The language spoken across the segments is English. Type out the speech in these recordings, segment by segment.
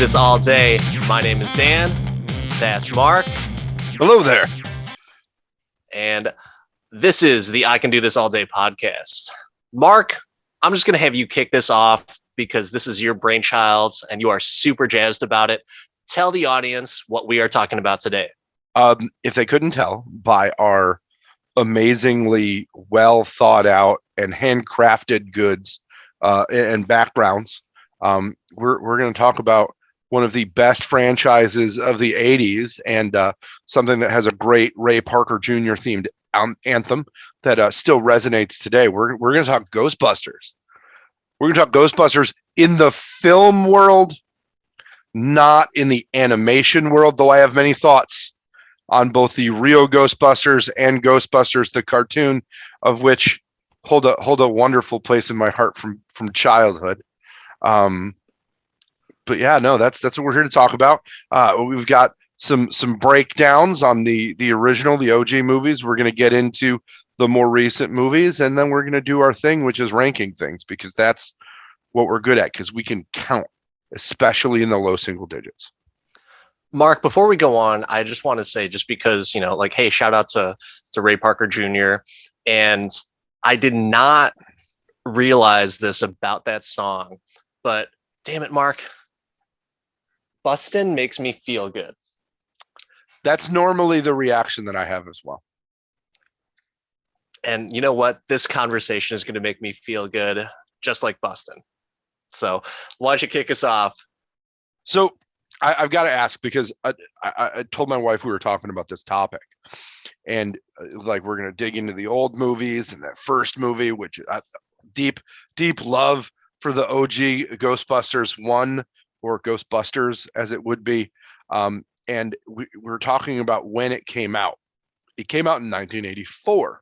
This All Day. My name is Dan. That's Mark. Hello there. And this is the I Can Do This All Day podcast. Mark, I'm just going to have you kick this off because this is your brainchild and you are super jazzed about it. Tell the audience what we are talking about today. If they couldn't tell by our amazingly well thought out and handcrafted goods and backgrounds, we're going to talk about one of the best franchises of the 80s and something that has a great Ray Parker Jr. themed anthem that still resonates today. We're going to talk Ghostbusters. We're going to talk Ghostbusters in the film world, not in the animation world, though I have many thoughts on both the real Ghostbusters and Ghostbusters the cartoon, of which hold a wonderful place in my heart from childhood. But yeah, no, that's what we're here to talk about. We've got some breakdowns on the original, the OG movies. We're going to get into the more recent movies, and then we're going to do our thing, which is ranking things, because that's what we're good at, because we can count, especially in the low single digits. Mark, before we go on, I just want to say, just because, hey, shout out to Ray Parker Jr. And I did not realize this about that song, but damn it, Mark, Bustin' makes me feel good. That's normally the reaction that I have as well. And you know what? This conversation is going to make me feel good, just like Bustin'. So why don't you kick us off? So I've got to ask, because I told my wife we were talking about this topic, and like we're going to dig into the old movies and that first movie, which deep love for the OG Ghostbusters 1, or Ghostbusters as it would be. And we're talking about when it came out. It came out in 1984.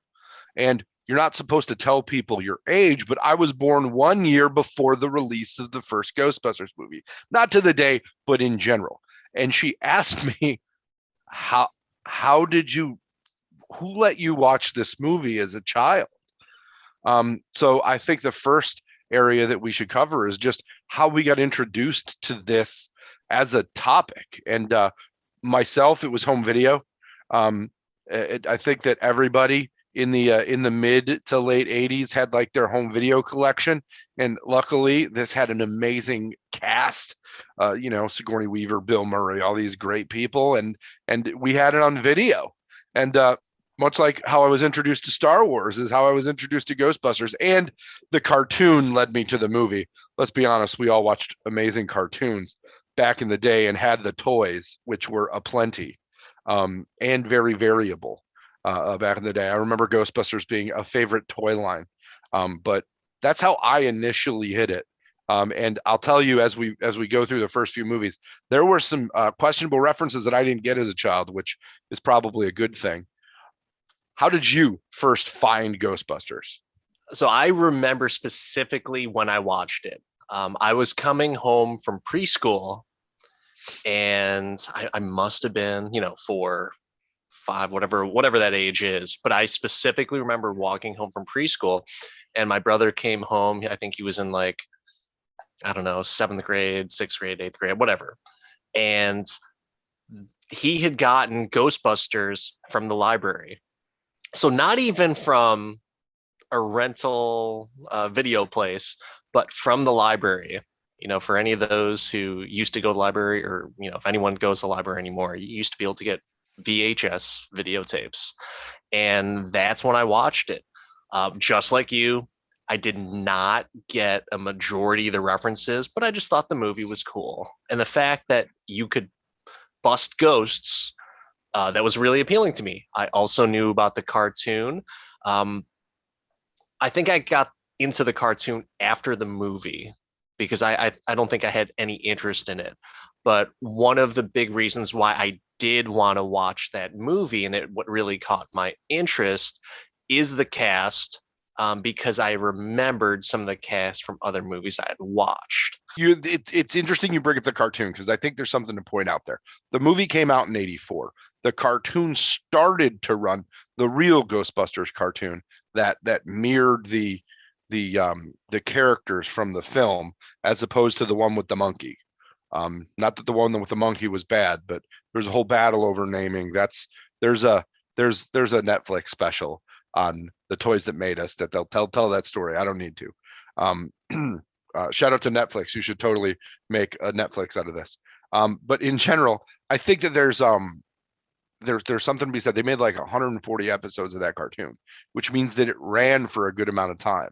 And you're not supposed to tell people your age, but I was born 1 year before the release of the first Ghostbusters movie. Not to the day, but in general. And she asked me, how did you, who let you watch this movie as a child? So I think the first area that we should cover is just how we got introduced to this as a topic. And myself, it was home video. I think that everybody in the mid to late 80s had like their home video collection, and luckily this had an amazing cast. Sigourney Weaver, Bill Murray, all these great people, and we had it on video. And much like how I was introduced to Star Wars is how I was introduced to Ghostbusters, and the cartoon led me to the movie. Let's be honest, we all watched amazing cartoons back in the day and had the toys, which were aplenty, and very variable back in the day. I remember Ghostbusters being a favorite toy line, but that's how I initially hit it. And I'll tell you, as we go through the first few movies, there were some questionable references that I didn't get as a child, which is probably a good thing. How did you first find Ghostbusters? So I remember specifically when I watched it. I was coming home from preschool, and I must have been, 4, 5, whatever that age is. But I specifically remember walking home from preschool, and my brother came home. I think he was in, like, I don't know, 7th grade, 6th grade, 8th grade, whatever. And he had gotten Ghostbusters from the library. So not even from a rental video place, but from the library. For any of those who used to go to the library, or, if anyone goes to the library anymore, you used to be able to get VHS videotapes. And that's when I watched it. Just like you, I did not get a majority of the references, but I just thought the movie was cool. And the fact that you could bust ghosts, that was really appealing to me. I also knew about the cartoon. I think I got into the cartoon after the movie, because I don't think I had any interest in it. But one of the big reasons why I did want to watch that movie, and what really caught my interest, is the cast, because I remembered some of the cast from other movies I had watched. It's interesting you bring up the cartoon, because I think there's something to point out there. The movie came out in 84. The cartoon started to run, the real Ghostbusters cartoon that mirrored the characters from the film, as opposed to the one with the monkey. Not that the one with the monkey was bad, but there's a whole battle over naming. There's a there's a Netflix special on the toys that made us that they'll tell that story. I don't need to. Um, shout out to Netflix. You should totally make a Netflix out of this. But in general, I think that there's something to be said. They made like 140 episodes of that cartoon, which means that it ran for a good amount of time.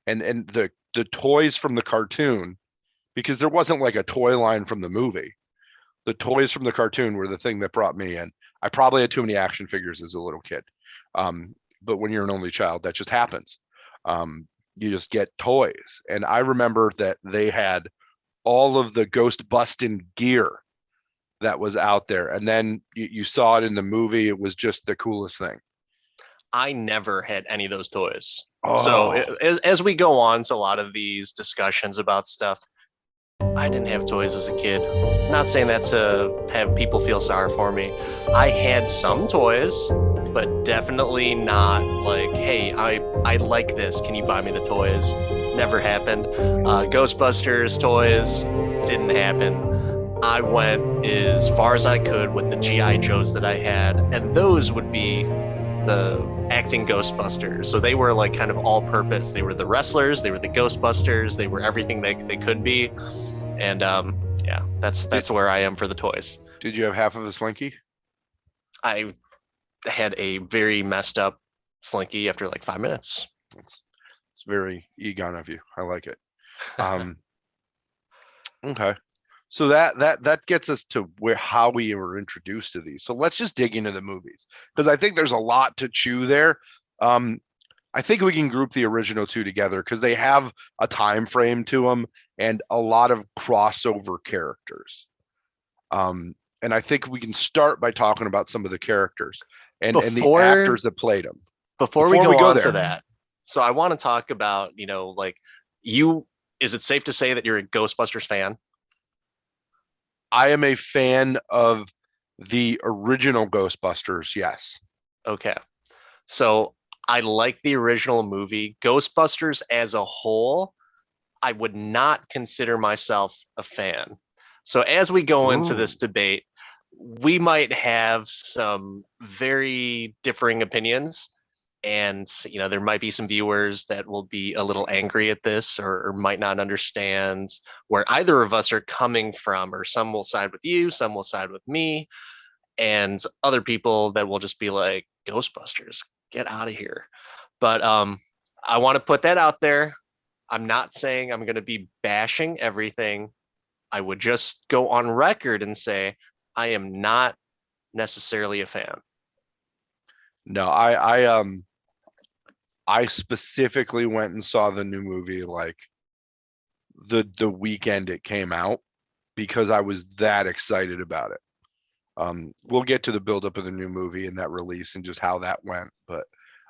And the toys from the cartoon, because there wasn't like a toy line from the movie. The toys from the cartoon were the thing that brought me in. I probably had too many action figures as a little kid. But when you're an only child, that just happens. You just get toys. And I remember that they had all of the ghost busting gear that was out there. And then you saw it in the movie. It was just the coolest thing. I never had any of those toys. So Oh, as we go on to a lot of these discussions about stuff, I didn't have toys as a kid. Not saying that to have people feel sorry for me. I had some toys, but definitely not like, hey, I like this. Can you buy me the toys? Never happened. Ghostbusters toys didn't happen. I went as far as I could with the GI Joes that I had, and those would be the acting Ghostbusters. So they were like kind of all purpose. They were the wrestlers, they were the Ghostbusters, they were everything they could be. And yeah, that's where I am for the toys. did you have half of a Slinky? I had a very messed up Slinky after like 5 minutes. It's very Egon of you. I like it. Um, okay. So that gets us to how we were introduced to these. So let's just dig into the movies because I think there's a lot to chew there. I think we can group the original two together because they have a time frame to them and a lot of crossover characters. And I think we can start by talking about some of the characters and the actors that played them. Before we Before we go go on there, to that, so I want to talk about, like you, is it safe to say that you're a Ghostbusters fan? I am a fan of the original Ghostbusters. Yes. Okay. So I like the original movie. Ghostbusters as a whole, I would not consider myself a fan. So as we go into Ooh. this debate, we might have some very differing opinions. And there might be some viewers that will be a little angry at this or might not understand where either of us are coming from, or some will side with you, some will side with me, and other people that will just be like, Ghostbusters, get out of here. But I want to put that out there. I'm not saying I'm going to be bashing everything. I would just go on record and say I am not necessarily a fan. No, I specifically went and saw the new movie like the weekend it came out because I was that excited about it. We'll get to the buildup of the new movie and that release and just how that went, but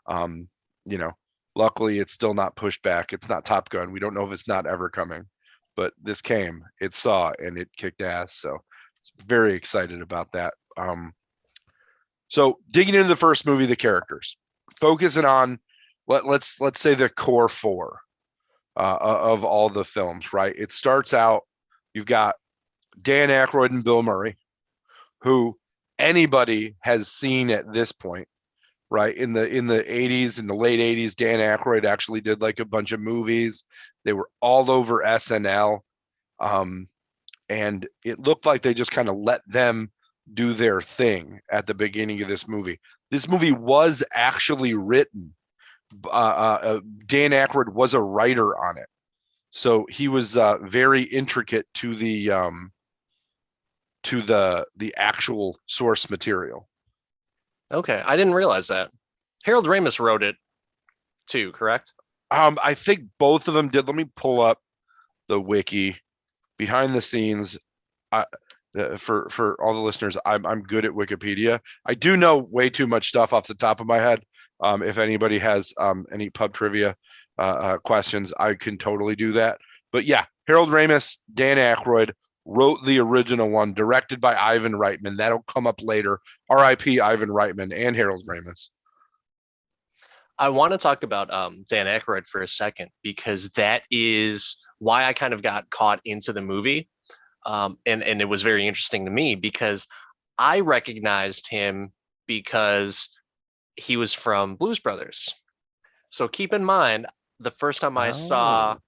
um, you know, luckily it's still not pushed back. It's not Top Gun. We don't know if it's not ever coming, but this came, it saw, and it kicked ass. So very excited about that. So digging into the first movie, the characters, focusing on let's say the core four of all the films. Right, it starts out. You've got Dan Aykroyd and Bill Murray, who anybody has seen at this point. Right, in the 80s, in the late 80s, Dan Aykroyd actually did like a bunch of movies. They were all over SNL. And it looked like they just kind of let them do their thing at the beginning of this movie. This movie was actually written. Dan Aykroyd was a writer on it, so he was very intricate to the actual source material. Okay, I didn't realize that. Harold Ramis wrote it too, correct? I think both of them did. Let me pull up the wiki behind the scenes. For all the listeners, I'm good at Wikipedia. I do know way too much stuff off the top of my head. If anybody has any pub trivia questions, I can totally do that. But yeah, Harold Ramis, Dan Aykroyd wrote the original one, directed by Ivan Reitman. That'll come up later. R.I.P. Ivan Reitman and Harold Ramis. I want to talk about Dan Aykroyd for a second because that is why I kind of got caught into the movie. And it was very interesting to me because I recognized him because he was from Blues Brothers. So keep in mind, the first time I saw Oh,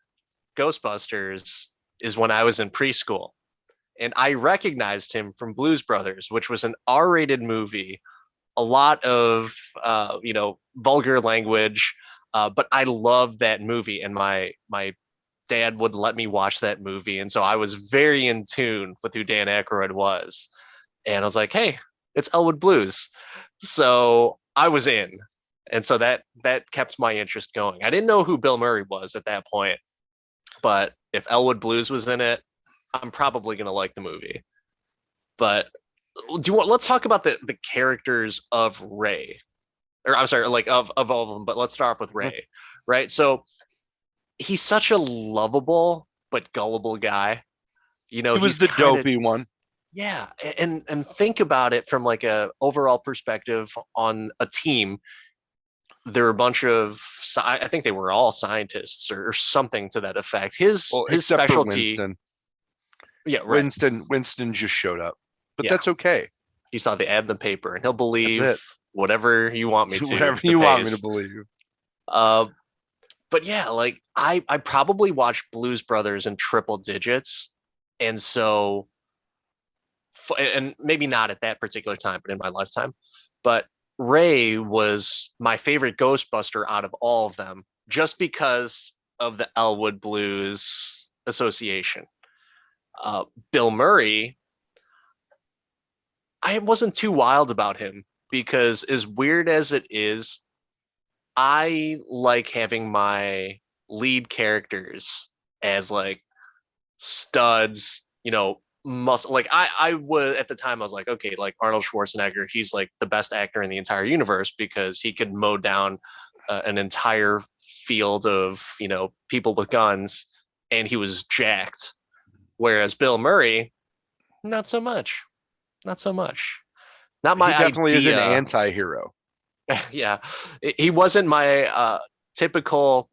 Ghostbusters is when I was in preschool. And I recognized him from Blues Brothers, which was an R-rated movie, a lot of vulgar language, but I loved that movie, and my dad would let me watch that movie, and so I was very in tune with who Dan Aykroyd was, and I was like, hey, it's Elwood Blues, so I was in, and so that kept my interest going. I didn't know who Bill Murray was at that point, but if Elwood Blues was in it, I'm probably gonna like the movie. But let's talk about the characters of Ray, or I'm sorry, like of all of them, but let's start off with Ray, right? So he's such a lovable but gullible guy. he was He's the kind of, dopey one. yeah, and think about it from like a overall perspective on a team. There were a bunch of, I think they were all scientists or something to that effect. His Well, his except for specialty, Winston. yeah, right, Winston just showed up, but yeah. that's okay. He saw the ad in the paper, and he'll That's believe it. whatever you want me to Whatever if it you want me to pays. believe. Uh, but yeah, like I probably watched Blues Brothers in triple digits, and so and maybe not at that particular time, but in my lifetime. But Ray was my favorite Ghostbuster out of all of them, just because of the Elwood Blues association. Bill Murray, I wasn't too wild about him because, as weird as it is, I like having my lead characters as like studs, muscle. Like I would at the time, I was like, okay, like Arnold Schwarzenegger, he's like the best actor in the entire universe because he could mow down an entire field of people with guns, and he was jacked. Whereas Bill Murray, not so much, not so much. Not He my definitely is an idea. anti-hero. Yeah, he wasn't my typical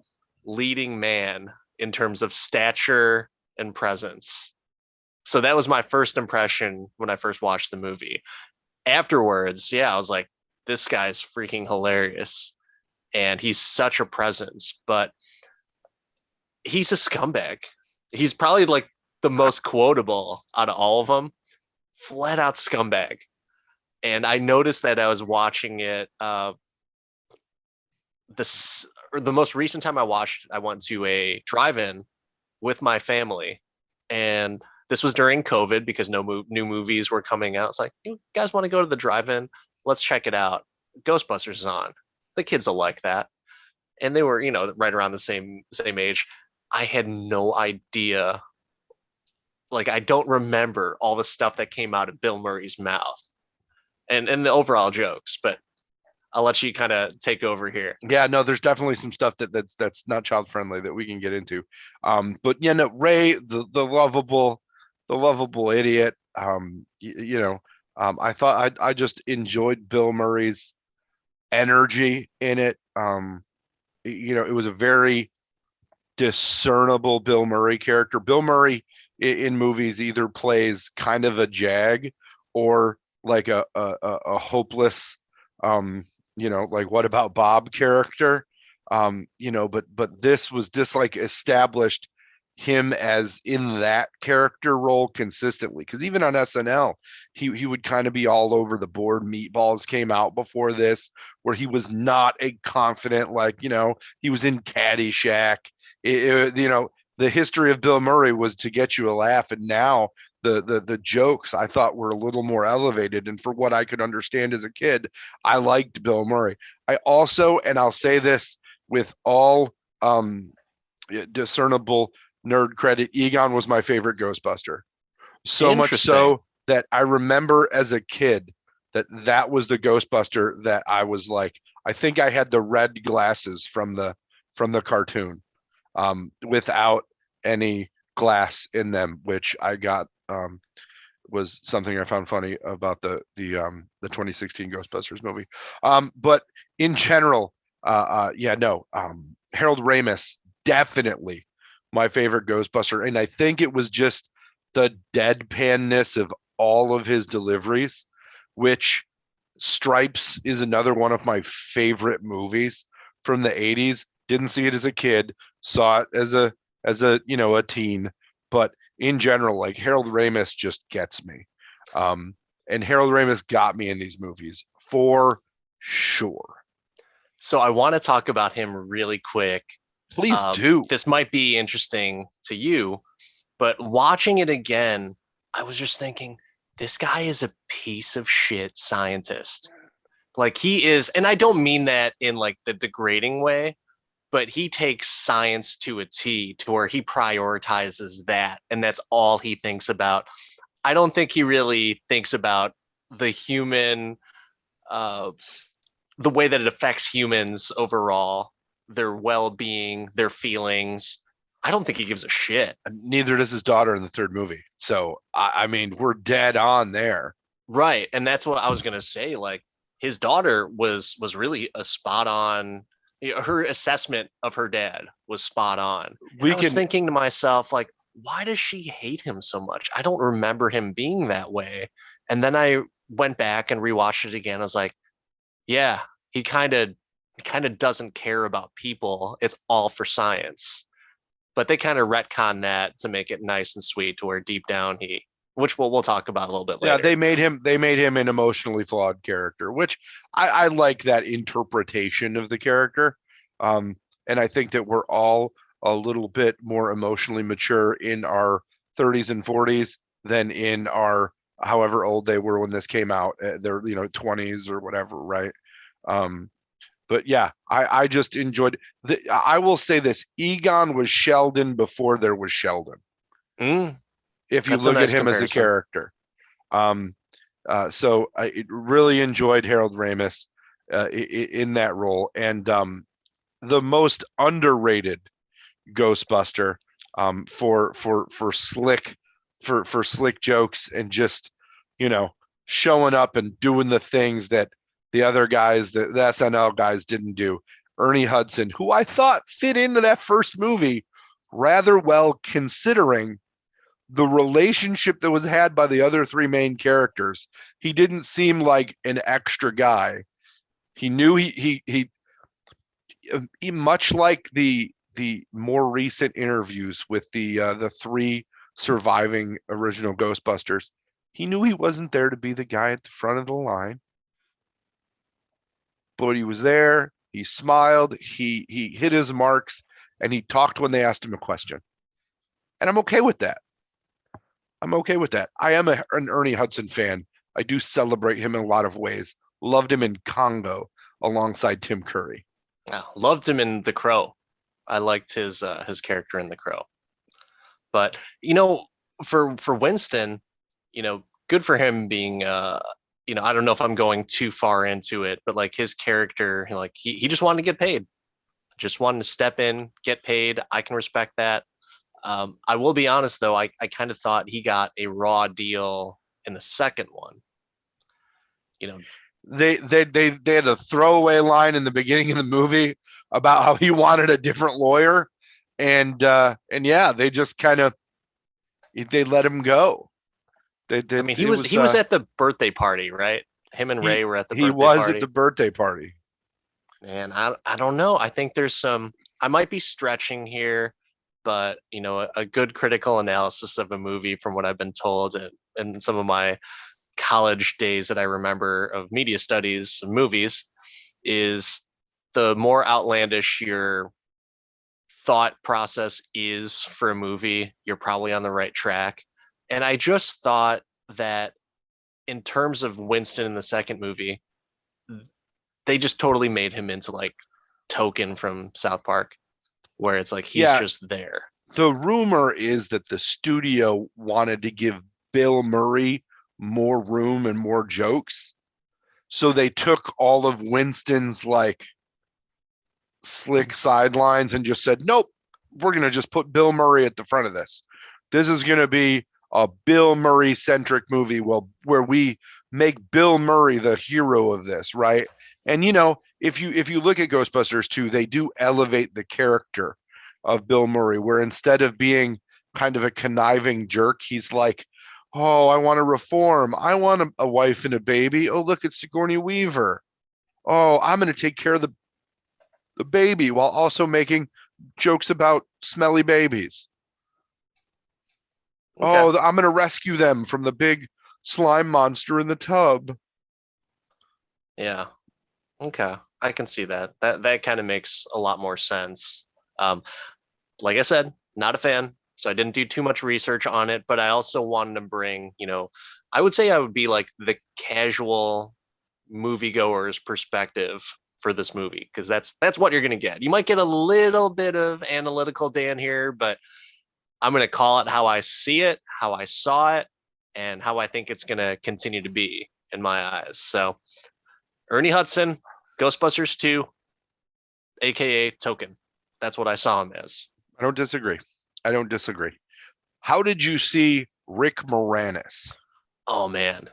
leading man in terms of stature and presence. So that was my first impression when I first watched the movie. Afterwards, yeah, I was like, this guy's freaking hilarious. And he's such a presence, but he's a scumbag. He's probably like the most quotable out of all of them. Flat out scumbag. And I noticed that I was watching it. This or the most recent time I watched, I went to a drive-in with my family, and this was during COVID because no new movies were coming out. It's like, you guys want to go to the drive-in? Let's check it out. Ghostbusters is on. The kids will like that, and they were, right around the same age. I had no idea. Like, I don't remember all the stuff that came out of Bill Murray's mouth and the overall jokes, but I'll let you kind of take over here. Yeah, no, there's definitely some stuff that's not child friendly that we can get into. But yeah, no, Ray, the lovable idiot. I thought I just enjoyed Bill Murray's energy in it. It was a very discernible Bill Murray character. Bill Murray in movies either plays kind of a jag or like a hopeless, like what about Bob character. But this like established him as in that character role consistently, because even on SNL he would kind of be all over the board. Meatballs came out before this, where he was not a confident, like, he was in Caddyshack. The history of Bill Murray was to get you a laugh, and now the jokes I thought were a little more elevated. And for what I could understand as a kid, I liked Bill Murray. I also, and I'll say this with all discernible nerd credit, Egon was my favorite Ghostbuster. So much Interesting. so that I remember as a kid that was the Ghostbuster that I was like, I think I had the red glasses from the cartoon, without any glass in them, which I got, was something I found funny about the 2016 Ghostbusters movie. But in general, yeah, no, Harold Ramis, definitely my favorite Ghostbuster, and I think it was just the deadpanness of all of his deliveries, which Stripes is another one of my favorite movies from the 80s. Didn't see it as a kid, saw it as a a teen, but in general, like Harold Ramis just gets me. And Harold Ramis got me in these movies for sure. So I want to talk about him really quick. Please do. This might be interesting to you, but watching it again, I was just thinking, this guy is a piece of shit scientist. Like he is, and I don't mean that in like the degrading way, but he takes science to a T to where he prioritizes that, and that's all he thinks about. I don't think he really thinks about the human, uh, the way that it affects humans overall, their well-being, their feelings. I don't think he gives a shit. Neither does his daughter in the third movie. So I mean, we're dead on there. Right, and that's what I was gonna say. Like his daughter was really a spot on. Her assessment of her dad was spot on. I was thinking to myself, like, why does she hate him so much? I don't remember him being that way. And then I went back and rewatched it again. I was like, yeah, he kind of doesn't care about people. It's all for science. But they kind of retcon that to make it nice and sweet to where deep down which we'll talk about a little bit later. Yeah, they made him an emotionally flawed character, which I like that interpretation of the character. And I think that we're all a little bit more emotionally mature in our 30s and 40s than in our however old they were when this came out, their 20s or whatever, right? But yeah, I just enjoyed I will say this: Egon was Sheldon before there was Sheldon. If you look at him as a character, so I really enjoyed Harold Ramis in that role, and the most underrated Ghostbuster for slick jokes and just showing up and doing the things that the other guys, the SNL guys, didn't do. Ernie Hudson, who I thought fit into that first movie rather well, considering the relationship that was had by the other three main characters. He didn't seem like an extra guy. He knew he much like the more recent interviews with the three surviving original Ghostbusters. He knew he wasn't there to be the guy at the front of the line, but he was there. He smiled. He hit his marks, and he talked when they asked him a question. And I'm okay with that. I am an Ernie Hudson fan. I do celebrate him in a lot of ways. Loved him in Congo alongside Tim Curry. Loved him in The Crow. I liked his character in The Crow. But for Winston, good for him being I don't know if I'm going too far into it, but like his character, like he just wanted to get paid. Just wanted to step in, get paid. I can respect that. I will be honest though, I kind of thought he got a raw deal in the second one. They had a throwaway line in the beginning of the movie about how he wanted a different lawyer, and yeah, they just kind of they let him go. He was at the birthday party, right? Him and Ray were at the birthday party. He was at the birthday party. And I don't know. I think there's I might be stretching here, but a good critical analysis of a movie from what I've been told and some of my college days that I remember of media studies and movies is the more outlandish your thought process is for a movie, you're probably on the right track. And I just thought that in terms of Winston in the second movie, they just totally made him into like Token from South Park, where it's like he's just there. The rumor is that the studio wanted to give Bill Murray more room and more jokes. So they took all of Winston's like slick sidelines and just said, nope, we're going to just put Bill Murray at the front of this. This is going to be a Bill Murray centric movie where we make Bill Murray the hero of this, right? And if you look at Ghostbusters 2, they do elevate the character of Bill Murray, where instead of being kind of a conniving jerk. He's like, oh, I want to reform. I want a wife and a baby. Oh, look, it's Sigourney Weaver. Oh, I'm going to take care of the baby while also making jokes about smelly babies. Okay. Oh, I'm going to rescue them from the big slime monster in the tub. Yeah. Okay. I can see that. That kind of makes a lot more sense. Um, like I said, not a fan, so I didn't do too much research on it, but I also wanted to bring, I would say I would be like the casual moviegoer's perspective for this movie because that's what you're going to get. You might get a little bit of analytical Dan here, but I'm going to call it how I see it, how I saw it, and how I think it's going to continue to be in my eyes. So, Ernie Hudson, Ghostbusters 2, aka Token. That's what I saw him as. I don't disagree. I don't disagree. How did you see Rick Moranis? Oh man.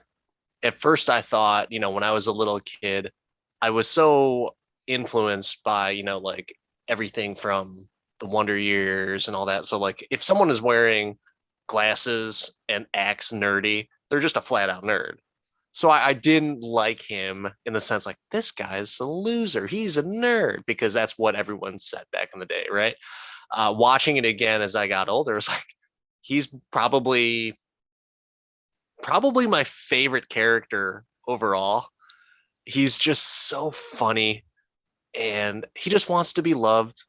At first I thought, when I was a little kid, I was so influenced by, like everything from the Wonder Years and all that. So like if someone is wearing glasses and acts nerdy, they're just a flat out nerd. So I didn't like him in the sense like this guy's a loser. He's a nerd because that's what everyone said back in the day, right? Watching it again as I got older, it's like he's probably my favorite character overall. He's just so funny and he just wants to be loved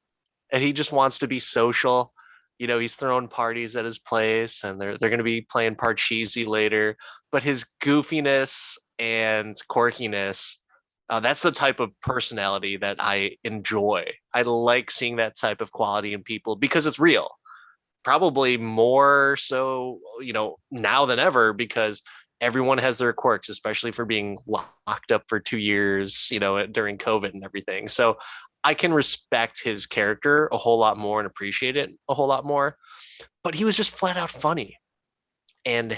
and he just wants to be social. He's throwing parties at his place and they're going to be playing Parcheesi later, but his goofiness and quirkiness, that's the type of personality that I enjoy. I like seeing that type of quality in people because it's real. Probably more so, now than ever because everyone has their quirks, especially for being locked up for 2 years, during COVID and everything. So I can respect his character a whole lot more and appreciate it a whole lot more. But he was just flat out funny. And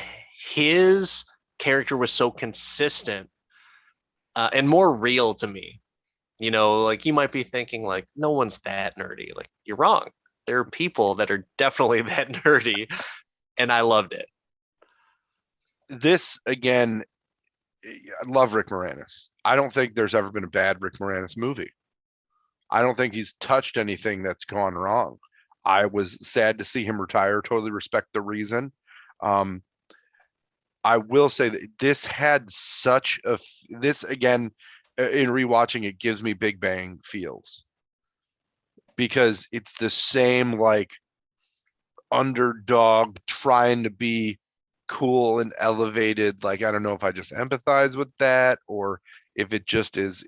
his character was so consistent and more real to me. Like you might be thinking, like, no one's that nerdy. Like, you're wrong. There are people that are definitely that nerdy. And I loved it. This again, I love Rick Moranis. I don't think there's ever been a bad Rick Moranis movie. I don't think he's touched anything that's gone wrong. I was sad to see him retire. Totally respect the reason. I will say that this had this again, in rewatching it gives me Big Bang feels because it's the same like underdog trying to be cool and elevated. Like I don't know if I just empathize with that or if it just is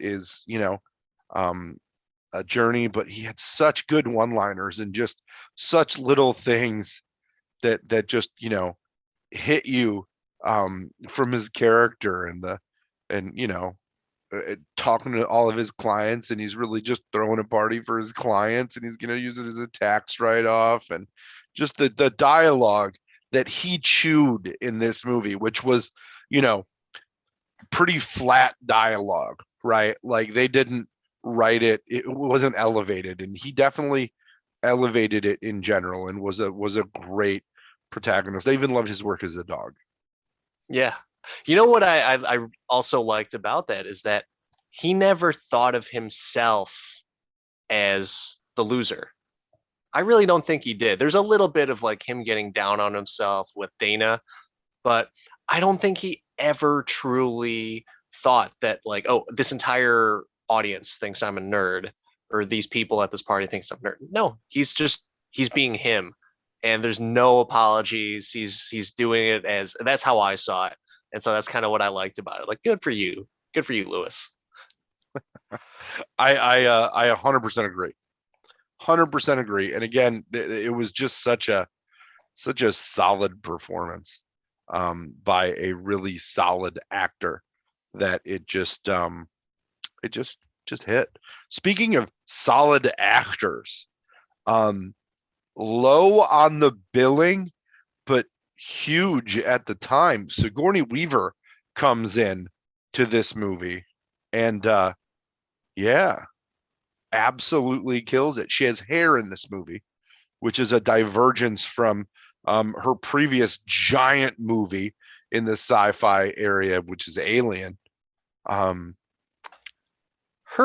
a journey, but he had such good one-liners and just such little things that just hit you from his character and talking to all of his clients, and he's really just throwing a party for his clients, and he's going to use it as a tax write-off, and just the dialogue that he chewed in this movie, which was pretty flat dialogue, right? Like they didn't write it wasn't elevated, and he definitely elevated it in general and was a great protagonist. I even loved his work as a dog. Yeah. You know what I also liked about that is that he never thought of himself as the loser. I really don't think he did. There's a little bit of like him getting down on himself with Dana, but I don't think he ever truly thought that like, oh, this entire audience thinks I'm a nerd or these people at this party thinks I'm a nerd. No, he's being him and there's no apologies. He's doing it as that's how I saw it. And so that's kind of what I liked about it. Like, good for you. Good for you, Lewis. I 100% agree. 100% agree. And again, it was just such a solid performance by a really solid actor that it just hit. Speaking of solid actors, low on the billing, but huge at the time. Sigourney Weaver comes in to this movie and yeah, absolutely kills it. She has hair in this movie, which is a divergence from her previous giant movie in the sci-fi area, which is Alien. Her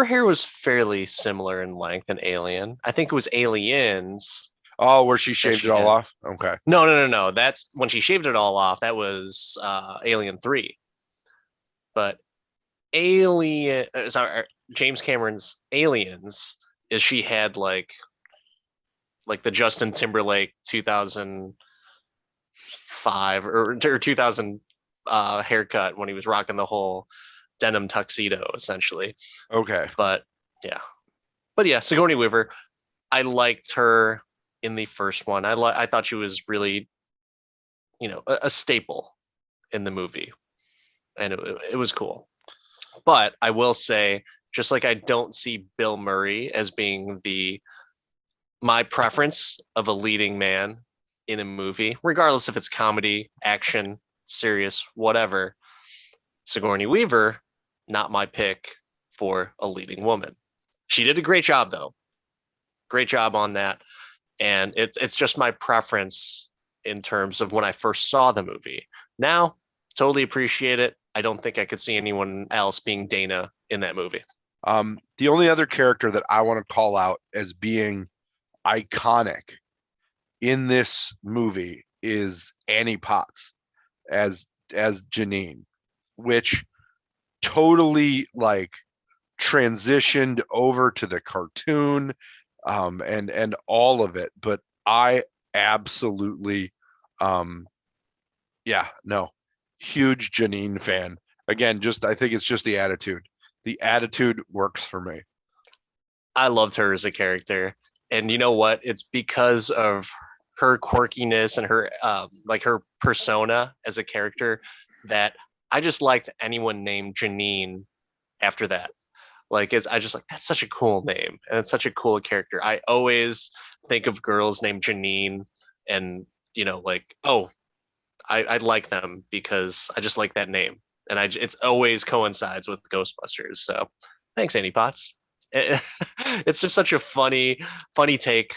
hair was fairly similar in length than Alien. I think it was Aliens Oh, where she that shaved it she all had. off. Okay. No. That's when she shaved it all off. That was Alien 3. But James Cameron's Aliens is she had like the Justin Timberlake 2005 or 2000 haircut when he was rocking the whole denim tuxedo essentially. Okay. But yeah, Sigourney Weaver, I liked her in the first one. I thought she was really, a staple in the movie, and it was cool. But I will say, just like I don't see Bill Murray as being my preference of a leading man in a movie, regardless if it's comedy, action, serious, whatever. Sigourney Weaver, not my pick for a leading woman. She did a great job though. Great job on that. And it's just my preference in terms of when I first saw the movie. Now, totally appreciate it. I don't think I could see anyone else being Dana in that movie. The only other character that I want to call out as being iconic in this movie is Annie Potts as Janine, which totally like transitioned over to the cartoon, and all of it. But I absolutely, huge Janine fan. Again, I think it's just the attitude. The attitude works for me. I loved her as a character. And you know what? It's because of her quirkiness and her her persona as a character that I just liked anyone named Janine after that. I just like that's such a cool name and it's such a cool character. I always think of girls named Janine and I like them because I just like that name and it's always coincides with Ghostbusters. So thanks, Annie Potts. It's just such a funny take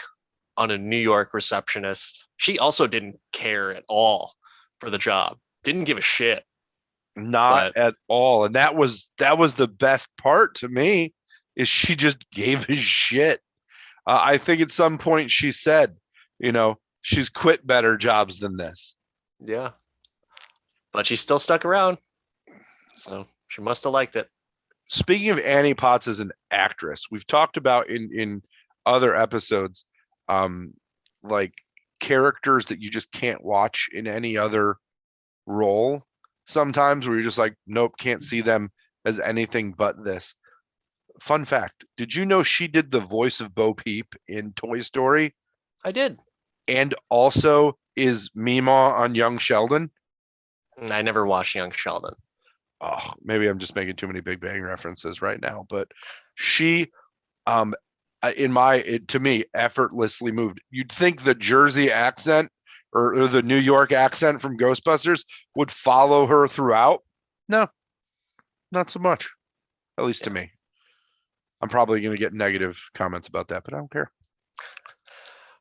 on a New York receptionist. She also didn't care at all for the job. Didn't give a shit. Not But at all. And that was the best part to me, is she just gave a shit. I think at some point she said, she's quit better jobs than this. yeah, but she still stuck around. So she must have liked it. Speaking of Annie Potts as an actress, we've talked about in other episodes, like characters that you just can't watch in any other role sometimes, where you're just like, nope, can't see them as anything but this. Fun fact, did you know she did the voice of Bo Peep in Toy Story? I did. And also is Meemaw on Young Sheldon? I never watched Young Sheldon. Oh, maybe I'm just making too many Big Bang references right now, but she, to me, effortlessly moved. You'd think the Jersey accent or the New York accent from Ghostbusters would follow her throughout. No, not so much, at least to me. I'm probably going to get negative comments about that, but I don't care.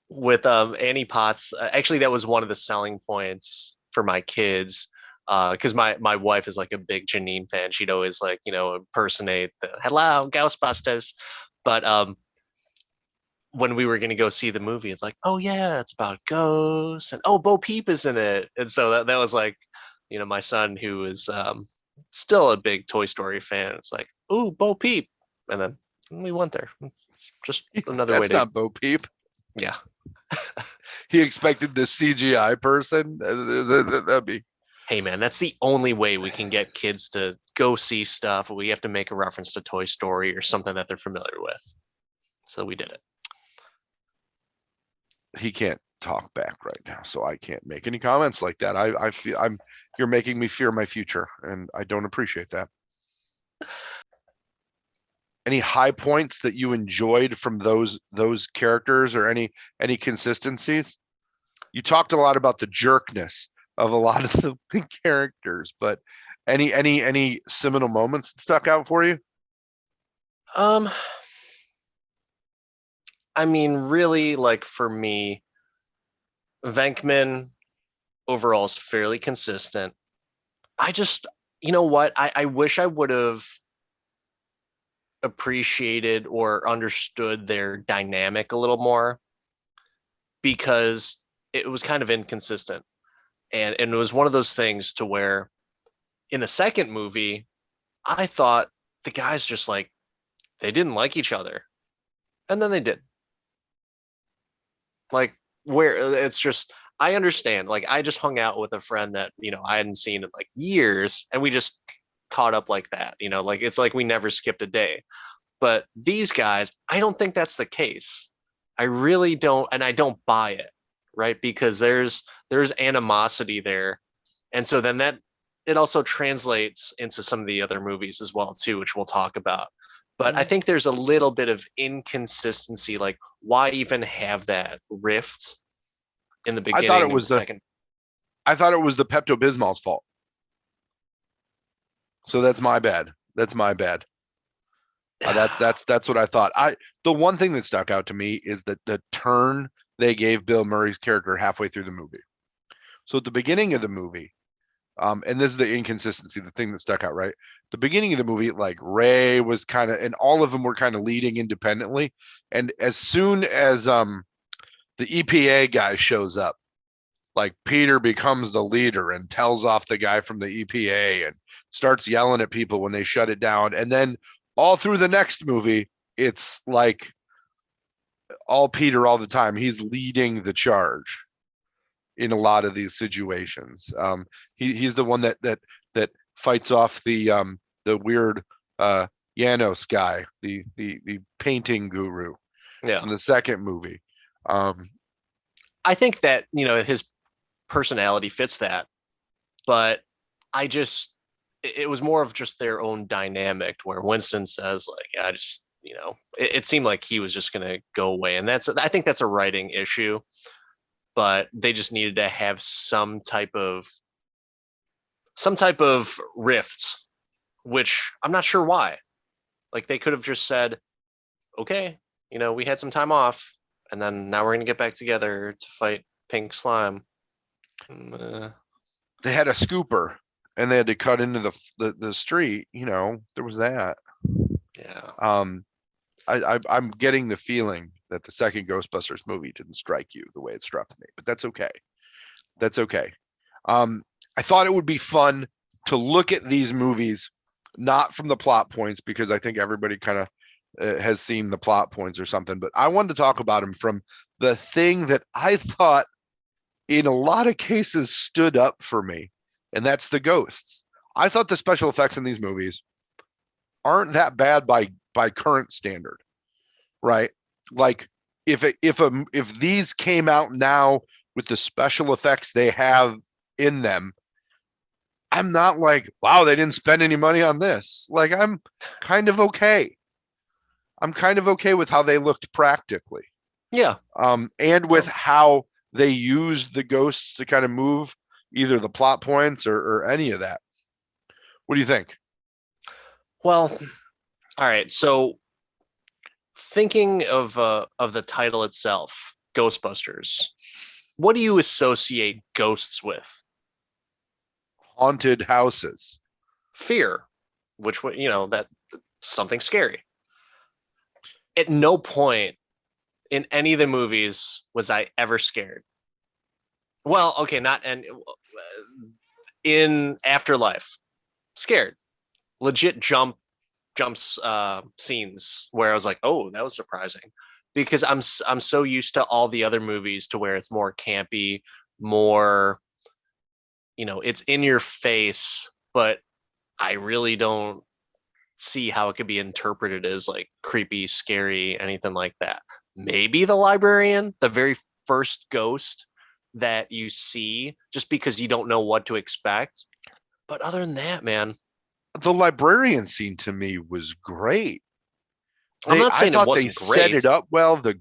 With Annie Potts, actually, that was one of the selling points for my kids. Because my wife is like a big Janine fan. She'd always impersonate the "Hello, Ghostbusters." But when we were going to go see the movie, it's like, oh yeah, it's about ghosts, and oh, Bo Peep is in it, and so that was like, my son who is still a big Toy Story fan. It's like, oh, Bo Peep, and then we went there. It's just another way That's not Bo Peep. Yeah. He expected the CGI person. That'd be. Hey man, that's the only way we can get kids to go see stuff. We have to make a reference to Toy Story or something that they're familiar with. So we did it. He can't talk back right now, so I can't make any comments like that. I feel you're making me fear my future, and I don't appreciate that. Any high points that you enjoyed from those characters, or any consistencies? You talked a lot about the jerkness of a lot of the characters, but any seminal moments that stuck out for you? I mean, really, like for me, Venkman overall is fairly consistent. I just, you know what? I wish I would have appreciated or understood their dynamic a little more because it was kind of inconsistent. And it was one of those things to where in the second movie, I thought the guys just like they didn't like each other. And then they did. Like where it's just I understand. Like I just hung out with a friend that, I hadn't seen in like years and we just caught up like that, like it's like we never skipped a day. But these guys, I don't think that's the case. I really don't, and I don't buy it, right? Because there's animosity there. And so then that it also translates into some of the other movies as well too, which we'll talk about. But I think there's a little bit of inconsistency, like why even have that rift in the I thought it beginning of was the second? I thought it was the Pepto Bismol's fault. So that's my bad. That's my bad. That's what I thought. The one thing that stuck out to me is that the turn they gave Bill Murray's character halfway through the movie. So at the beginning of the movie, and this is the inconsistency, the thing that stuck out, right? The beginning of the movie, like Ray was kind of, and all of them were kind of leading independently. And as soon as the EPA guy shows up, like Peter becomes the leader and tells off the guy from the EPA and starts yelling at people when they shut it down. And then all through the next movie, it's like all Peter all the time. He's leading the charge in a lot of these situations. He's the one that fights off the weird Janos guy, the painting guru Yeah. in the second movie. I think that, his personality fits that, but it was more of just their own dynamic where Winston says like, I just, it seemed like he was just going to go away. And I think that's a writing issue, but they just needed to have some type of rift, which I'm not sure why. Like they could have just said, okay, we had some time off and then now we're going to get back together to fight pink slime. They had a scooper and they had to cut into the street. There was that. Yeah. I'm getting the feeling that the second Ghostbusters movie didn't strike you the way it struck me, but that's okay. That's okay. I thought it would be fun to look at these movies, not from the plot points, because I think everybody kind of has seen the plot points or something, but I wanted to talk about them from the thing that I thought in a lot of cases stood up for me, and that's the ghosts. I thought the special effects in these movies aren't that bad by current standard, right? Like if these came out now with the special effects they have in them, I'm not like, wow, they didn't spend any money on this. Like I'm kind of okay. I'm kind of okay with how they looked practically. Yeah. And with how they used the ghosts to kind of move either the plot points or any of that. What do you think? Well, all right. So thinking of the title itself, Ghostbusters, what do you associate ghosts with? Haunted houses. Fear, which that something scary. At no point in any of the movies was I ever scared. Well, okay, not and in Afterlife, scared. Legit jumps scenes where I was like, "Oh, that was surprising," because I'm so used to all the other movies to where it's more campy, more, it's in your face, but I really don't see how it could be interpreted as like creepy, scary, anything like that. Maybe the librarian, the very first ghost that you see, just because you don't know what to expect. But other than that, man, The librarian scene to me was great. I'm not I saying it thought they wasn't set great. it up well. The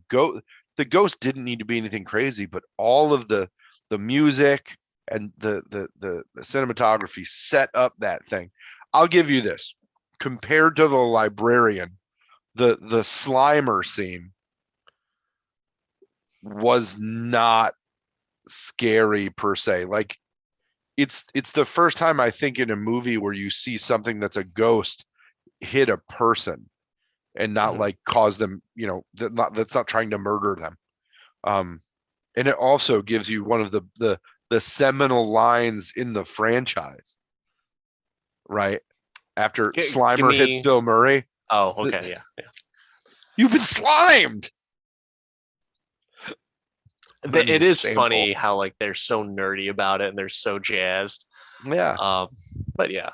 ghost didn't need to be anything crazy, but all of the music and the cinematography set up that thing. I'll give you this. Compared to the librarian, the Slimer scene was not scary per se. Like it's the first time I think in a movie where you see something that's a ghost hit a person and not like cause them, that's not trying to murder them. And it also gives you one of the seminal lines in the franchise, right? After Give Slimer hits me. Bill Murray, Oh, okay, yeah. you've been slimed. What an It is example. funny how like they're so nerdy about it and they're so jazzed. Yeah. But yeah,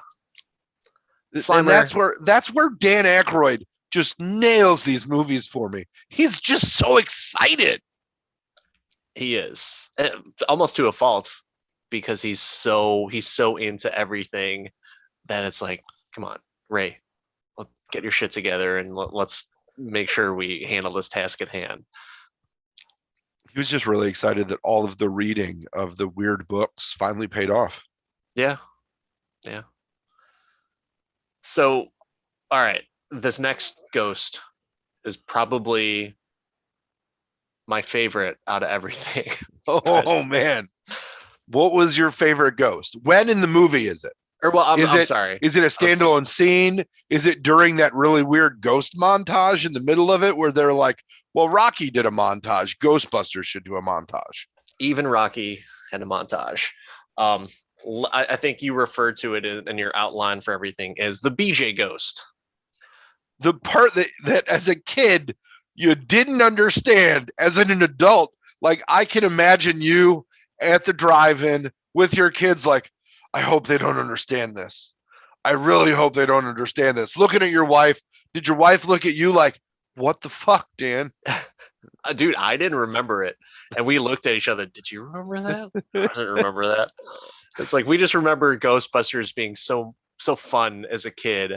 And Slimer, that's where Dan Aykroyd just nails these movies for me. He's just so excited. he is. It's almost to a fault because he's so into everything that it's like, come on, Ray, get your shit together and let's make sure we handle this task at hand. He was just really excited that all of the reading of the weird books finally paid off. Yeah. Yeah. So, all right, this next ghost is probably my favorite out of everything. Oh man. What was your favorite ghost? When in the movie is it? Or well, Is I'm it sorry. is it a standalone scene? Is it during that really weird ghost montage in the middle of it where they're like, well, Rocky did a montage, Ghostbusters should do a montage? Even Rocky had a montage. I think you referred to it in your outline for everything as the BJ ghost. The part that as a kid you didn't understand, as an adult, like I can imagine you at the drive-in with your kids like, I hope they don't understand this. I really hope they don't understand this. Looking at your wife, did your wife look at you like, what the fuck, Dan? Dude, I didn't remember it. And we looked at each other. Did you remember that? I didn't remember that. It's like we just remember Ghostbusters being so fun as a kid.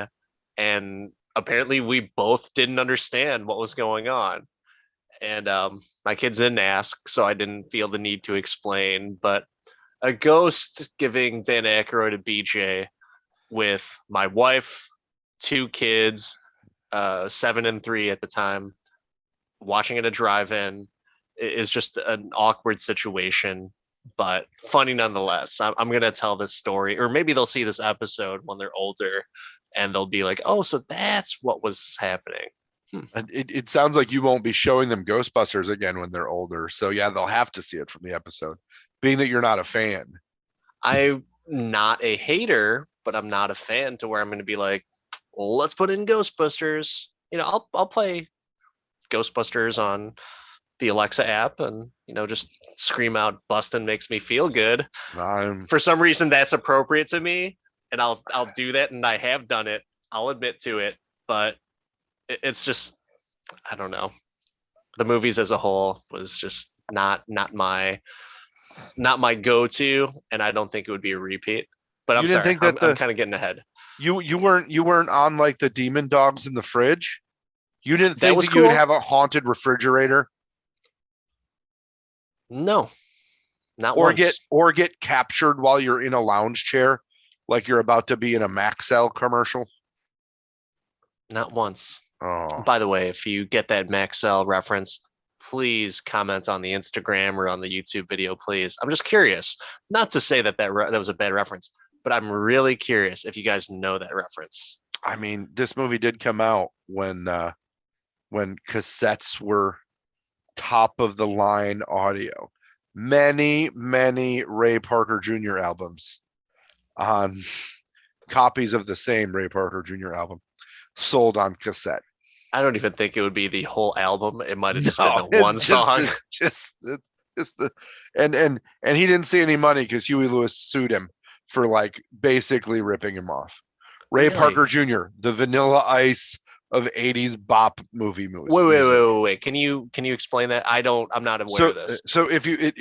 And apparently we both didn't understand what was going on. And my kids didn't ask, so I didn't feel the need to explain. But a ghost giving Dan Aykroyd a BJ with my wife, two kids, 7 and 3 at the time, watching at a drive-in is just an awkward situation, but funny nonetheless. I'm gonna tell this story, or maybe they'll see this episode when they're older, and they'll be like, "Oh, so that's what was happening." And it sounds like you won't be showing them Ghostbusters again when they're older. So yeah, they'll have to see it from the episode, being that you're not a fan. I'm not a hater, but I'm not a fan to where I'm going to be like, well, let's put in Ghostbusters. I'll play Ghostbusters on the Alexa app and just scream out "Bustin' makes me feel good." For some reason, that's appropriate to me, and I'll do that, and I have done it. I'll admit to it, but it's just, I don't know. The movies as a whole was just not my go-to, and I don't think it would be a repeat. But I'm sorry, I'm kind of getting ahead. You weren't on like the demon dogs in the fridge. You didn't think that cool. you would have a haunted refrigerator? No, not or once. get captured while you're in a lounge chair, like you're about to be in a Maxell commercial? Not once. Oh. By the way, if you get that Maxell reference, please comment on the Instagram or on the YouTube video, please. I'm just curious. Not to say that was a bad reference, but I'm really curious if you guys know that reference. I mean, this movie did come out when cassettes were top of the line audio. Many Ray Parker Jr. albums on copies of the same Ray Parker Jr. album sold on cassette. I don't even think it would be the whole album. It might have just been the one song. Just the and he didn't see any money because Huey Lewis sued him for like basically ripping him off. Ray Parker Jr., the Vanilla Ice of 80s bop movie movies. Wait. Can you explain that? I'm not aware of this. So if you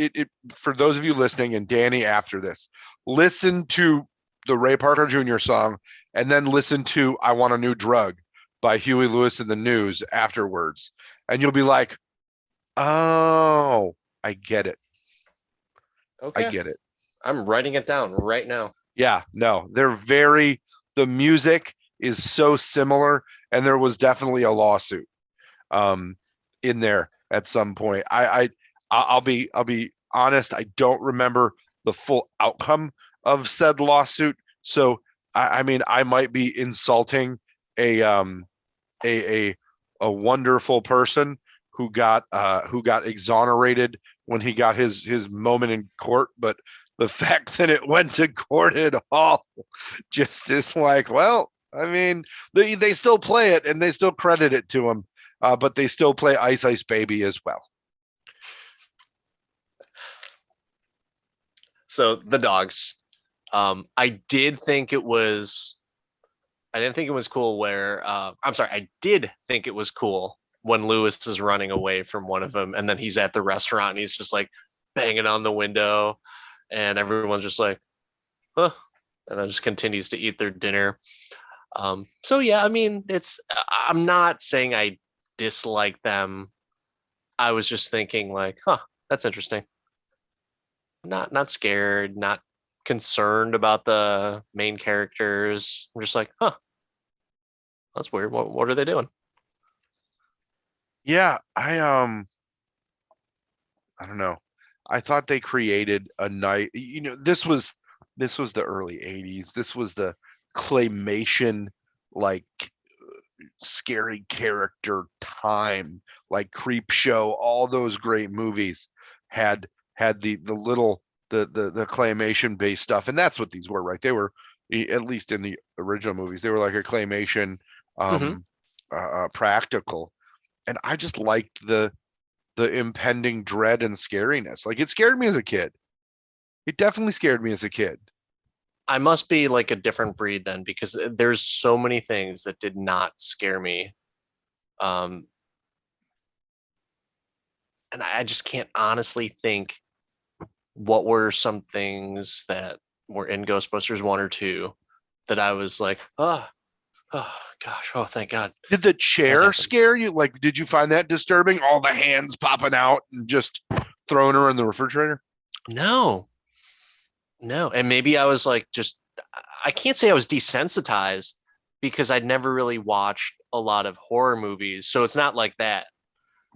for those of you listening, and Danny after this, listen to the Ray Parker Jr. song and then listen to I Want a New Drug by Huey Lewis and the News afterwards. And you'll be like, oh, I get it. Okay. I get it. I'm writing it down right now. Yeah, no, the music is so similar, and there was definitely a lawsuit in there at some point. I'll be honest, I don't remember the full outcome of said lawsuit. So I mean, I might be insulting a a a, a wonderful person who got exonerated when he got his moment in court, but the fact that it went to court at all just is like, well, I mean, they still play it and they still credit it to him, but they still play Ice Ice Baby as well. So the dogs. I did think it was. I didn't think it was cool where. I'm sorry. I did think it was cool when Lewis is running away from one of them, and then he's at the restaurant and he's just like banging on the window, and everyone's just like, huh, and then just continues to eat their dinner. So yeah, I mean, I'm not saying I dislike them. I was just thinking like, huh, that's interesting. Not scared, not concerned about the main characters. I'm just like, huh, that's weird. What are they doing? Yeah, I don't know. I thought they created a night. This was the early '80s. This was the claymation, like scary character time, like Creep Show. All those great movies had the little the claymation based stuff, and that's what these were, right? They were, at least in the original movies, they were like a claymation, Mm-hmm. um, practical, and I just liked the impending dread and scariness. Like, it scared me as a kid. It definitely scared me as a kid. I must be like a different breed then because there's so many things that did not scare me. Um, and I just can't honestly think what were some things that were in Ghostbusters 1 or 2 that I was like, oh gosh, oh thank God Did the that chair happened. scare you? Like, did you find that disturbing? All the hands popping out and just throwing her in the refrigerator? No, no. And maybe I was like just I can't say I was desensitized because I'd never really watched a lot of horror movies. So it's not like that,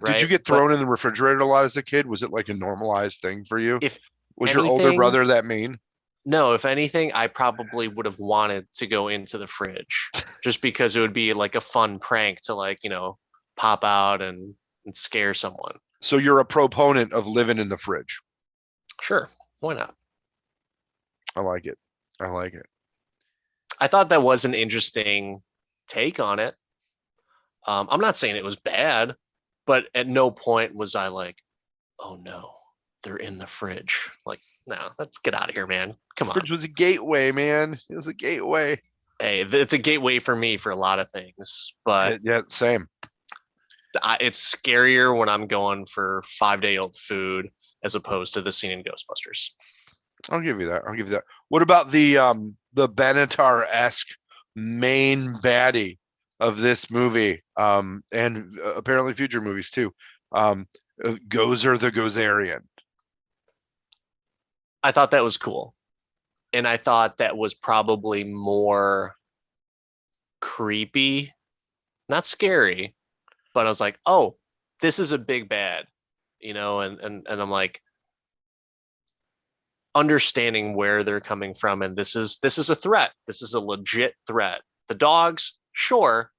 Did you right? get But thrown in the refrigerator a lot as a kid? Was it like a normalized thing for you? if Was your older anything, brother that mean? no, if anything, I probably would have wanted to go into the fridge just because it would be like a fun prank to like, pop out and scare someone. So you're a proponent of living in the fridge. Sure, why not? I like it. I like it. I thought that was an interesting take on it. I'm not saying it was bad, but at no point was I like, oh no, they're in the fridge. Like, no, let's get out of here, man. Come on. Fridge was a gateway, man. It was a gateway. Hey, it's a gateway for me for a lot of things, but Yeah, same. it's scarier when I'm going for 5-day-old food as opposed to the scene in Ghostbusters. I'll give you that. I'll give you that. What about the Benatar-esque main baddie of this movie, and apparently future movies too? Gozer the Gozerian. I thought that was cool. And I thought that was probably more creepy, not scary, but I was like, oh, this is a big bad, and I'm like understanding where they're coming from, and this is a threat. This is a legit threat. The dogs, sure,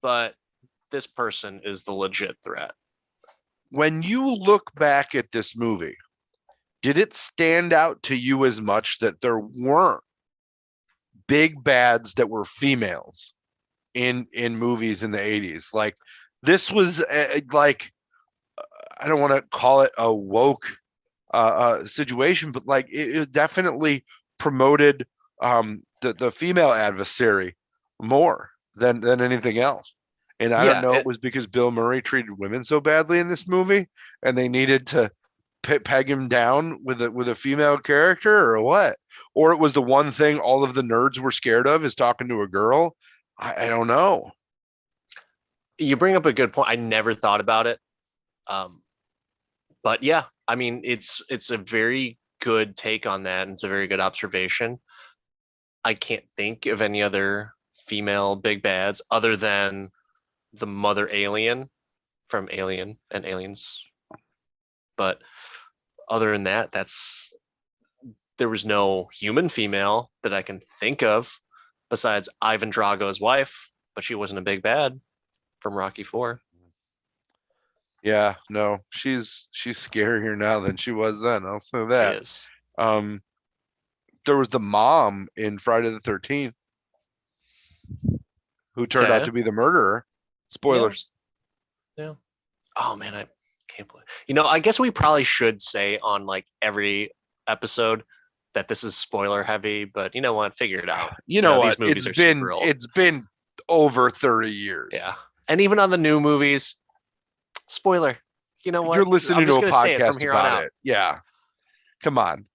but this person is the legit threat. When you look back at this movie, did it stand out to you as much that there weren't big bads that were females in movies in the '80s? Like, this was like, I don't want to call it a woke situation, but like it definitely promoted the female adversary more than anything else. And I don't Yeah, know, it was because Bill Murray treated women so badly in this movie, and they needed to peg him down with a female character, or what? Or it was the one thing all of the nerds were scared of, is talking to a girl. I don't know. you bring up a good point. I never thought about it. Um, but yeah, I mean, it's a very good take on that, and it's a very good observation. I can't think of any other female big bads other than the mother alien from Alien and Aliens. But other than that, there was no human female that I can think of besides Ivan Drago's wife, but she wasn't a big bad from Rocky 4. Yeah, no, she's scarier now than she was then. I'll say She that. is. There was the mom in Friday the 13th who turned out Okay. to be the murderer. Spoilers. Yeah. Oh man, I can't believe. I guess we probably should say on like every episode that this is spoiler heavy, but you know what? Figure it out. You know what? These movies are super old. It's been over 30 years. Yeah. And even on the new movies, spoiler. You know what? You're listening I'm just to a gonna say it podcast from here on about out. it. Yeah. Come on.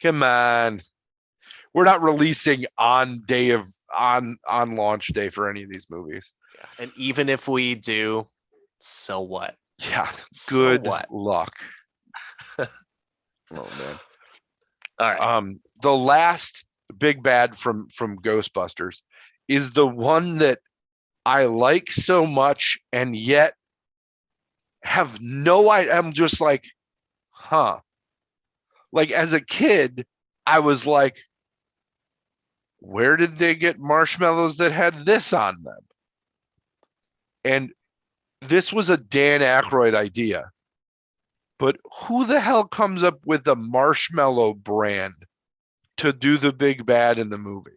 We're not releasing on launch day for any of these movies. Yeah. And even if we do, so what? Yeah. So Good what? luck. Oh man. All right. The last big bad from Ghostbusters is the one that I like so much and yet have no idea. I'm just like, huh. Like as a kid, I was like, where did they get marshmallows that had this on them? And this was a Dan Aykroyd idea. But who the hell comes up with a marshmallow brand to do the big bad in the movie?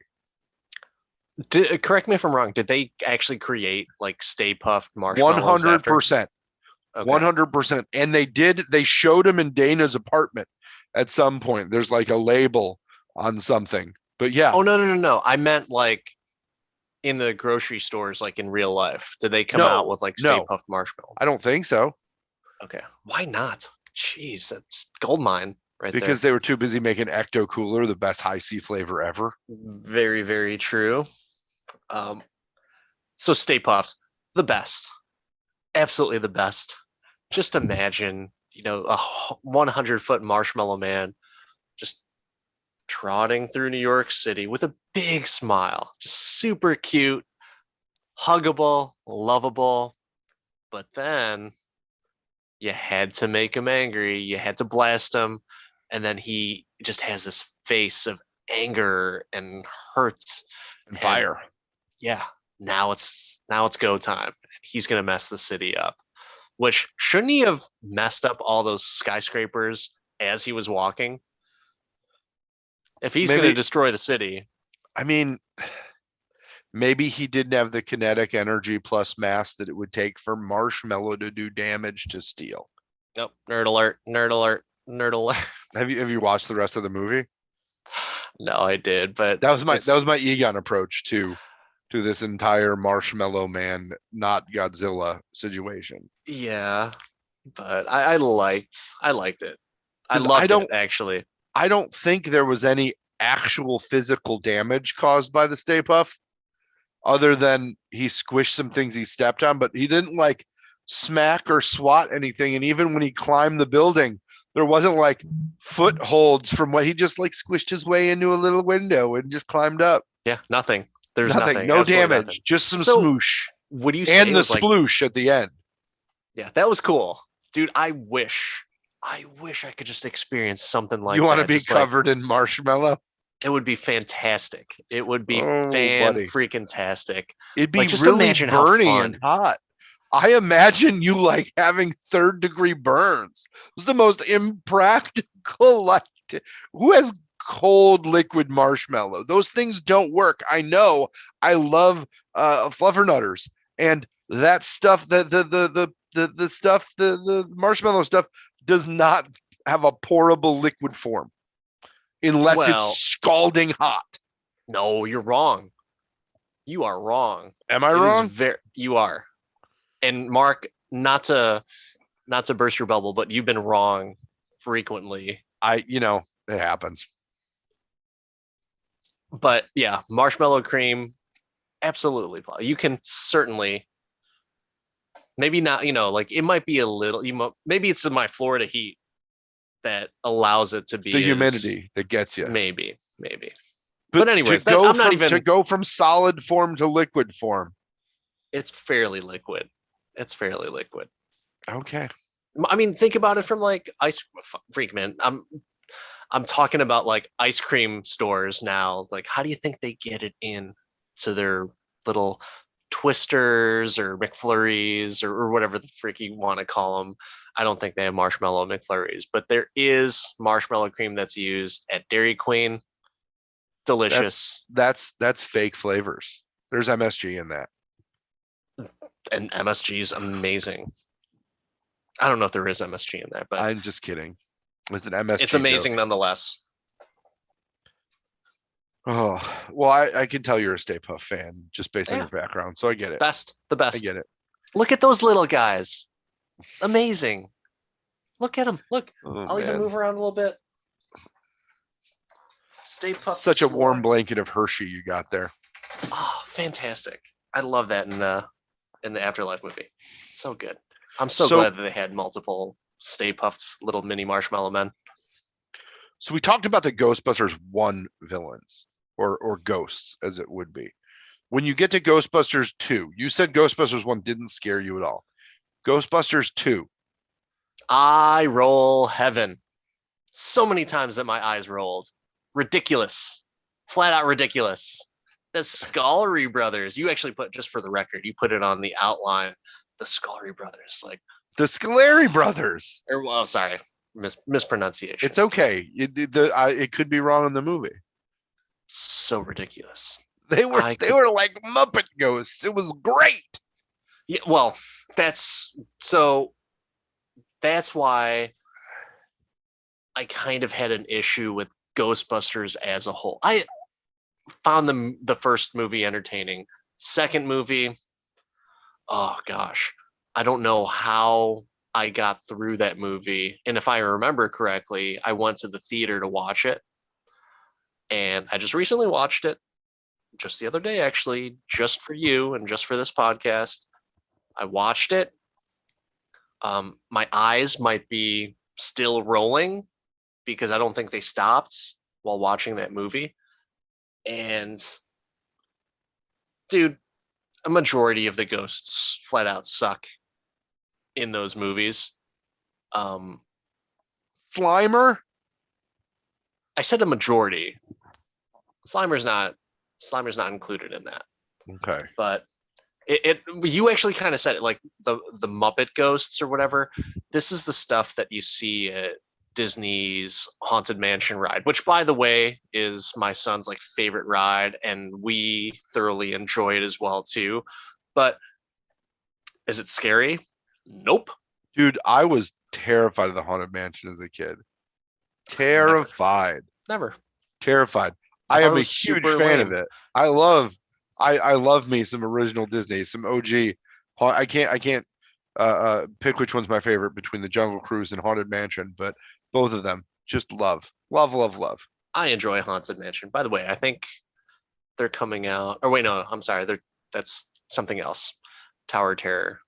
Correct me if I'm wrong. Did they actually create like Stay Puft marshmallows? 100%. Okay. 100%. And they showed him in Dana's apartment at some point. There's like a label on something. But yeah. Oh no. I meant like in the grocery stores, like in real life. Did they come out with like Stay Puft marshmallows? I don't think so. Okay. Why not? Jeez, that's gold mine right there. Because they were too busy making Ecto Cooler, the best high C flavor ever. Very, very true. So Stay Puft, the best. Absolutely the best. Just imagine, a 100-foot marshmallow man just trotting through New York City with a big smile, just super cute, huggable, lovable. But then you had to make him angry. You had to blast him. And then he just has this face of anger and hurt and fire. Yeah. Now it's go time. He's going to mess the city up. Which, shouldn't he have messed up all those skyscrapers as he was walking? If he's going to destroy the city. I mean, maybe he didn't have the kinetic energy plus mass that it would take for marshmallow to do damage to steel. Nope. Nerd alert. Nerd alert. Nerd alert. Have you watched the rest of the movie? No, I did, but that was my Egon approach to this entire marshmallow man, not Godzilla situation. Yeah, but I liked it. I loved it, actually. I don't think there was any actual physical damage caused by the Stay Puft, other than he squished some things he stepped on, but he didn't like smack or swat anything. And even when he climbed the building, there wasn't like footholds from what he just like squished his way into a little window and just climbed up. Yeah, nothing. There's nothing. No damage. Nothing. Just some smoosh. Would you say and the sploosh at the end? Yeah, that was cool, dude. I wish I could just experience something like that. You want to be covered in marshmallow? It would be fantastic. It would be freaking-tastic. It'd be just really imagine burning how fun. And hot. I imagine you like having 3rd-degree burns. It's the most impractical. Like, who has cold liquid marshmallow? Those things don't work. I know. I love fluffernutters, and that stuff. The stuff. The marshmallow stuff does not have a pourable liquid form unless it's scalding hot. No, you're wrong. You are wrong. Am I wrong? You are. And Mark, not to burst your bubble, but you've been wrong frequently. It happens. But yeah, marshmallow cream, absolutely. You can certainly, maybe not, like it might be a little, maybe it's my Florida heat that allows it to be the humidity that gets you. Maybe. But anyways, to go from solid form to liquid form. It's fairly liquid. Okay. I mean, think about it from like Ice Freak, man. I'm talking about like ice cream stores now. Like, how do you think they get it in to their little twisters or McFlurries or whatever the frick you want to call them? I don't think they have marshmallow McFlurries, but there is marshmallow cream that's used at Dairy Queen. Delicious. That's fake flavors. There's MSG in that. And MSG is amazing. I don't know if there is MSG in that, but I'm just kidding. It's an MSG. it's amazing nonetheless. Oh, well, I can tell you're a Stay Puft fan just based on Yeah. your background, so I get it. The best. I get it. Look at those little guys. Amazing. Look at them. Look. Oh, I'll even man. move around a little bit. Stay Puft. Such a warm blanket of Hershey you got there. Oh, fantastic. I love that in the Afterlife movie. So good. I'm so glad that they had multiple Stay Puffs, little mini marshmallow men. So we talked about the Ghostbusters 1 villains, or ghosts, as it would be. When you get to Ghostbusters 2, you said Ghostbusters 1 didn't scare you at all. Ghostbusters 2. I roll heaven. So many times that my eyes rolled. Ridiculous. Flat out ridiculous. The Scullery brothers. You actually put, just for the record, you put it on the outline. The Scullery brothers. Like the Scolari brothers. Or, well, sorry. Mispronunciation. It's okay. It could be wrong in the movie. So ridiculous. They were like Muppet ghosts. It was great. Yeah, well, that's why I kind of had an issue with Ghostbusters as a whole. I found the first movie entertaining. Second movie, oh gosh, I don't know how I got through that movie. And if I remember correctly, I went to the theater to watch it. And I just recently watched it, just the other day, actually, just for you and just for this podcast. I watched it. My eyes might be still rolling because I don't think they stopped while watching that movie. And dude, a majority of the ghosts flat out suck in those movies. Slimer? I said a majority. Slimer's not included in that. Okay. But you actually kind of said it, like the Muppet ghosts or whatever. This is the stuff that you see at Disney's Haunted Mansion ride, which, by the way, is my son's like favorite ride, and we thoroughly enjoy it as well too. But is it scary? Nope. Dude, I was terrified of the Haunted Mansion as a kid. Terrified. Never. Terrified. I am a huge fan of it. I love me some original Disney, some OG. I can't pick which one's my favorite between the Jungle Cruise and Haunted Mansion, but both of them just love. I enjoy Haunted Mansion. By the way, I think they're coming out. Or wait, no, I'm sorry. That's something else. Tower of Terror.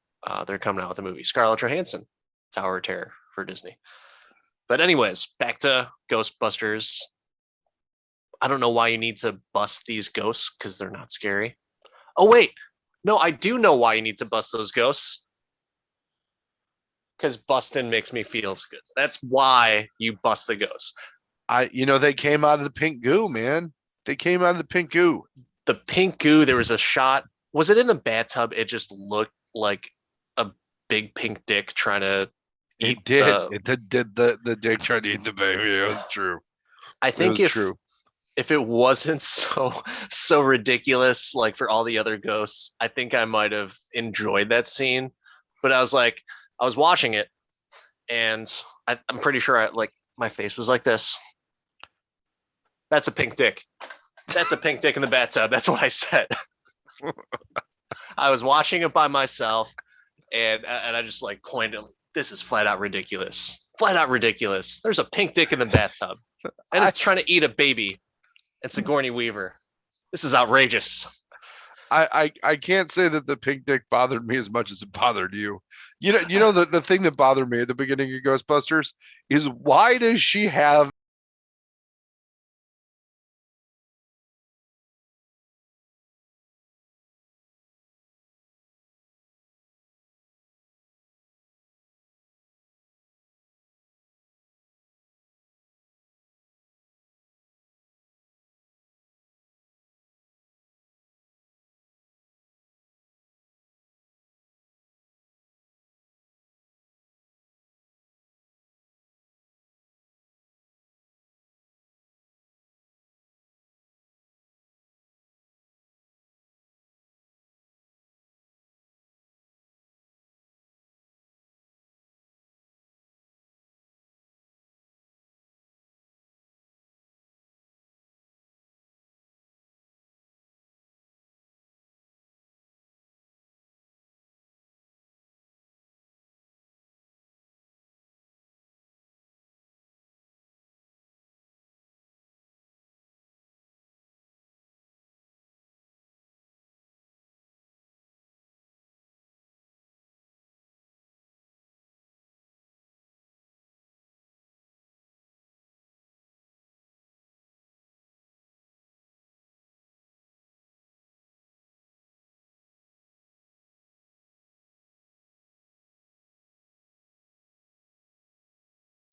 They're coming out with a movie. Scarlett Johansson, Tower of Terror for Disney. But anyways, back to Ghostbusters. I don't know why you need to bust these ghosts because they're not scary. Oh, wait. No, I do know why you need to bust those ghosts. Because busting makes me feel good. That's why you bust the ghosts. They came out of the pink goo, man. They came out of the pink goo. The pink goo, there was a shot. Was it in the bathtub? It just looked like a big pink dick trying to eat. It did. It did the dick trying to eat the baby. It was true. I think if it wasn't so ridiculous, like for all the other ghosts, I think I might have enjoyed that scene. But I was watching it, and I'm pretty sure my face was like this. That's a pink dick. That's a pink dick in the bathtub. That's what I said. I was watching it by myself, and I just like pointed. This is flat out ridiculous. Flat out ridiculous. There's a pink dick in the bathtub, and it's trying to eat a baby. It's Sigourney Weaver. This is outrageous. I can't say that the pink dick bothered me as much as it bothered you. You know the thing that bothered me at the beginning of Ghostbusters is, why does she have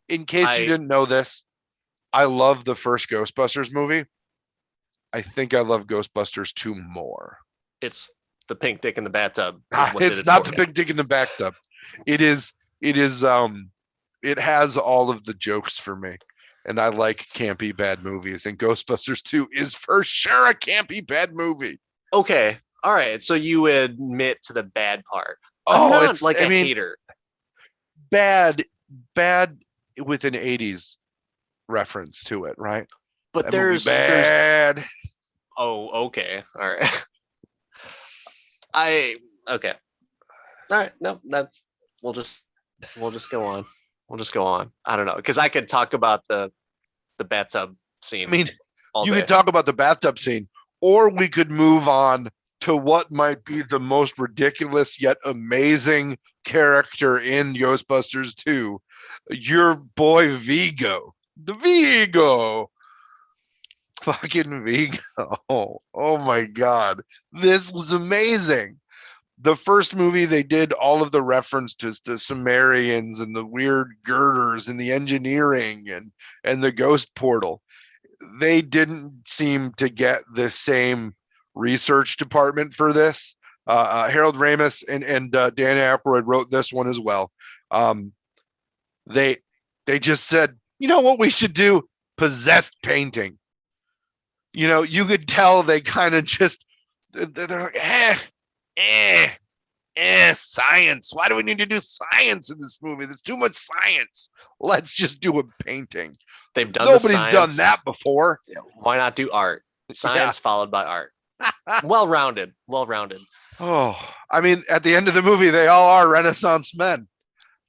in case you didn't know this, I love the first Ghostbusters movie. I think I love Ghostbusters 2 more. It's the pink dick in the bathtub. Is what did It's it not for the you. big dick in the bathtub. It is it has all of the jokes for me. And I like campy bad movies, and Ghostbusters 2 is for sure a campy bad movie. Okay, all right. So you admit to the bad part. I'm Oh, not it's like I a mean hater. bad with an 80s reference to it, right? But That movie there's bad. oh, okay. All right. I okay. All right. No, that's we'll just go on. We'll just go on. I don't know, because I could talk about the bathtub scene I mean, all you day. could talk about the bathtub scene, or we could move on to what might be the most ridiculous yet amazing character in Ghostbusters 2, your boy Vigo. The Vigo. Fucking Vigo. Oh my God. This was amazing. The first movie, they did all of the reference to the Sumerians and the weird girders and the engineering and the ghost portal. They didn't seem to get the same research department for this. Harold Ramis and Dan Aykroyd wrote this one as well. They just said, you know what we should do? Possessed painting. You know, you could tell they kind of just they're like, science. Why do we need to do science in this movie? There's too much science. Let's just do a painting. They've done Nobody's done that before. Why not do art? Science followed by art. Well-rounded. Well-rounded. Oh, I mean, at the end of the movie, they all are Renaissance men.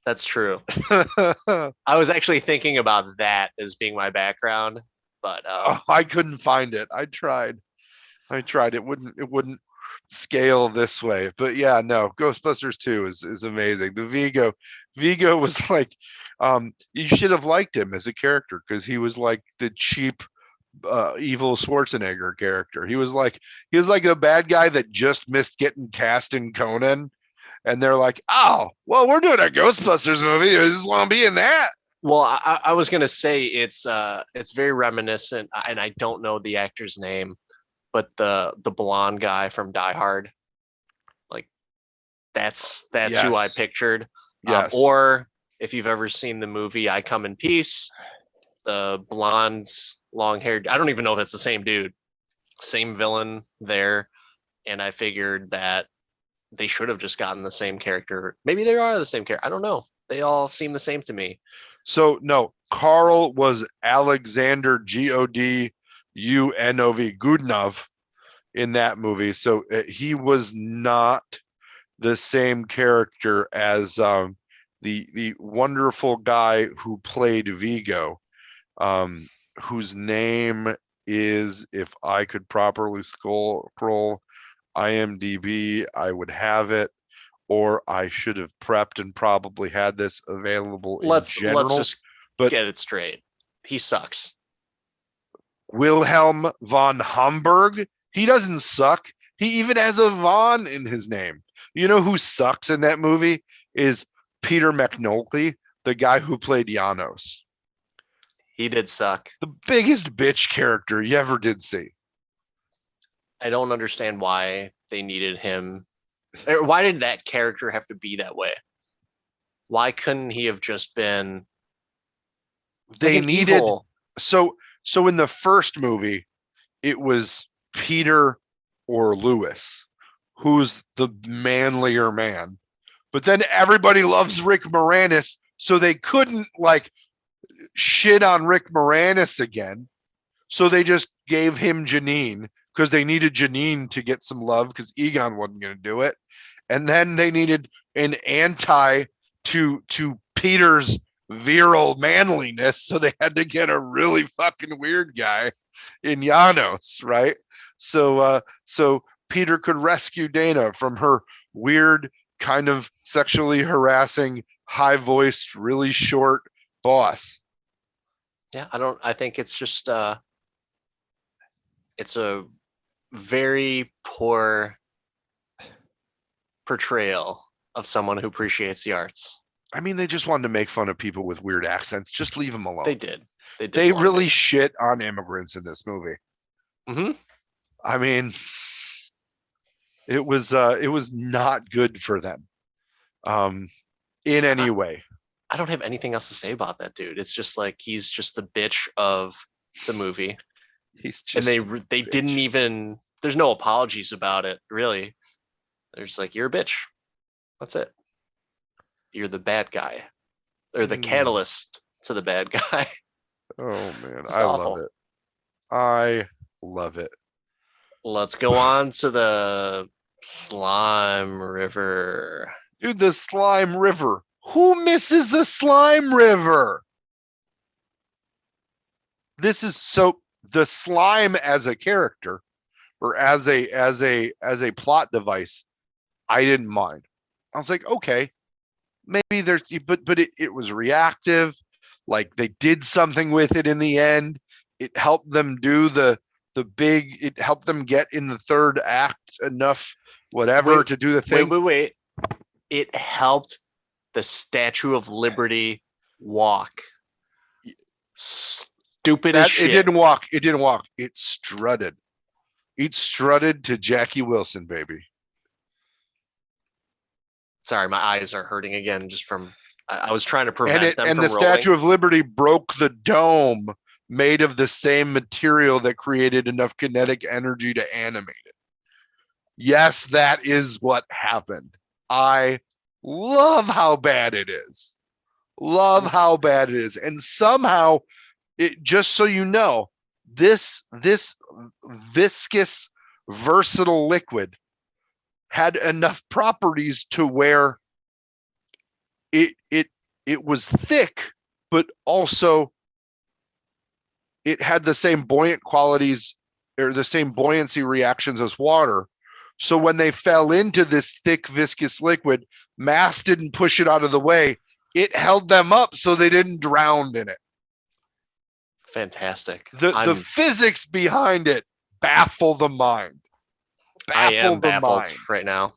That's true. I was actually thinking about that as being my background, but I couldn't find it. I tried. It wouldn't scale this way. But yeah, no, Ghostbusters 2 is amazing. The Vigo was like, you should have liked him as a character, because he was like the cheap evil Schwarzenegger character. He was like a bad guy that just missed getting cast in Conan, and they're like, oh, well, we're doing a Ghostbusters movie. I just want to be in that. well, I was gonna say it's very reminiscent, and I don't know the actor's name, but the blonde guy from Die Hard, like that's Yes. who I pictured. Yes. Or if you've ever seen the movie I Come in Peace, the blonde, long-haired, I don't even know if it's the same dude, same villain there. And I figured that they should have just gotten the same character. Maybe they are the same character. I don't know. They all seem the same to me. So no, Carl was Alexander Godunov Goodunov in that movie. So he was not the same character as the wonderful guy who played Vigo, whose name is, if I could properly scroll IMDb, I would have it, or I should have prepped and probably had this available in general. Let's just get it straight. He sucks. Wilhelm von Hamburg. He doesn't suck. He even has a von in his name. You know who sucks in that movie is Peter McNulty, the guy who played Janos. He did suck. The biggest bitch character you ever did see. I don't understand why they needed him. Or why did that character have to be that way? Why couldn't he have just been They like needed evil? So in the first movie, it was Peter or Lewis, who's the manlier man. But then everybody loves Rick Moranis, so they couldn't like shit on Rick Moranis again. So they just gave him Janine, because they needed Janine to get some love, because Egon wasn't going to do it. And then they needed an anti to Peter's virile manliness, so they had to get a really fucking weird guy in Janos, right? So Peter could rescue Dana from her weird, kind of sexually harassing, high-voiced, really short boss. Yeah, I think it's just it's a very poor portrayal of someone who appreciates the arts. I mean, they just wanted to make fun of people with weird accents. Just leave them alone. They did. They love really it. shit on immigrants in this movie. Mhm. I mean, it was not good for them, in any way. I don't have anything else to say about that dude. It's just like he's just the bitch of the movie, He's and just they didn't even. There's no apologies about it, really. They're just like, you're a bitch. That's it. You're the bad guy, or the catalyst to the bad guy. Oh man, Just I love awful. it. I love it. Let's go on to the slime river. Dude, the slime river. Who misses the slime river? This is so the slime as a character or as a plot device, I didn't mind. I was like, okay, maybe there's but it was reactive. Like they did something with it in the end. It helped them do it helped them get in the third act enough whatever to do the thing. Wait. It helped the Statue of Liberty walk. Stupid as shit. It didn't walk. It didn't walk. It strutted. It strutted to Jackie Wilson, baby. Sorry, my eyes are hurting again just from. I was trying to prevent them And from the rolling. Statue of Liberty broke the dome made of the same material that created enough kinetic energy to animate it. Yes, that is what happened. I love how bad it is. Love how bad it is. And somehow, it just so you know, this viscous, versatile liquid had enough properties to where it was thick, but also it had the same buoyant qualities or the same buoyancy reactions as water. So when they fell into this thick, viscous liquid, mass didn't push it out of the way. It held them up so they didn't drown in it. Fantastic. The physics behind it baffle the mind. I am baffled right now.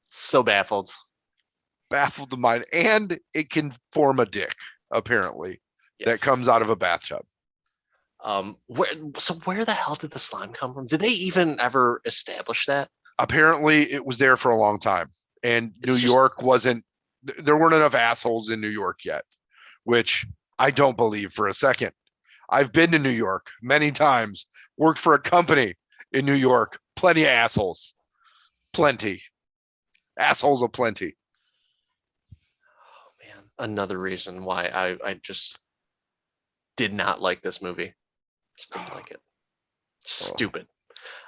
So baffled. Baffled the mind. And it can form a dick, apparently, that comes out of a bathtub. Where the hell did the slime come from? Did they even ever establish that? Apparently, it was there for a long time. And New York wasn't, there weren't enough assholes in New York yet, which I don't believe for a second. I've been to New York many times, worked for a company in New York, plenty of assholes. Plenty. Assholes aplenty. Oh, man. Another reason why I just did not like this movie. Just didn't like it. Stupid.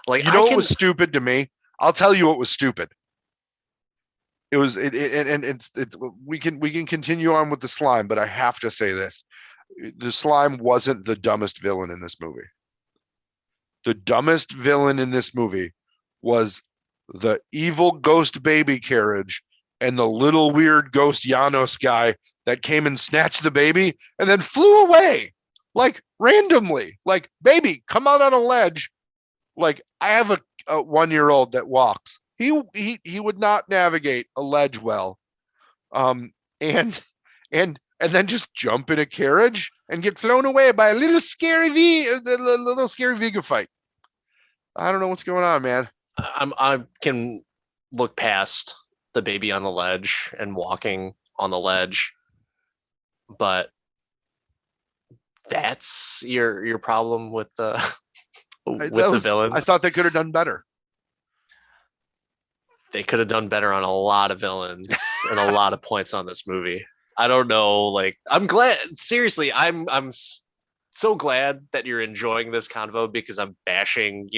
Like, you know what was stupid to me? I'll tell you what was stupid. It was we can continue on with the slime, but I have to say this. The slime wasn't the dumbest villain in this movie. The dumbest villain in this movie was the evil ghost baby carriage and the little weird ghost Janos guy that came and snatched the baby and then flew away. Like randomly. Like, baby, come out on a ledge. Like, I have a 1-year-old that walks. He would not navigate a ledge well. And then just jump in a carriage and get flown away by a little scary Vega fight. I don't know what's going on, man. I can look past the baby on the ledge and walking on the ledge, but that's your problem with the the villains. I thought they could have done better. They could have done better on a lot of villains and a lot of points on this movie. I don't know. Like, I'm glad. Seriously, I'm so glad that you're enjoying this convo because I'm bashing,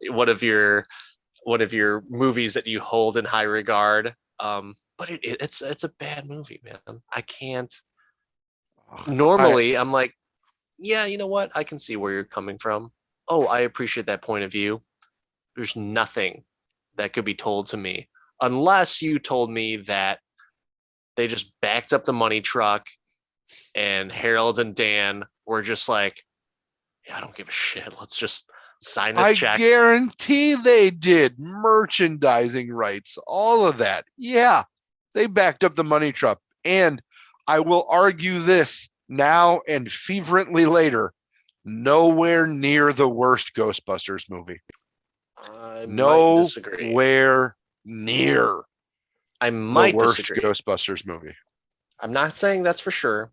one of your movies that you hold in high regard. But it's a bad movie, man. I can't. Normally, I'm like, yeah, you know what? I can see where you're coming from. Oh, I appreciate that point of view. There's nothing that could be told to me unless you told me that they just backed up the money truck and Harold and Dan were just like, yeah, I don't give a shit. Let's just sign this check. I guarantee they did. Merchandising rights, all of that. Yeah, They backed up the money truck. And I will argue this now and fervently later, nowhere near the worst Ghostbusters movie. I might disagree. Nowhere near I the might worst disagree. Ghostbusters movie. I'm not saying that's for sure.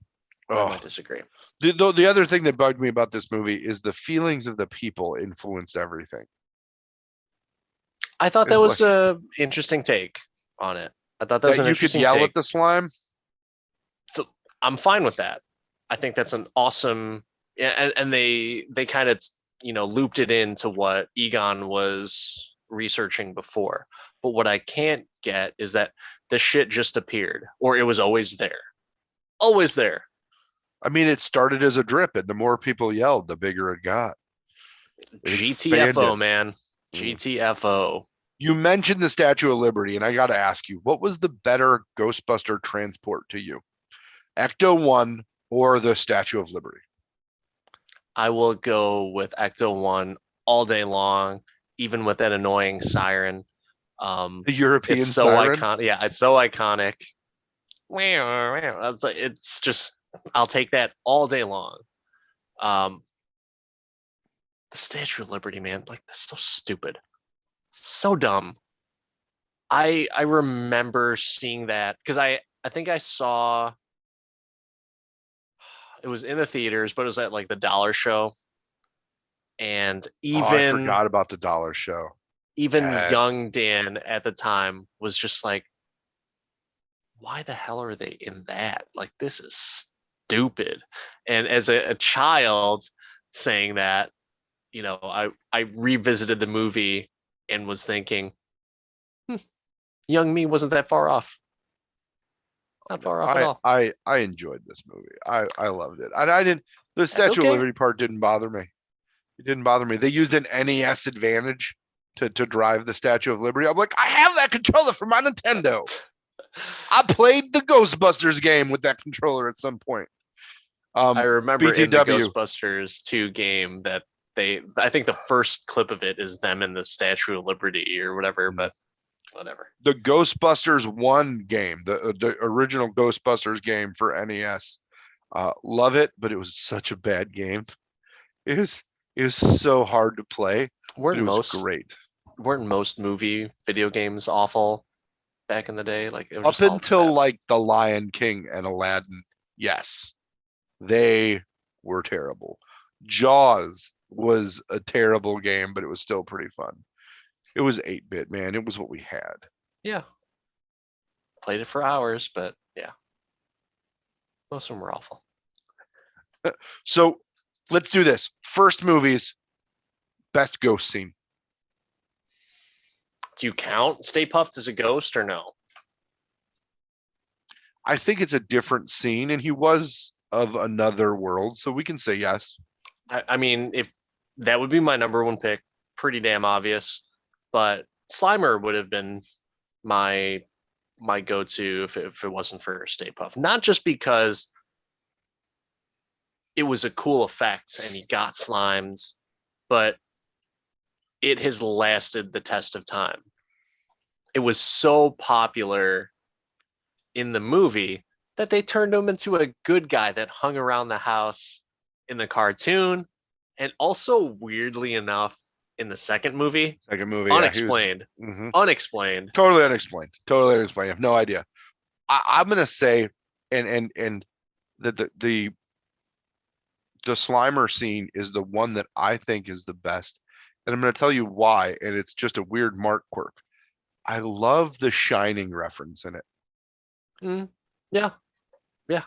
But I might disagree. The other thing that bugged me about this movie is the feelings of the people influenced everything. I thought that It's was like- a interesting take on it. I thought that was That an you could interesting yell take. at the slime. I'm fine with that. I think that's an awesome, and they kind of looped it into what Egon was researching before. But what I can't get is that the shit just appeared, or it was always there, always there. I mean, it started as a drip, and the more people yelled, the bigger it got. GTFO, expanded. man, GTFO. You mentioned the Statue of Liberty, and I got to ask you, what was the better Ghostbuster transport to you? Ecto 1 or the Statue of Liberty? I will go with Ecto 1 all day long, even with that annoying siren. The European It's so siren? iconic. Yeah, it's so iconic. It's just, I'll take that all day long. The Statue of Liberty, man, like, that's so stupid, so dumb. I remember seeing that because I think I saw it was in the theaters, but it was at like the dollar show, and I forgot about the dollar show. even Yes. young Dan at the time was just like, why the hell are they in that? Like, this is stupid. And as a child saying that, I revisited the movie and was thinking, young me wasn't that far off. Not far off at all. I enjoyed this movie. I loved it. And I didn't. The Statue okay. of Liberty part didn't bother me. It didn't bother me. They used an NES advantage to drive the Statue of Liberty. I'm like, I have that controller for my Nintendo. I played the Ghostbusters game with that controller at some point. I remember in the BTW. Ghostbusters 2 game that I think the first clip of it is them in the Statue of Liberty or whatever, but whatever. The Ghostbusters 1 game, the original Ghostbusters game for NES. Love it, but it was such a bad game. It was so hard to play. Weren't It was great. Weren't most movie video games awful back in the day? Like, it was Up just until like The Lion King and Aladdin, yes, they were terrible. Jaws was a terrible game, but it was still pretty fun. It was 8-bit, man. It was what we had. Yeah. Played it for hours, but yeah. Most of them were awful. So let's do this. First movies, best ghost scene. Do you count Stay Puft as a ghost or no? I think it's a different scene, and he was of another world, so we can say yes. I mean, if that would be my number one pick, pretty damn obvious. But Slimer would have been my go-to if it wasn't for Stay Puft. Not just because it was a cool effect and he got slimes, but it has lasted the test of time. It was so popular in the movie that they turned him into a good guy that hung around the house in the cartoon, and also, weirdly enough, in the second movie, unexplained. Unexplained. Totally unexplained. Totally unexplained. I have no idea. I'm gonna say, and the Slimer scene is the one that I think is the best, and I'm gonna tell you why. And it's just a weird Mark quirk. I love the Shining reference in it. Yeah.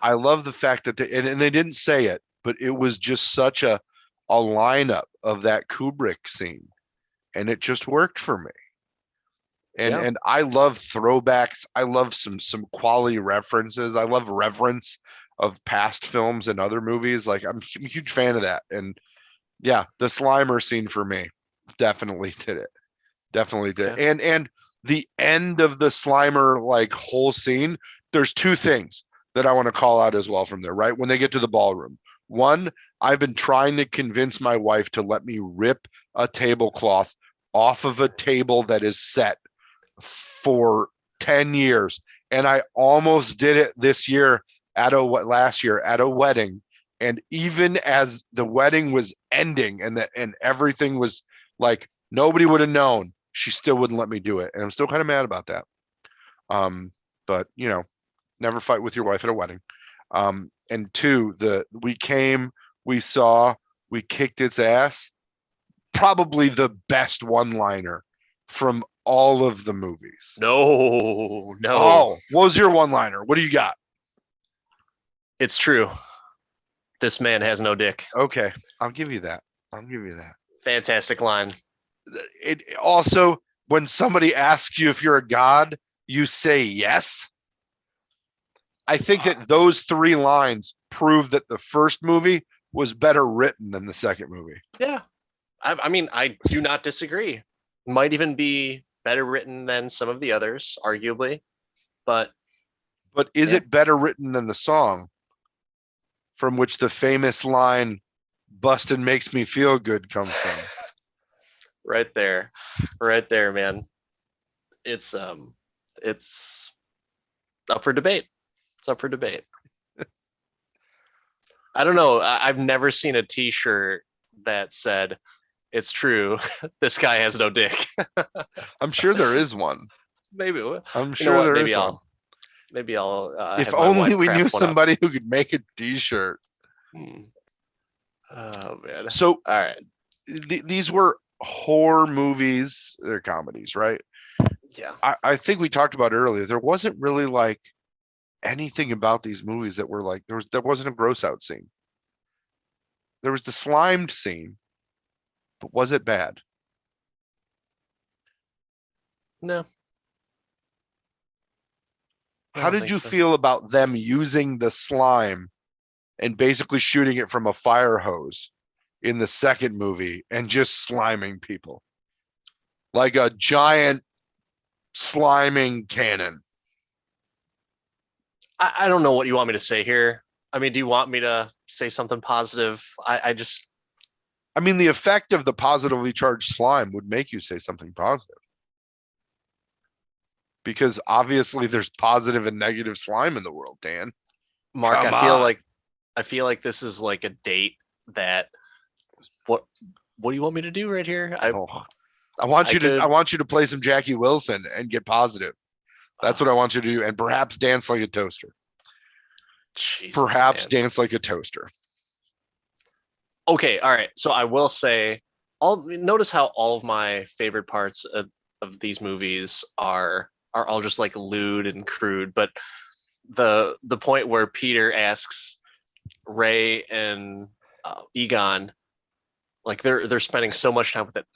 I love the fact that and they didn't say it, but it was just such a lineup of that Kubrick scene, and it just worked for me. And I love throwbacks. I love some quality references. I love reverence of past films and other movies. Like, I'm a huge fan of that. And yeah, the Slimer scene for me definitely did it. Definitely did. Yeah. And the end of the Slimer like whole scene, there's two things that I want to call out as well from there, right? When they get to the ballroom. One, I've been trying to convince my wife to let me rip a tablecloth off of a table that is set for 10 years, And I almost did it this year last year at a wedding. And even as the wedding was ending and everything was like, nobody would have known, she still wouldn't let me do it. And I'm still kind of mad about that. But you know, never fight with your wife at a wedding. And two, we came, we saw, we kicked its ass. Probably the best one-liner from all of the movies. No. Oh, what was your one-liner? What do you got? It's true. This man has no dick. Okay, I'll give you that. Fantastic line. It also, when somebody asks you if you're a god, you say yes. I think that those 3 lines prove that the first movie was better written than the second movie. Yeah. I mean, I do not disagree. Might even be better written than some of the others, arguably. But is it better written than the song from which the famous line "Bustin' makes me feel good" comes from? Right there, man. It's up for debate. It's up for debate. I don't know. I've never seen a T-shirt that said, "It's true, this guy has no dick." I'm sure there is one. Maybe. I'm sure there is one. Maybe I'll. If only we knew somebody who could make a T-shirt. Oh man. So, all right. These were horror movies. They're comedies, right? Yeah. I think we talked about earlier. There wasn't really like anything about these movies that were like there wasn't a gross out scene. There was the slimed scene, but was it bad? No. How did you feel about them using the slime and basically shooting it from a fire hose in the second movie and just sliming people? Like a giant sliming cannon. I don't know what you want me to say here. I mean, do you want me to say something positive? I mean, the effect of the positively charged slime would make you say something positive. Because obviously there's positive and negative slime in the world, Dan. Mark, I feel like this is like a date that what do you want me to do right here? I want you to play some Jackie Wilson and get positive. That's what I want you to do, and perhaps dance like a toaster. Dance like a toaster. Okay, all right. So I will say, notice how all of my favorite parts of these movies are all just like lewd and crude, but the point where Peter asks Ray and Egon, like they're spending so much time with it.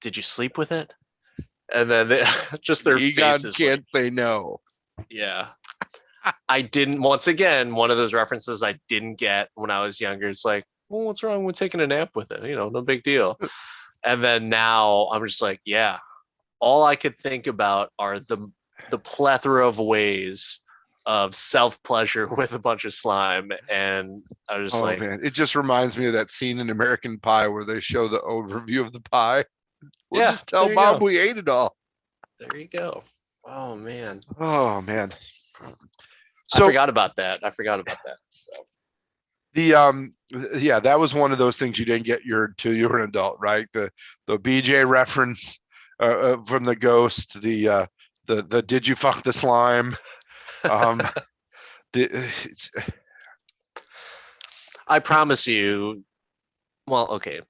Did you sleep with it? And then just their Egon faces can't say no. Yeah. I didn't, once again, one of those references I didn't get when I was younger. It's like, well, what's wrong with taking a nap with it? You know, no big deal. And then now I'm just like, yeah, all I could think about are the plethora of ways of self-pleasure with a bunch of slime. And I was just like, man, it just reminds me of that scene in American Pie where they show the overview of the pie. We'll just tell Mom we ate it all. There you go. Oh man. So, I forgot about that. So that was one of those things you didn't get till you were an adult, right? The BJ reference from the ghost, the did you fuck the slime? I promise you. Well, okay.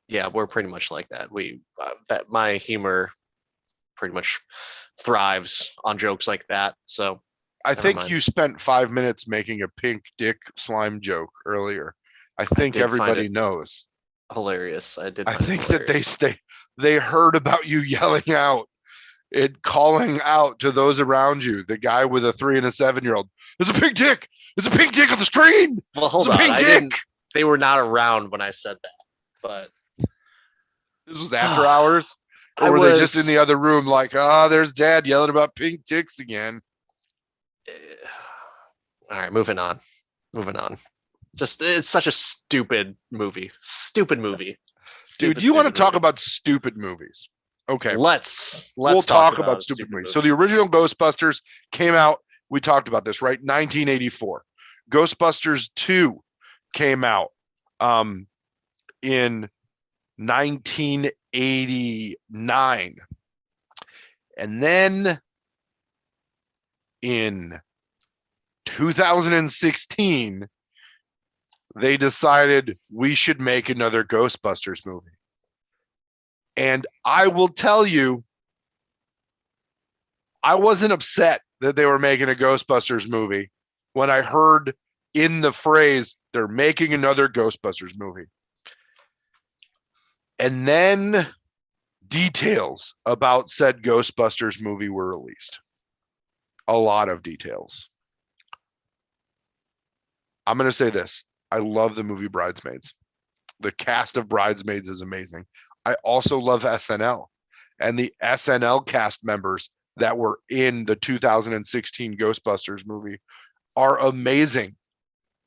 Yeah, we're pretty much like that. That my humor pretty much thrives on jokes like that. So I think you spent 5 minutes making a pink dick slime joke earlier. I think everybody knows. Hilarious. I think that they heard about you yelling out and calling out to those around you. The guy with a 3 and a 7-year-old. There's a pink dick. There's a pink dick on the screen. Well, hold on. They were not around when I said that, but this was after hours. Or were they just in the other room like, there's Dad yelling about pink dicks again? All right, moving on. Just, it's such a stupid movie. Dude, you want to talk about stupid movies? Okay. Let's We'll talk about a stupid stupid movies. movie. So the original Ghostbusters came out, we talked about this, right? 1984. Ghostbusters 2 came out in 1989. And then in 2016, they decided we should make another Ghostbusters movie. And I will tell you, I wasn't upset that they were making a Ghostbusters movie when I heard in the phrase, they're making another Ghostbusters movie. And then details about said Ghostbusters movie were released. A lot of details. I'm going to say this. I love the movie Bridesmaids. The cast of Bridesmaids is amazing. I also love SNL. And the SNL cast members that were in the 2016 Ghostbusters movie are amazing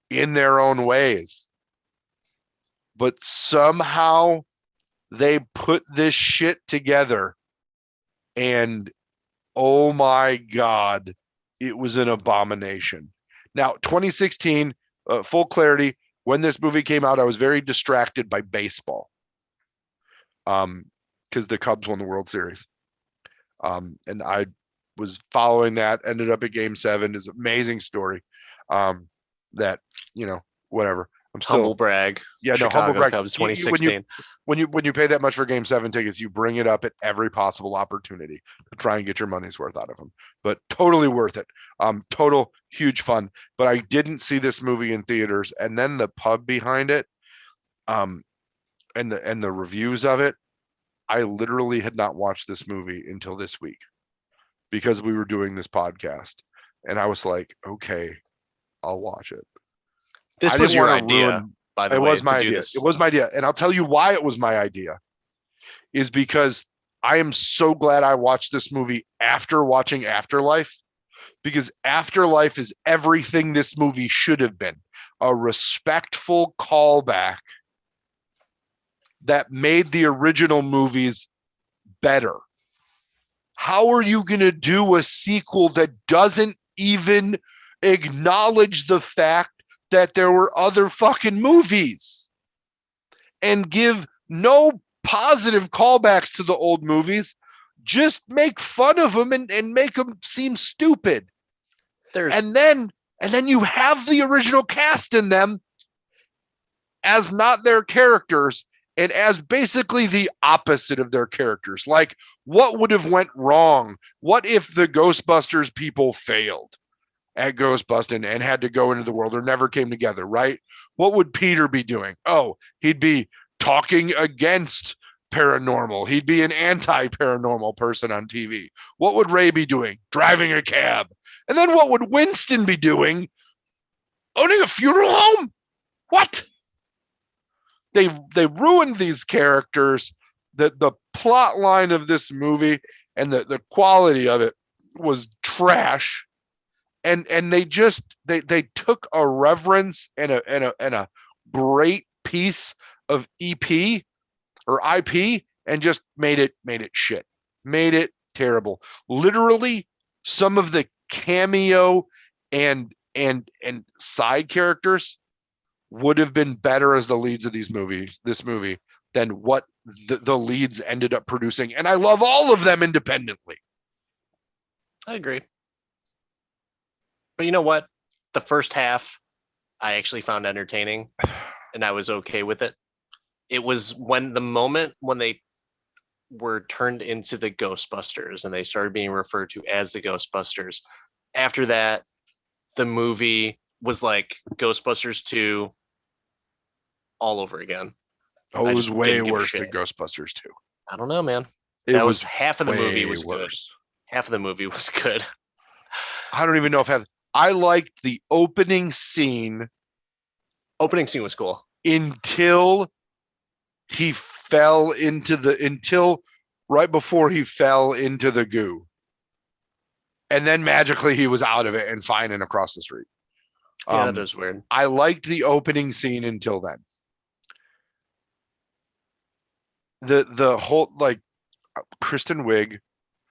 in their own ways. But somehow they put this shit together and oh my God, it was an abomination. Now, 2016, full clarity, when this movie came out, I was very distracted by baseball because the Cubs won the World Series. And I was following that, ended up at Game 7. It's an amazing story that, whatever. I'm still Humble brag. Yeah, no, Chicago humble brag. Cubs 2016. When you pay that much for Game 7 tickets, you bring it up at every possible opportunity to try and get your money's worth out of them. But totally worth it. Total huge fun. But I didn't see this movie in theaters, and then the pub behind it, and the reviews of it. I literally had not watched this movie until this week because we were doing this podcast, and I was like, okay, I'll watch it. This I was didn't your want to idea, ruin. by the It way, was my to do idea. this. It was my idea. And I'll tell you why it was my idea is because I am so glad I watched this movie after watching Afterlife, because Afterlife is everything this movie should have been. A respectful callback that made the original movies better. How are you going to do a sequel that doesn't even acknowledge the fact that there were other fucking movies and give no positive callbacks to the old movies? Just make fun of them and make them seem stupid. And then you have the original cast in them as not their characters and as basically the opposite of their characters. Like, what would have went wrong? What if the Ghostbusters people failed at Ghostbusting and had to go into the world or never came together, right? What would Peter be doing? Oh, he'd be talking against paranormal. He'd be an anti-paranormal person on TV. What would Ray be doing? Driving a cab. And then what would Winston be doing? Owning a funeral home? What? They ruined these characters. The plot line of this movie and the quality of it was trash. And they took a reverence and a great piece of EP or IP and just made it shit. Made it terrible. Literally, some of the cameo and side characters would have been better as the leads of this movie than what the leads ended up producing. And I love all of them independently. I agree. But you know what? The first half, I actually found entertaining, and I was okay with it. It was when they were turned into the Ghostbusters and they started being referred to as the Ghostbusters. After that, the movie was like Ghostbusters 2 all over again. Oh, it was way didn't give a worse than shit. Ghostbusters 2. I don't know, man. It That was half of the movie was way good. worse. Half of the movie was good. I don't even know if I liked the opening scene Opening scene was cool. until right before he fell into the goo. And then magically he was out of it and fine and across the street. Yeah, that is weird. I liked the opening scene until then. The whole, like, Kristen Wiig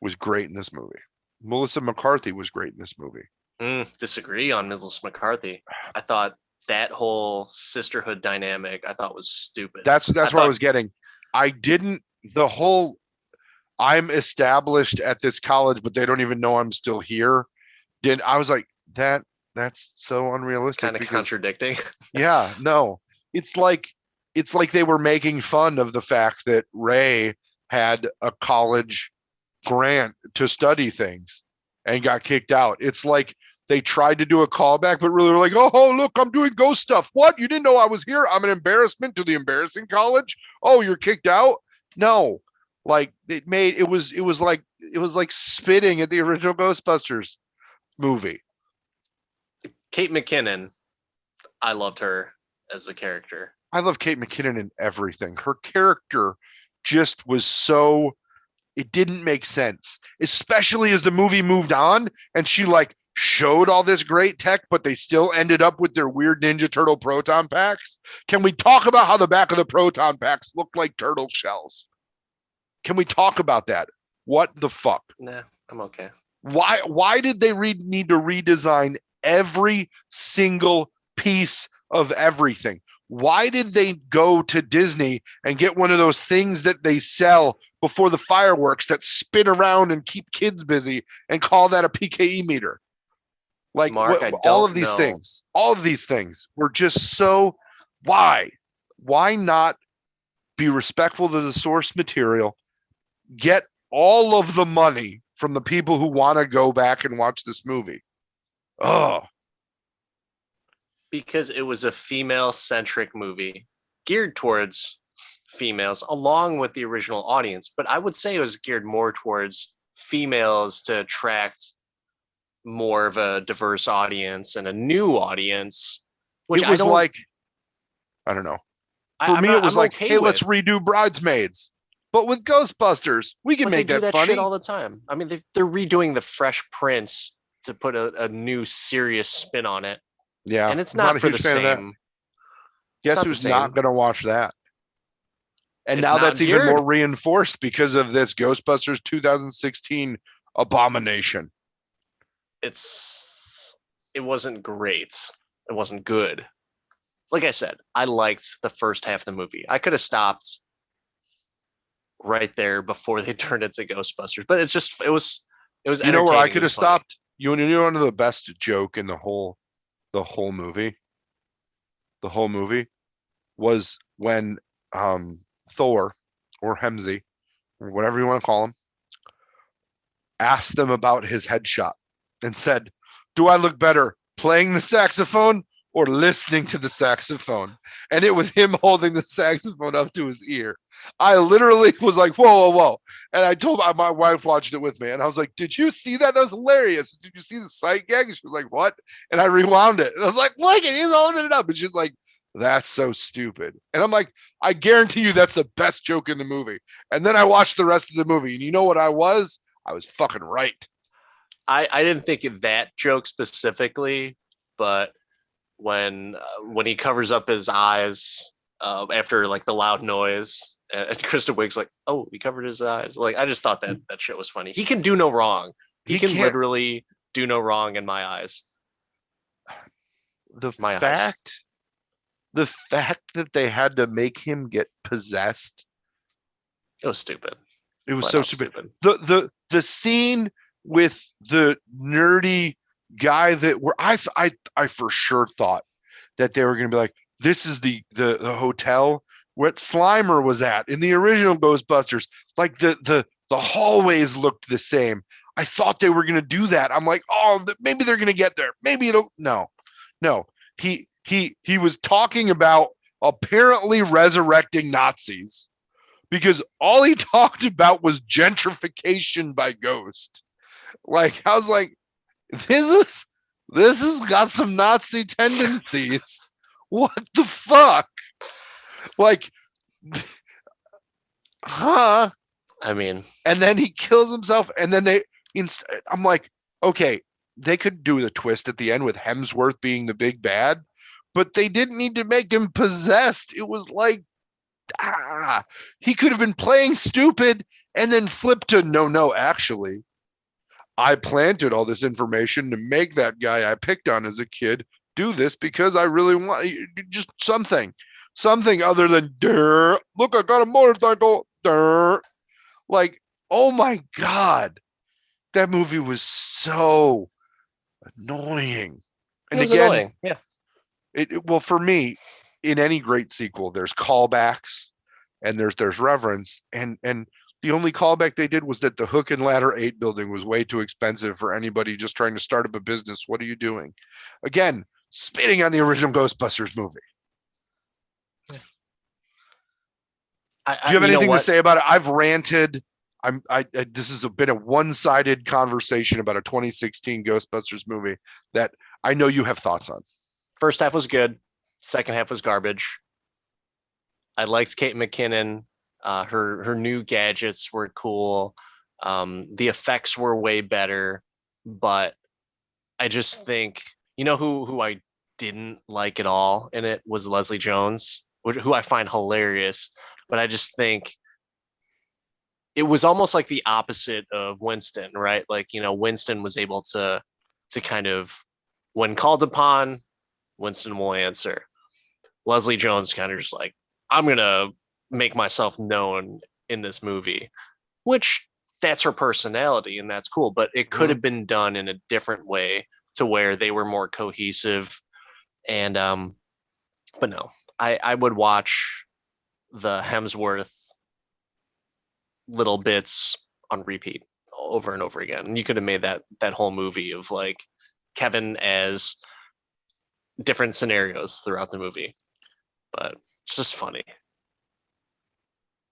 was great in this movie. Melissa McCarthy was great in this movie. Disagree on Mrs. McCarthy. I thought that whole sisterhood dynamic I thought was stupid. That's where I was getting. I didn't the whole I'm established at this college, but they don't even know I'm still here. I was like, that's so unrealistic. Kind of contradicting. Yeah, no. It's like they were making fun of the fact that Ray had a college grant to study things and got kicked out. It's like they tried to do a callback, but really were like, oh, look, I'm doing ghost stuff. What? You didn't know I was here? I'm an embarrassment to the embarrassing college? Oh, you're kicked out? No. Like it was like spitting at the original Ghostbusters movie. Kate McKinnon, I loved her as a character. I love Kate McKinnon in everything. Her character just was so, it didn't make sense, especially as the movie moved on and she like showed all this great tech, but they still ended up with their weird Ninja Turtle proton packs. Can we talk about how the back of the proton packs looked like turtle shells? Can we talk about that? What the fuck? Nah, I'm okay. Why did they need to redesign every single piece of everything? Why did they go to Disney and get one of those things that they sell before the fireworks that spin around and keep kids busy and call that a PKE meter? Like Mark, all of these things were just so, why not be respectful to the source material, get all of the money from the people who want to go back and watch this movie? Oh, because it was a female-centric movie geared towards females along with the original audience, but I would say it was geared more towards females to attract more of a diverse audience and a new audience, which it was I don't know. For me, it was like, hey, let's redo Bridesmaids, but with Ghostbusters, we can make that funny. Shit all the time. I mean, they're redoing the Fresh Prince to put a new serious spin on it. Yeah, and it's not for the same. Guess who's not going to watch that? And now that's even more reinforced because of this Ghostbusters 2016 abomination. It wasn't great. It wasn't good. Like I said, I liked the first half of the movie. I could have stopped right there before they turned into Ghostbusters, but it was you know where I could have stopped? You know the best joke in the whole movie? The whole movie was when Thor or Hemsey, or whatever you want to call him, asked them about his headshot and said, do I look better playing the saxophone or listening to the saxophone? And it was him holding the saxophone up to his ear. I literally was like, whoa. And I told my wife watched it with me. And I was like, did you see that? That was hilarious. Did you see the sight gag? And she was like, what? And I rewound it. And I was like, look, he's holding it up. And she's like, that's so stupid. And I'm like, I guarantee you that's the best joke in the movie. And then I watched the rest of the movie. And you know what I was? I was fucking right. I didn't think of that joke specifically, but when he covers up his eyes after like the loud noise, and Kristen Wiig's like, oh, he covered his eyes. Like, I just thought that shit was funny. He can do no wrong. He can literally do no wrong in my eyes. The fact that they had to make him get possessed, it was stupid. It was so stupid. The scene with the nerdy guy that I for sure thought that they were going to be like, this is the hotel where Slimer was at in the original Ghostbusters. Like the hallways looked the same. I thought they were going to do that. I'm like, oh, maybe they're going to get there. Maybe it'll. No. He was talking about apparently resurrecting Nazis because all he talked about was gentrification by ghost. Like, I was like, this has got some Nazi tendencies. What the fuck? Like, huh? I mean, and then he kills himself, and then I'm like, okay, they could do the twist at the end with Hemsworth being the big bad, but they didn't need to make him possessed. It was like, he could have been playing stupid and then flip to no, actually, I planted all this information to make that guy I picked on as a kid do this because I really want just something other than look, I got a motorcycle. Like, oh my God, that movie was so annoying. It And was again, annoying. Yeah. well, for me, in any great sequel, there's callbacks and there's reverence. And the only callback they did was that the Hook and Ladder 8 building was way too expensive for anybody just trying to start up a business. What are you doing? Again, spitting on the original Ghostbusters movie. Do you have anything to say about it? I've ranted. This has been a one-sided conversation about a 2016 Ghostbusters movie that I know you have thoughts on. First half was good. Second half was garbage. I liked Kate McKinnon. Her new gadgets were cool. The effects were way better, but I just think, you know, who I didn't like at all in it was Leslie Jones, who I find hilarious. But I just think it was almost like the opposite of Winston, right? Like, you know, Winston was able to kind of, when called upon, Winston will answer. Leslie Jones kind of just like, I'm gonna make myself known in this movie, which that's her personality and that's cool, but it could have been done in a different way to where they were more cohesive. And but no, I would watch the Hemsworth little bits on repeat over and over again. And you could have made that whole movie of like Kevin as different scenarios throughout the movie. But it's just funny.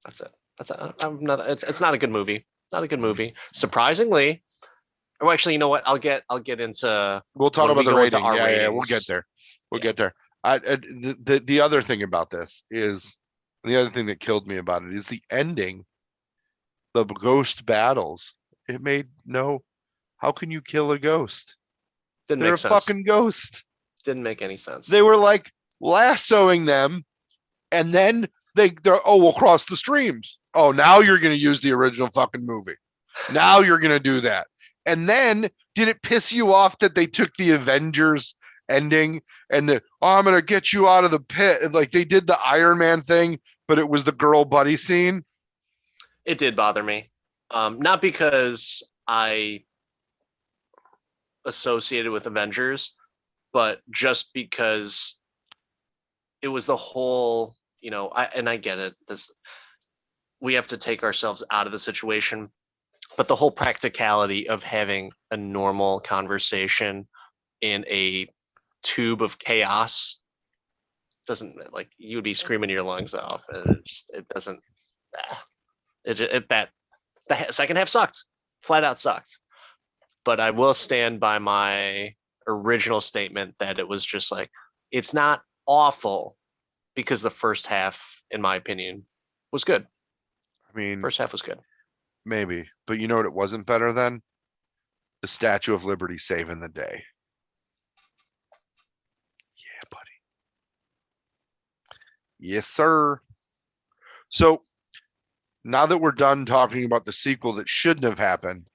That's it. It's not a good movie. Not a good movie. Surprisingly, oh, actually, you know what? I'll get into. We'll talk about the rating. Yeah, we'll get there. We'll get there. The other thing about this is, the other thing that killed me about it is the ending. The ghost battles. It made no. How can you kill a ghost? Didn't They're make a sense. fucking ghost. Didn't make any sense. They were like lassoing them, and then they're we'll cross the streams. Oh, now you're gonna use the original fucking movie. Now you're gonna do that. And then did it piss you off that they took the Avengers ending and I'm gonna get you out of the pit? Like they did the Iron Man thing, but it was the girl buddy scene. It did bother me. Not because I associated with Avengers, but just because it was the whole, you know, I get it. We have to take ourselves out of the situation, but the whole practicality of having a normal conversation in a tube of chaos doesn't, like, you would be screaming your lungs off. It doesn't. The second half sucked, flat out sucked. But I will stand by my original statement that it was just like, it's not awful, because the first half, in my opinion, was good. I mean, First half was good. Maybe, but you know what? It wasn't better than the Statue of Liberty saving the day. Yeah, buddy. Yes, sir. So now that we're done talking about the sequel that shouldn't have happened,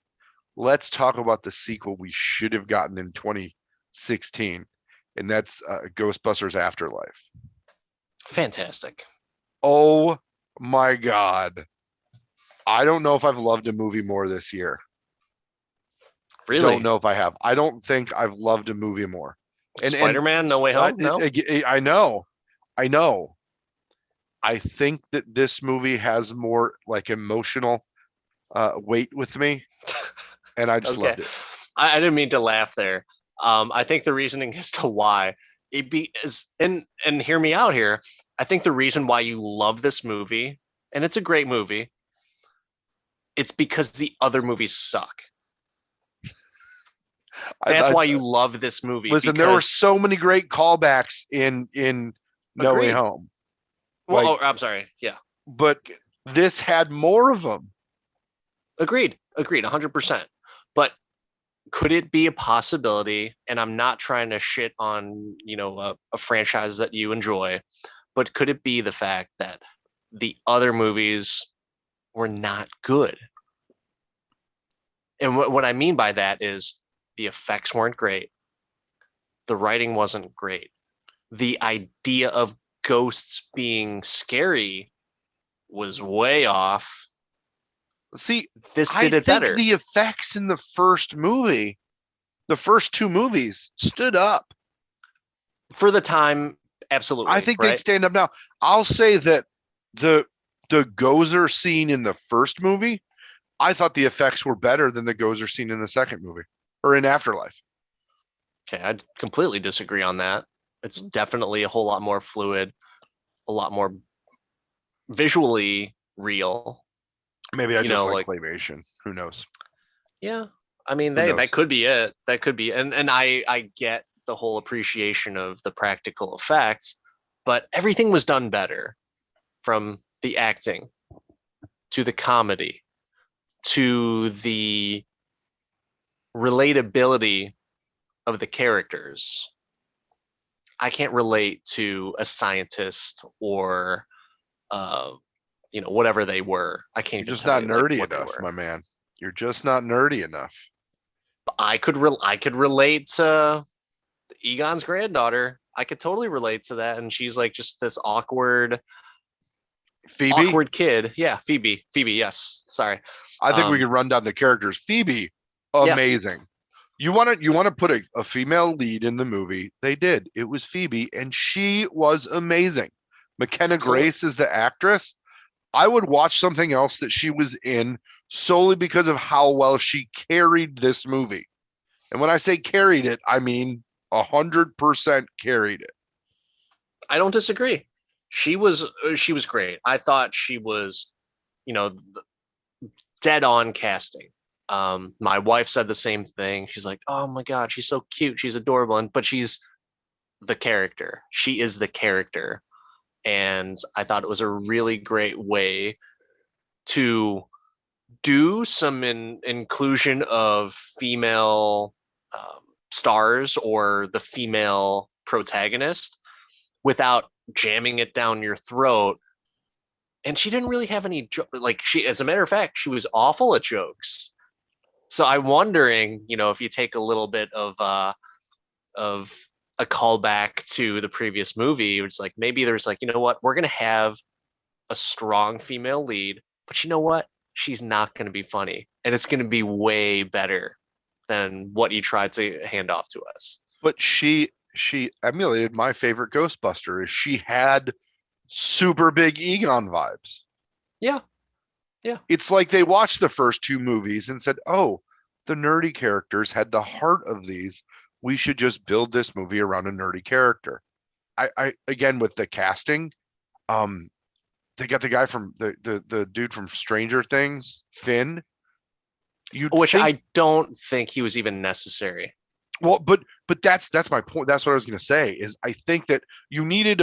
let's talk about the sequel we should have gotten in 2016, and that's Ghostbusters Afterlife. Fantastic. Oh my God. I don't know if I've loved a movie more this year. Really? Don't know if I have. I don't think I've loved a movie more. And Spider-Man, No Way Home? No? I know. I think that this movie has more like emotional weight with me, and I just loved it. I didn't mean to laugh there. I think the reasoning as to why and hear me out here. I think the reason why you love this movie, and it's a great movie, it's because the other movies suck. That's why you love this movie. Listen, there were so many great callbacks in No Way Home. Well, I'm sorry. Yeah. But this had more of them. Agreed. 100%. But could it be a possibility, and I'm not trying to shit on, you know, a franchise that you enjoy, but could it be the fact that the other movies were not good. And what I mean by that is the effects weren't great. The writing wasn't great. The idea of ghosts being scary was way off. See, This I did it think better. the effects in the first movie, the first two movies, stood up. For the time, I absolutely, think they'd right? stand up now. I'll say that the the Gozer scene in the first movie, I thought the effects were better than the Gozer scene in the second movie or in Afterlife. Okay, I completely disagree on that. It's definitely a whole lot more fluid, a lot more visually real. Maybe I You just know, like like claymation. Who knows? yeah. I mean, Who knows? that could be it. That could be, and I get the whole appreciation of the practical effects, but everything was done better, from the acting to the comedy to the relatability of the characters. I can't relate to a scientist or uh, whatever they were. I can't You're even just tell not you like nerdy what they enough, were. my man. You're just not nerdy enough. I could relate to Egon's granddaughter. I could totally relate to that, and she's like just this Phoebe, awkward kid. Yeah, Phoebe. Phoebe. Yes. Sorry. I think we Um. could run down the characters. Phoebe, Yeah. amazing. You want to put a female lead in the movie? They did. It was Phoebe, and she was amazing. McKenna Absolutely. Grace is the actress. I would watch something else that she was in solely because of how well she carried this movie. And when I say carried it, I mean 100% carried it. I don't disagree. She was great. I thought she was, you know, dead on casting. My wife said the same thing. She's like, "Oh my god, she's so cute. She's adorable." But she's the character. She is the character, and I thought it was a really great way to do some inclusion of female stars or the female protagonist without jamming it down your throat. And she didn't really have any like she, as a matter of fact, she was awful at jokes. So I'm wondering, if you take a little bit of a callback to the previous movie, it's like maybe there's like, what, we're gonna have a strong female lead, but you know what? She's not gonna be funny, and it's gonna be way better than what you tried to hand off to us. But she emulated my favorite Ghostbuster. Is she had super big Egon vibes. Yeah, yeah. It's like they watched the first two movies and said, "Oh, the nerdy characters had the heart of these. We should just build this movie around a nerdy character." I again with the casting, um, they got the guy from the dude from Stranger Things, Finn. You'd Which think, I don't think he was even necessary. well, but that's my point. That's what I was gonna say. Is I think that you needed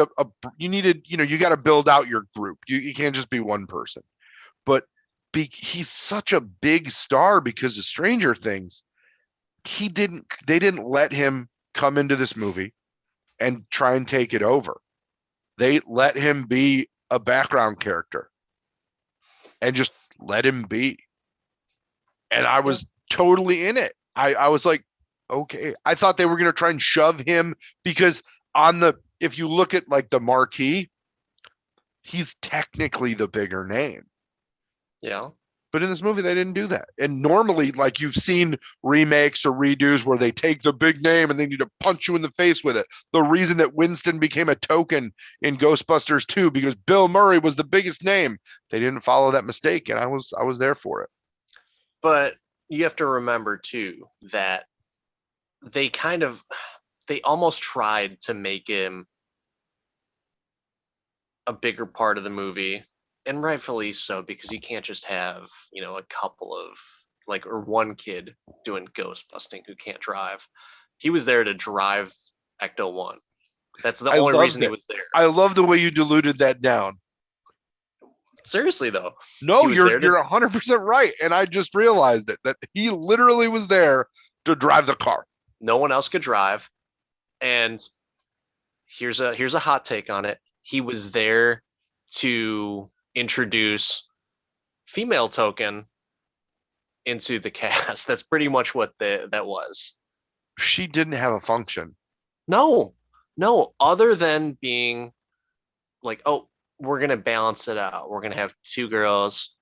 you needed, you got to build out your group. You can't just be one person. But he's such a big star because of Stranger Things. They didn't let him come into this movie and try and take it over. They let him be a background character and just let him be. And I Yeah. was totally in it. I was like, okay. I thought they were going to try and shove him because if you look at like the marquee, he's technically the bigger name. Yeah. But in this movie, they didn't do that. And normally, like you've seen remakes or redos where they take the big name and they need to punch you in the face with it. The reason that Winston became a token in Ghostbusters 2 because Bill Murray was the biggest name. They didn't follow that mistake, and I was there for it. But you have to remember too that they kind of they almost tried to make him a bigger part of the movie, and rightfully so, because you can't just have, a couple of like, or one kid doing ghost busting who can't drive. He was there to drive Ecto 1. That's the I only reason loved he it. was there. I love the way you diluted that down. Seriously though, he No, was there to you're 100% right, and I just realized it that he literally was there to drive the car. no one else could drive. And here's a hot take on it. He was there to introduce female token into the cast. That's pretty much what that was. She didn't have a function. No, no, other than being like, oh, we're gonna balance it out. We're gonna have two girls,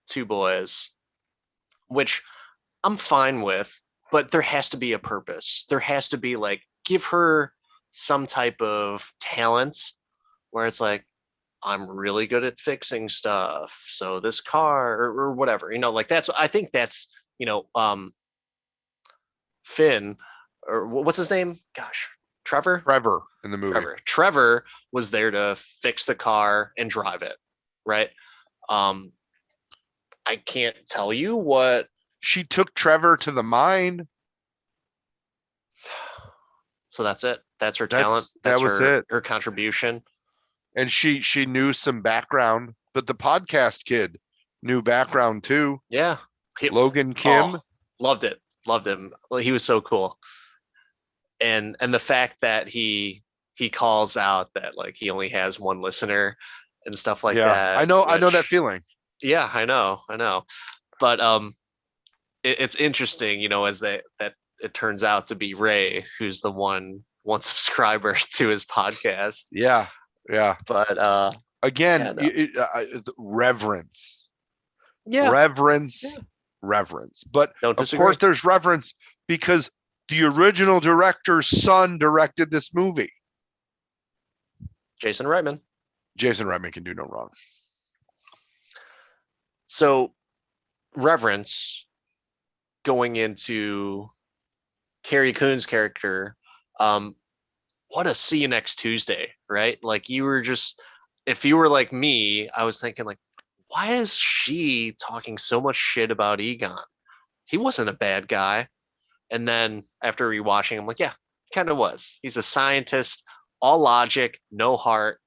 two boys, which I'm fine with, but there has to be a purpose. There has to be like, give her some type of talent where it's like, I'm really good at fixing stuff. So this car or whatever, like I think that's, Finn or what's his name? Gosh, Trevor? Trevor in the movie. Trevor was there to fix the car and drive it, right? I can't tell you what. She took Trevor to the mine. So that's it. That's her talent. That was it. Her contribution. And she knew some background, but the podcast kid knew background too. Yeah. Logan Kim. Loved it. Loved him. Well, he was so cool. And the fact that he calls out that like he only has one listener and stuff like that. I know that feeling. Yeah, I know. But it's interesting, as that it turns out to be Ray, who's the one subscriber to his podcast. Yeah. But again, reverence. Yeah. Reverence. But Don't of disagree. course there's reverence because the original director's son directed this movie. Jason Reitman. Jason Reitman can do no wrong. So reverence going into Carrie Coon's character, what a see you next Tuesday, right? Like you were just, if you were like me, I was thinking like, why is she talking so much shit about Egon? He wasn't a bad guy. And then after rewatching, I'm like, yeah, kind of was. He's a scientist, all logic, no heart,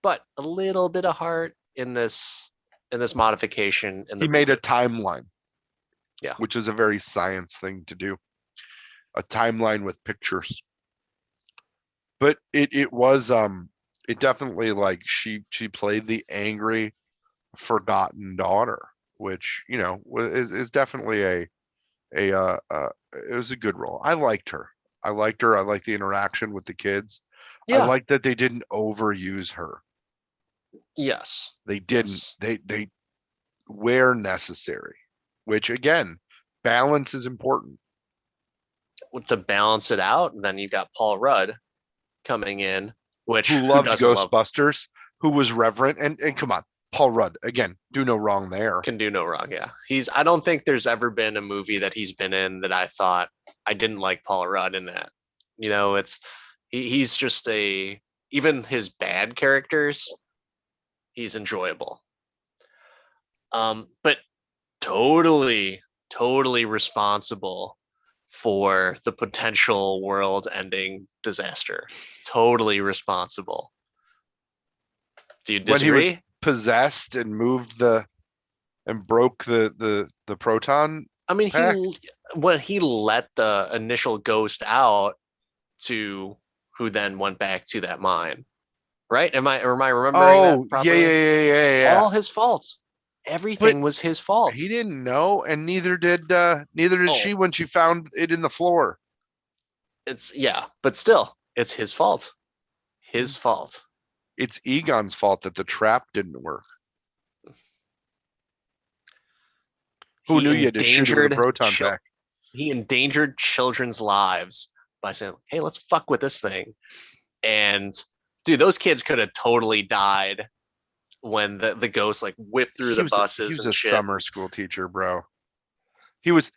but a little bit of heart in this modification. He made a timeline. Yeah. Which is a very science thing to do. A timeline with pictures. But it was it definitely like she played the angry, forgotten daughter, which is definitely it was a good role. I liked her. I liked the interaction with the kids. Yeah. I liked that they didn't overuse her. Yes. They didn't. Yes. They where necessary, which again, balance is important. To balance it out, then you've got Paul Rudd coming in, who loved Ghostbusters, who was reverent, and come on, Paul Rudd again, do no wrong there. Can do no wrong, yeah. I don't think there's ever been a movie that he's been in that I thought I didn't like Paul Rudd in that. He's just even his bad characters, he's enjoyable. But totally responsible for the potential world-ending disaster. Totally responsible. Do you disagree? When he was possessed and broke the proton. I mean, when he let the initial ghost out to who then went back to that mine, right? Am I remembering that properly? Yeah. All his fault. Everything was his fault. He didn't know, and neither did she when she found it in the floor. But still, it's his fault. His fault. It's Egon's fault that the trap didn't work. Who knew you had to shoot with a proton pack? He endangered children's lives by saying, "Hey, let's fuck with this thing." And dude, those kids could have totally died when the ghost like whipped through the buses. He was and a shit. Summer school teacher, bro. He was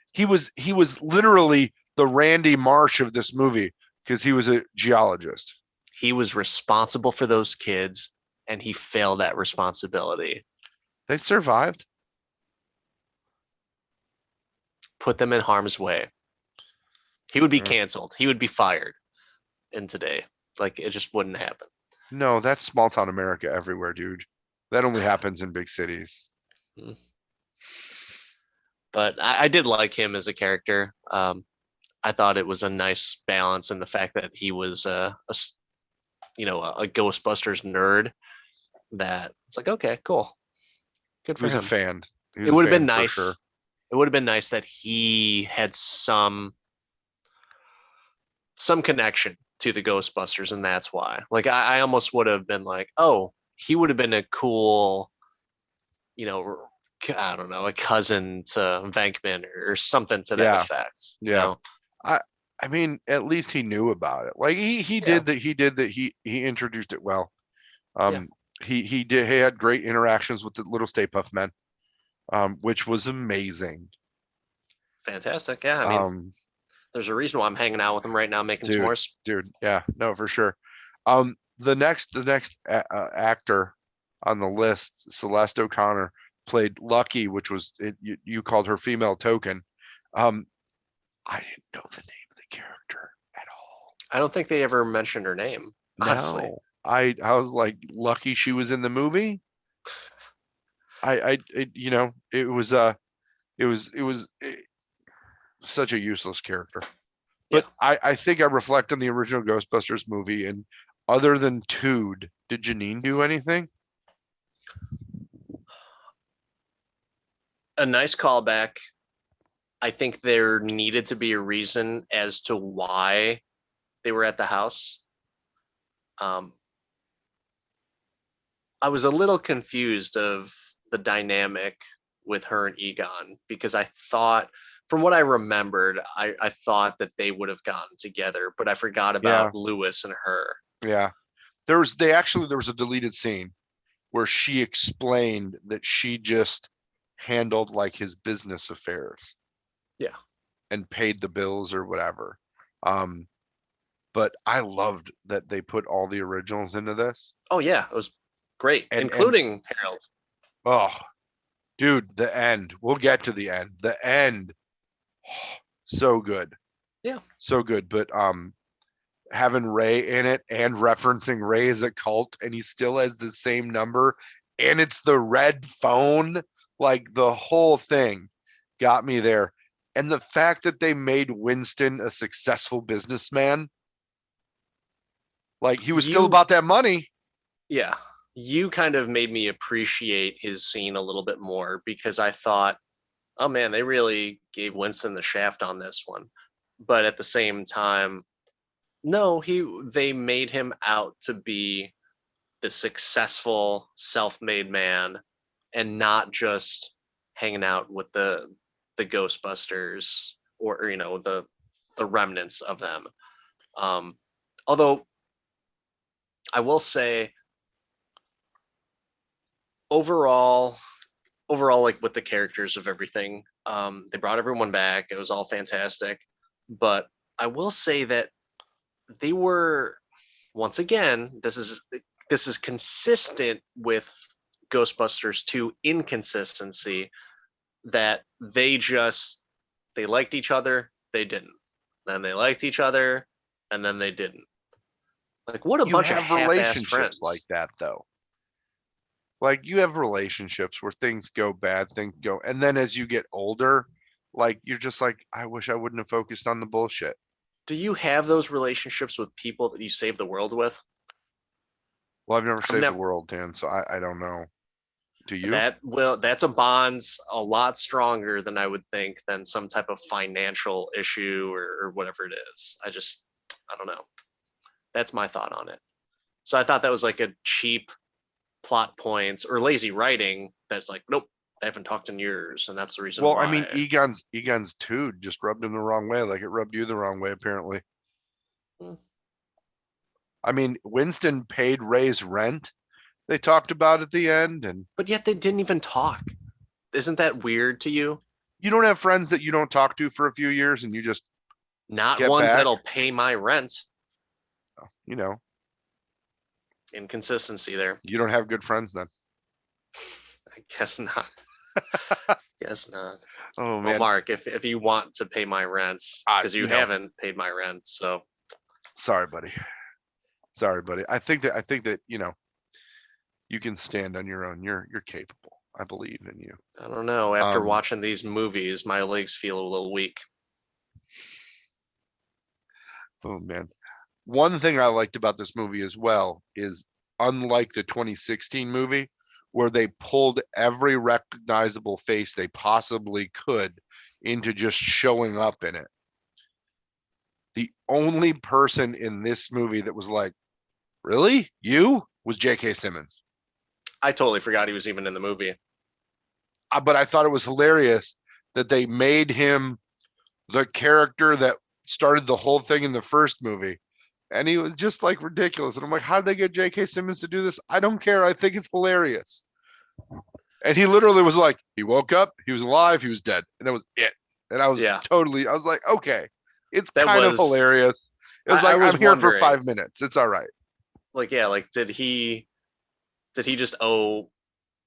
literally the Randy Marsh of this movie because he was a geologist. He was responsible for those kids, and he failed that responsibility. They survived. Put them in harm's way. He would be canceled. He would be fired in today. Like, it just wouldn't happen. No, that's small town America everywhere, dude. That only happens in big cities. But I did like him as a character. I thought it was a nice balance in the fact that he was a Ghostbusters nerd. That it's like, okay, cool. Good He for was a him. fan. He was It a would have fan been for nice. sure. It would have been nice that he had some connection to the Ghostbusters, and that's why. Like I almost would have been like, oh, he would have been a cool, you know, I don't know, a cousin to Venkman or something to that Yeah. effect. You Yeah. know? I mean, at least he knew about it. Like he Yeah. did that. He introduced it well. Yeah. He did. He had great interactions with the little Stay Puft Men, which was amazing. Fantastic. Yeah. I mean, Um, there's a reason why I'm hanging out with him right now making dude, s'mores. yeah, no, for sure. The next actor on the list, Celeste O'Connor, played Lucky, which was you called her female token. I didn't know the name of the character at all. I don't think they ever mentioned her name, honestly. No, I was like lucky she was in the movie. You know, it was such a useless character. But I think I reflect on the original Ghostbusters movie, and other than Tood, did Janine do anything? A nice callback. I think there needed to be a reason as to why they were at the house. I was a little confused of the dynamic with her and Egon because I thought, from what I remembered, I thought that they would have gotten together, but I forgot about Lewis and her. Yeah. There was a deleted scene where she explained that she just handled like his business affairs. Yeah. And paid the bills or whatever. But I loved that they put all the originals into this. Oh yeah, it was great, including Harold. Oh, dude, the end. We'll get to the end. The end. So good. Yeah. So good. But having Ray in it and referencing Ray as a cult, and he still has the same number, and it's the red phone, like the whole thing got me there. And the fact that they made Winston a successful businessman, like he was still about that money. Yeah. You kind of made me appreciate his scene a little bit more because I thought, oh man, they really gave Winston the shaft on this one. But at the same time, no, they made him out to be the successful self-made man and not just hanging out with the Ghostbusters or you know the remnants of them. Although I will say overall like with the characters of everything, they brought everyone back. It was all fantastic, but I will say that they were, once again, this is consistent with Ghostbusters 2 inconsistency, that they liked each other, they didn't. Then they liked each other, and then they didn't. Like, what a bunch of half-assed friends. Like that, though. Like, you have relationships where things go bad, things go, and then as you get older, like, you're just like, I wish I wouldn't have focused on the bullshit. Do you have those relationships with people that you save the world with? Well, I've never saved the world, Dan, so I don't know. Do you? That's a bond a lot stronger than I would think than some type of financial issue or whatever it is. I don't know. That's my thought on it. So I thought that was like a cheap plot points or lazy writing that's like, nope, they haven't talked in years, and that's the reason why. I mean, Egon's Tood just rubbed him the wrong way, like it rubbed you the wrong way, apparently. I mean, Winston paid Ray's rent. They talked about at the end, but yet they didn't even talk. Isn't that weird to you? You don't have friends that you don't talk to for a few years, and you just not ones that'll pay my rent. You know, inconsistency there. You don't have good friends then. I guess not. Guess not. Oh man, well, Mark, if you want to pay my rent, because you haven't paid my rent, so sorry, buddy. I think that you can stand on your own. You're capable. I believe in you. I don't know. After watching these movies, my legs feel a little weak. Oh man. One thing I liked about this movie as well is, unlike the 2016 movie, where they pulled every recognizable face they possibly could into just showing up in it. The only person in this movie that was like, really? You? Was J.K. Simmons. I totally forgot he was even in the movie. But I thought it was hilarious that they made him the character that started the whole thing in the first movie. And he was just like ridiculous. And I'm like, how did they get J.K. Simmons to do this? I don't care. I think it's hilarious. And he literally was like, he woke up, he was alive, he was dead. And that was it. And I was I was like, okay, it's kind of hilarious. It was like, I'm here for 5 minutes. It's all right. Like, yeah, like did he just owe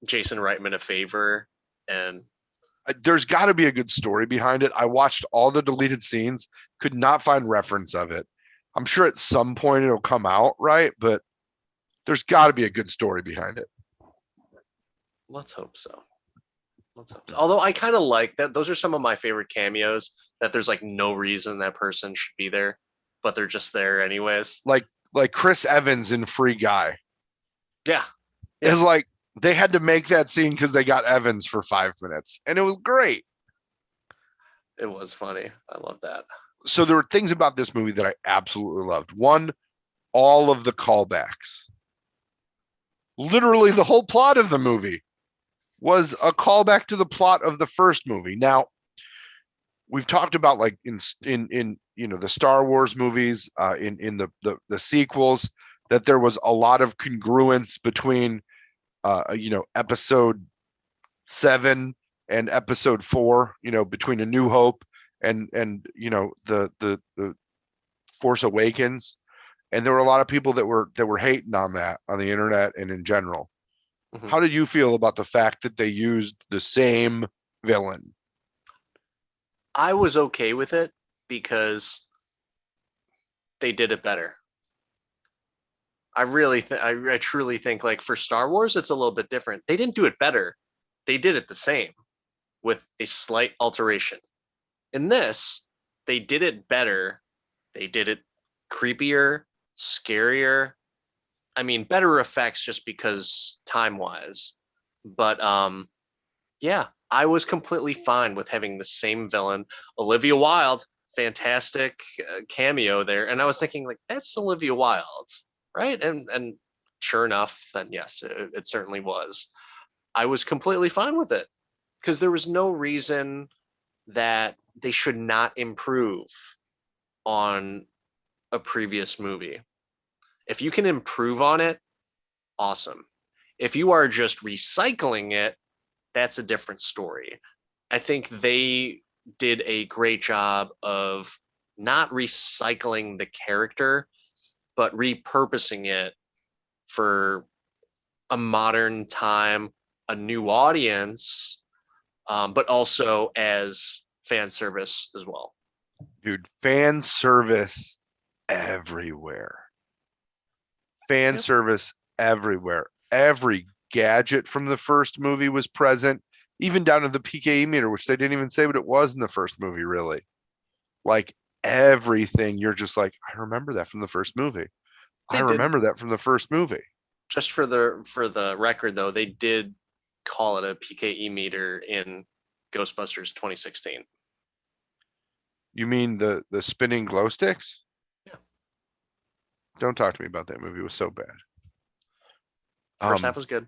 Jason Reitman a favor? And there's got to be a good story behind it. I watched all the deleted scenes, could not find reference of it. I'm sure at some point it'll come out, right? But there's got to be a good story behind it. Let's hope so. Although I kind of like that. Those are some of my favorite cameos, that there's like no reason that person should be there, but they're just there anyways. Like Chris Evans in Free Guy. Yeah. It's like they had to make that scene because they got Evans for 5 minutes, and it was great. It was funny. I love that. So there were things about this movie that I absolutely loved. One, all of the callbacks. Literally the whole plot of the movie was a callback to the plot of the first movie. Now, we've talked about like in the Star Wars movies, in the sequels, that there was a lot of congruence between episode 7 and episode 4, between A New Hope and the Force Awakens. And there were a lot of people that were hating on that on the internet and in general. Mm-hmm. How did you feel about the fact that they used the same villain? I was okay with it because they did it better. I truly think, like, for Star Wars, it's a little bit different. They didn't do it better. They did it the same with a slight alteration. In this, they did it better. They did it creepier, scarier. I mean, better effects just because time-wise. But yeah, I was completely fine with having the same villain. Olivia Wilde, fantastic cameo there. And I was thinking, like, that's Olivia Wilde, right? And sure enough, then yes, it certainly was. I was completely fine with it because there was no reason that they should not improve on a previous movie. If you can improve on it, awesome. If you are just recycling it, that's a different story. I think they did a great job of not recycling the character, but repurposing it for a modern time, a new audience, but also as fan service as well. Dude, fan service everywhere. Fan service everywhere. Every gadget from the first movie was present, even down to the PKE meter, which they didn't even say what it was in the first movie, really. Like everything, you're just like, I remember that from the first movie. Just for the record, though, they did call it a PKE meter in Ghostbusters 2016. You mean the spinning glow sticks? Yeah. Don't talk to me about that movie. It was so bad. First half was good.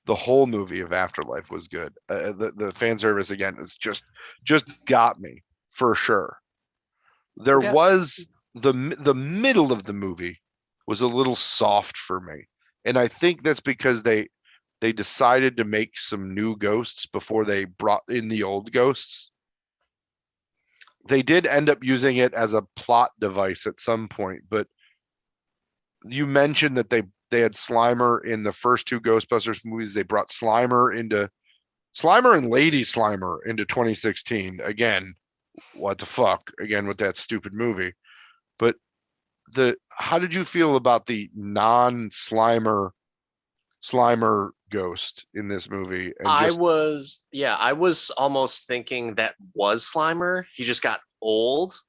The whole movie of Afterlife was good. The fan service again is just got me for sure. There was the middle of the movie was a little soft for me, and I think that's because they decided to make some new ghosts before they brought in the old ghosts. They did end up using it as a plot device at some point, but you mentioned that they had Slimer in the first 2 Ghostbusters movies. They brought Slimer and Lady Slimer into 2016. Again, what the fuck? Again, with that stupid movie. But how did you feel about the non-Slimer ghost in this movie? And I was almost thinking that was Slimer. He just got old.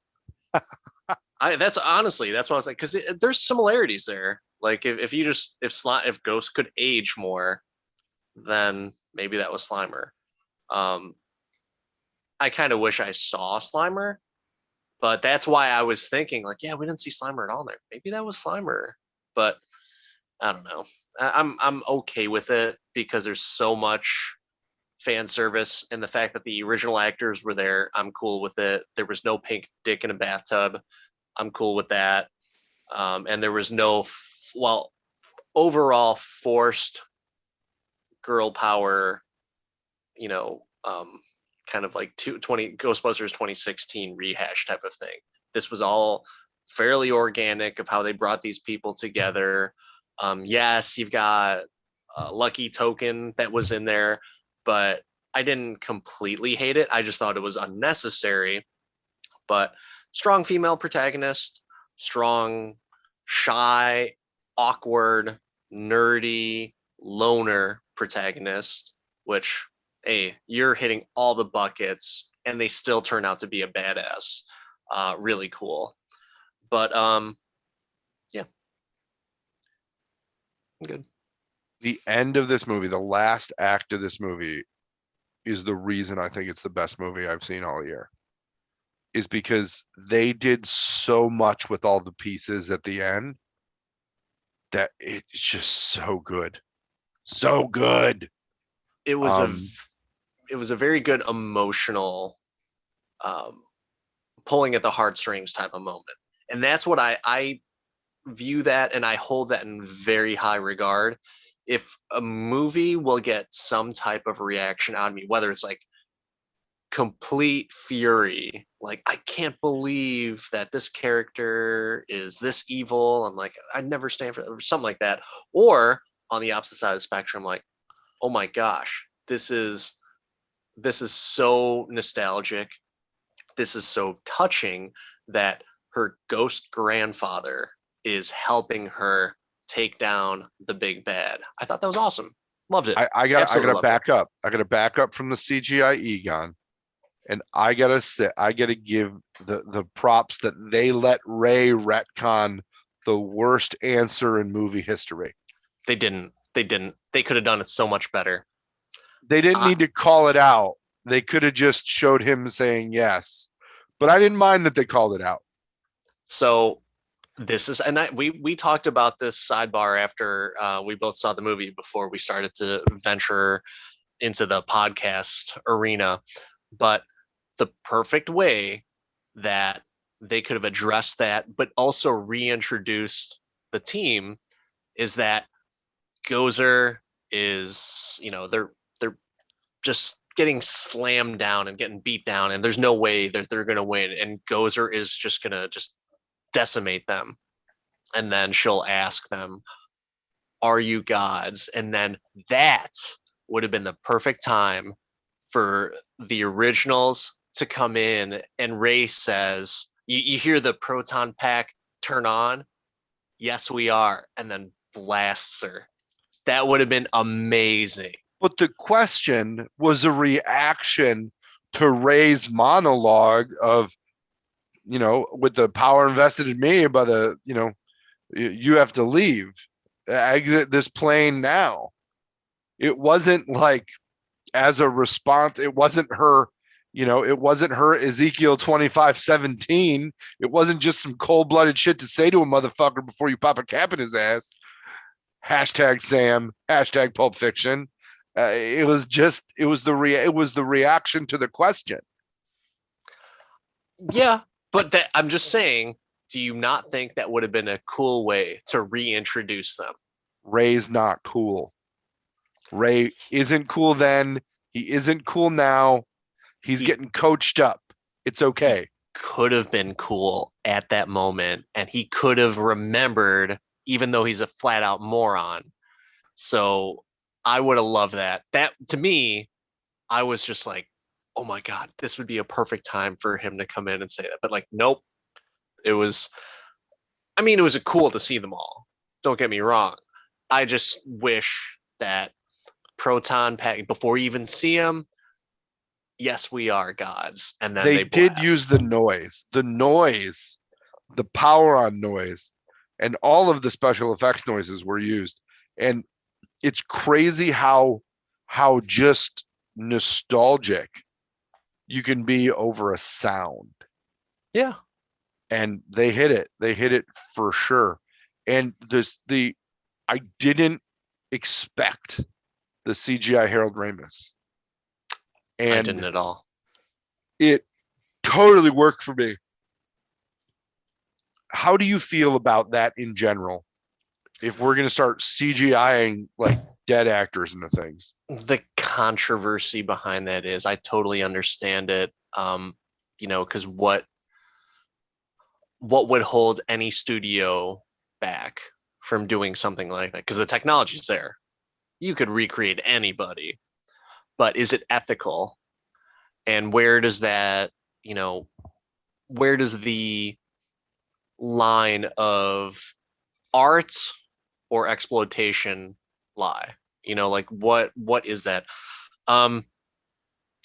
That's what I was like, because there's similarities there. Like if Ghost could age more, then maybe that was Slimer. Um, I kind of wish I saw Slimer, but that's why I was thinking like, yeah, we didn't see Slimer at all there. Maybe that was Slimer, but I don't know. I'm okay with it because there's so much fan service, and the fact that the original actors were there, I'm cool with it. There was no pink dick in a bathtub. I'm cool with that. And there was no, well, overall forced girl power, you know, kind of like 20 Ghostbusters 2016 rehash type of thing. This was all fairly organic of how they brought these people together. Yes, you've got Lucky Token that was in there, but I didn't completely hate it. I just thought it was unnecessary. But strong female protagonist, strong, shy, awkward, nerdy, loner protagonist, which, hey, you're hitting all the buckets and they still turn out to be a badass. Really cool. But yeah, I'm good. The end of this movie, the last act of this movie, is the reason I think it's the best movie I've seen all year. Is because they did so much with all the pieces at the end that it's just so good. So good. It was Um, a very good emotional um, pulling at the heartstrings type of moment, and that's what I view that, and I hold that in very high regard. If a movie will get some type of reaction out of me, whether it's like complete fury, like I can't believe that this character is this evil, I'm like, I'd never stand for that, or something like that, or on the opposite side of the spectrum, like, oh my gosh, this is so nostalgic, this is so touching that her ghost grandfather is helping her take down the big bad. I thought that was awesome. Loved it. I got Absolutely to loved it. back up. I got to back up from the CGI Egon, and I got to give the props that they let Ray retcon the worst answer in movie history. They didn't. They didn't. They could have done it so much better. They didn't I, need to call it out. They could have just showed him saying yes. But I didn't mind that they called it out. so this is, and we talked about this sidebar after we both saw the movie before we started to venture into the podcast arena. But the perfect way that they could have addressed that, but also reintroduced the team, is that Gozer is, they're just getting slammed down and getting beat down, and there's no way that they're gonna win, and Gozer is just gonna just decimate them, and then she'll ask them, "Are you gods?" And then that would have been the perfect time for the originals to come in, and Ray says, you hear the proton pack turn on, "Yes, we are," and then blasts her. That would have been amazing. But the question was a reaction to Ray's monologue of, with the power invested in me by you have to leave, exit this plane now. It wasn't like as a response. It wasn't her, it wasn't her Ezekiel 25:17. It wasn't just some cold-blooded shit to say to a motherfucker before you pop a cap in his ass. Hashtag Sam, hashtag Pulp Fiction. It was the reaction to the question. Yeah, but that, I'm just saying, do you not think that would have been a cool way to reintroduce them? Ray's not cool. Ray isn't cool then. He isn't cool now. He's getting coached up. It's okay. Could have been cool at that moment, and he could have remembered, even though he's a flat out moron. So I would have loved that. That, to me, I was just like, oh my God, this would be a perfect time for him to come in and say that. But like, nope. It was, I mean, it was cool to see them all. Don't get me wrong. I just wish that proton pack, before you even see them, "Yes, we are gods," and then They they did use blast. the noise, the power on noise and all of the special effects noises were used. And it's crazy how just nostalgic you can be over a sound. Yeah. And they hit it for sure. And I didn't expect the CGI Harold Ramis, I didn't and at all. it totally worked for me. How do you feel about that in general? If we're going to start CGIing like dead actors into things, The controversy behind that is I totally understand it. Because what would hold any studio back from doing something like that? Because the technology's there. You could recreate anybody, but is it ethical? And where does that, where does the line of art or exploitation lie? Like what is that? Um,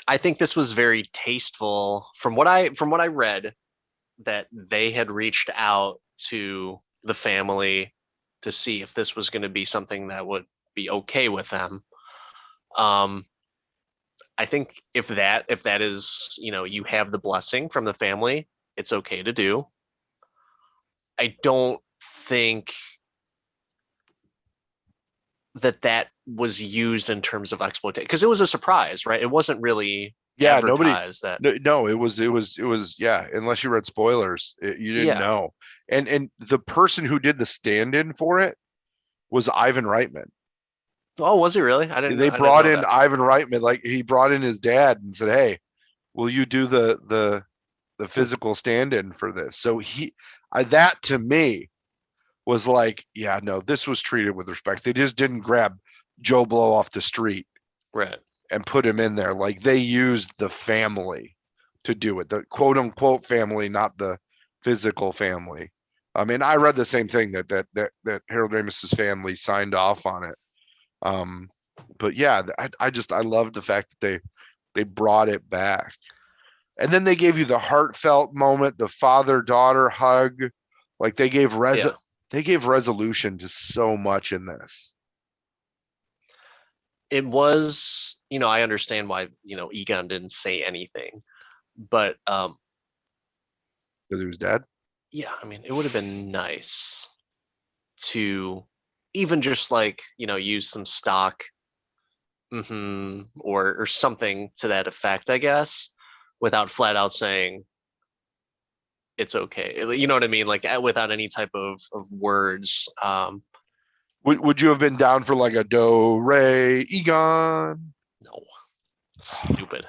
I think this was very tasteful from what I read, that they had reached out to the family to see if this was going to be something that would be okay with them. Um, I think if that is, you have the blessing from the family, it's okay to do. I don't think that was used in terms of exploitation, because it was a surprise, right? It wasn't really yeah, nobody. advertised that. No, it was. Yeah, unless you read spoilers, you didn't Yeah. know. And the person who did the stand-in for it was Ivan Reitman. Oh, was it really? I didn't know. They I didn't brought know in that. Ivan Reitman, like he brought in his dad and said, "Hey, will you do the Hmm. physical stand-in for this?" So that to me was like, yeah, no, this was treated with respect. They just didn't grab Joe Blow off the street Right. and put him in there. Like they used the family to do it, the quote unquote family, not the physical family. I mean, I read the same thing that Harold Ramis's family signed off on it. Um, but yeah, I love the fact that they brought it back. And then they gave you the heartfelt moment, the father-daughter hug. Like Yeah. they gave resolution to so much in this. It was, I understand why, Egon didn't say anything, but Because he was dead. yeah, I mean, it would have been nice to even just like, use some stock, or something to that effect, I guess, without flat out saying it's okay. You know what I mean? Like without any type of words. Would you have been down for like a do re Egon? No, stupid,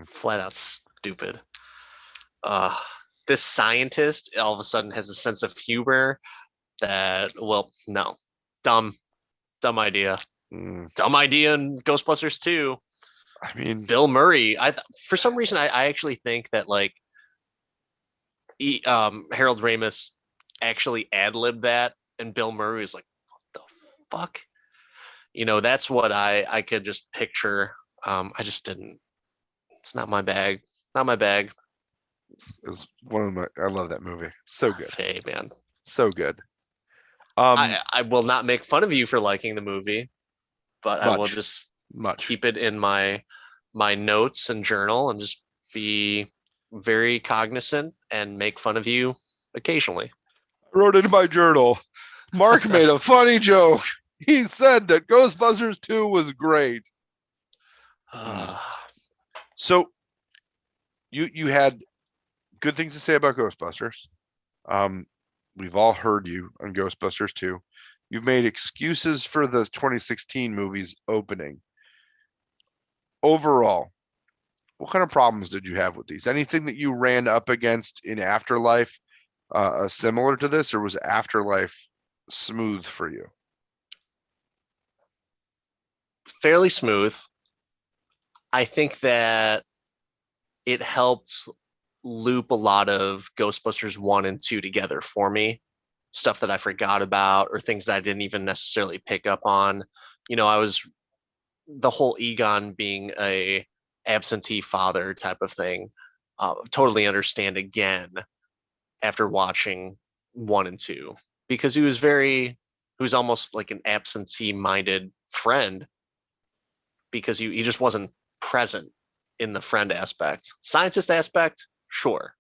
flat out stupid. Uh, this scientist all of a sudden has a sense of humor that, well, no, dumb, dumb idea, Mm, dumb idea in Ghostbusters 2. I mean, Bill Murray. For some reason I actually think that like Harold Ramis actually ad libbed that, and Bill Murray is like, what the fuck? That's what I could just picture. I just didn't. It's not my bag. Not my bag. it's one of my. I love that movie. So good, Hey man, so good. Um, I will not make fun of you for liking the movie, but I will much, just much. keep it in my notes and journal, and just be very cognizant and make fun of you occasionally. I wrote it in my journal. Mark made a funny joke. He said that Ghostbusters 2 was great. Mm. So you had good things to say about Ghostbusters. Um, we've all heard you on Ghostbusters 2. You've made excuses for the 2016 movie's opening. Overall, what kind of problems did you have with these? Anything that you ran up against in Afterlife similar to this, or was Afterlife smooth for you? Fairly smooth. I think that it helped loop a lot of Ghostbusters 1 and 2 together for me. Stuff that I forgot about, or things that I didn't even necessarily pick up on. I was the whole Egon being a absentee father type of thing. Totally understand again after watching 1 and 2. because he was almost like an absentee-minded friend because he just wasn't present in the friend aspect. Scientist aspect, sure.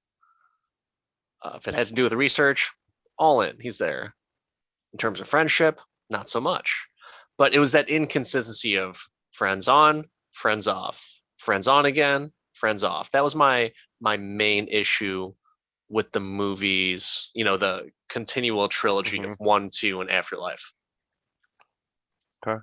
If it had to do with research, all in. He's there. In terms of friendship, not so much. But it was that inconsistency of friends on, friends off, friends on again, friends off. That was my main issue with the movies, the continual trilogy Mhm. of 1, 2, and Afterlife. Okay.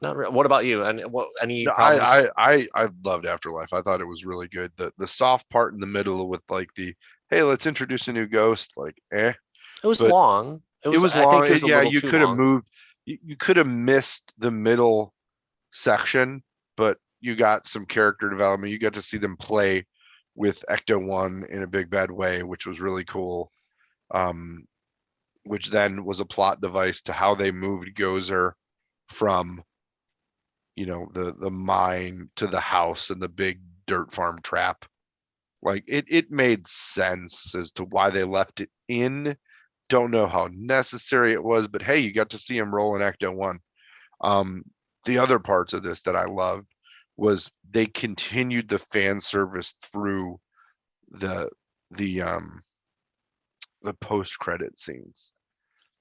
What about you? And any No, problems? I loved Afterlife. I thought it was really good. The soft part in the middle with like the hey, let's introduce a new ghost, like It was but long. it was I think long. it was a Yeah, little you too could have long. moved. You could have missed the middle section, but you got some character development. You got to see them play with Ecto One in a big bad way, which was really cool. Um, which then was a plot device to how they moved Gozer from the mine to the house and the big dirt farm trap. Like it made sense as to why they left it in. Don't know how necessary it was, but hey, you got to see him roll in Ecto One. Um, the other parts of this that I loved was they continued the fan service through the the the post credit scenes.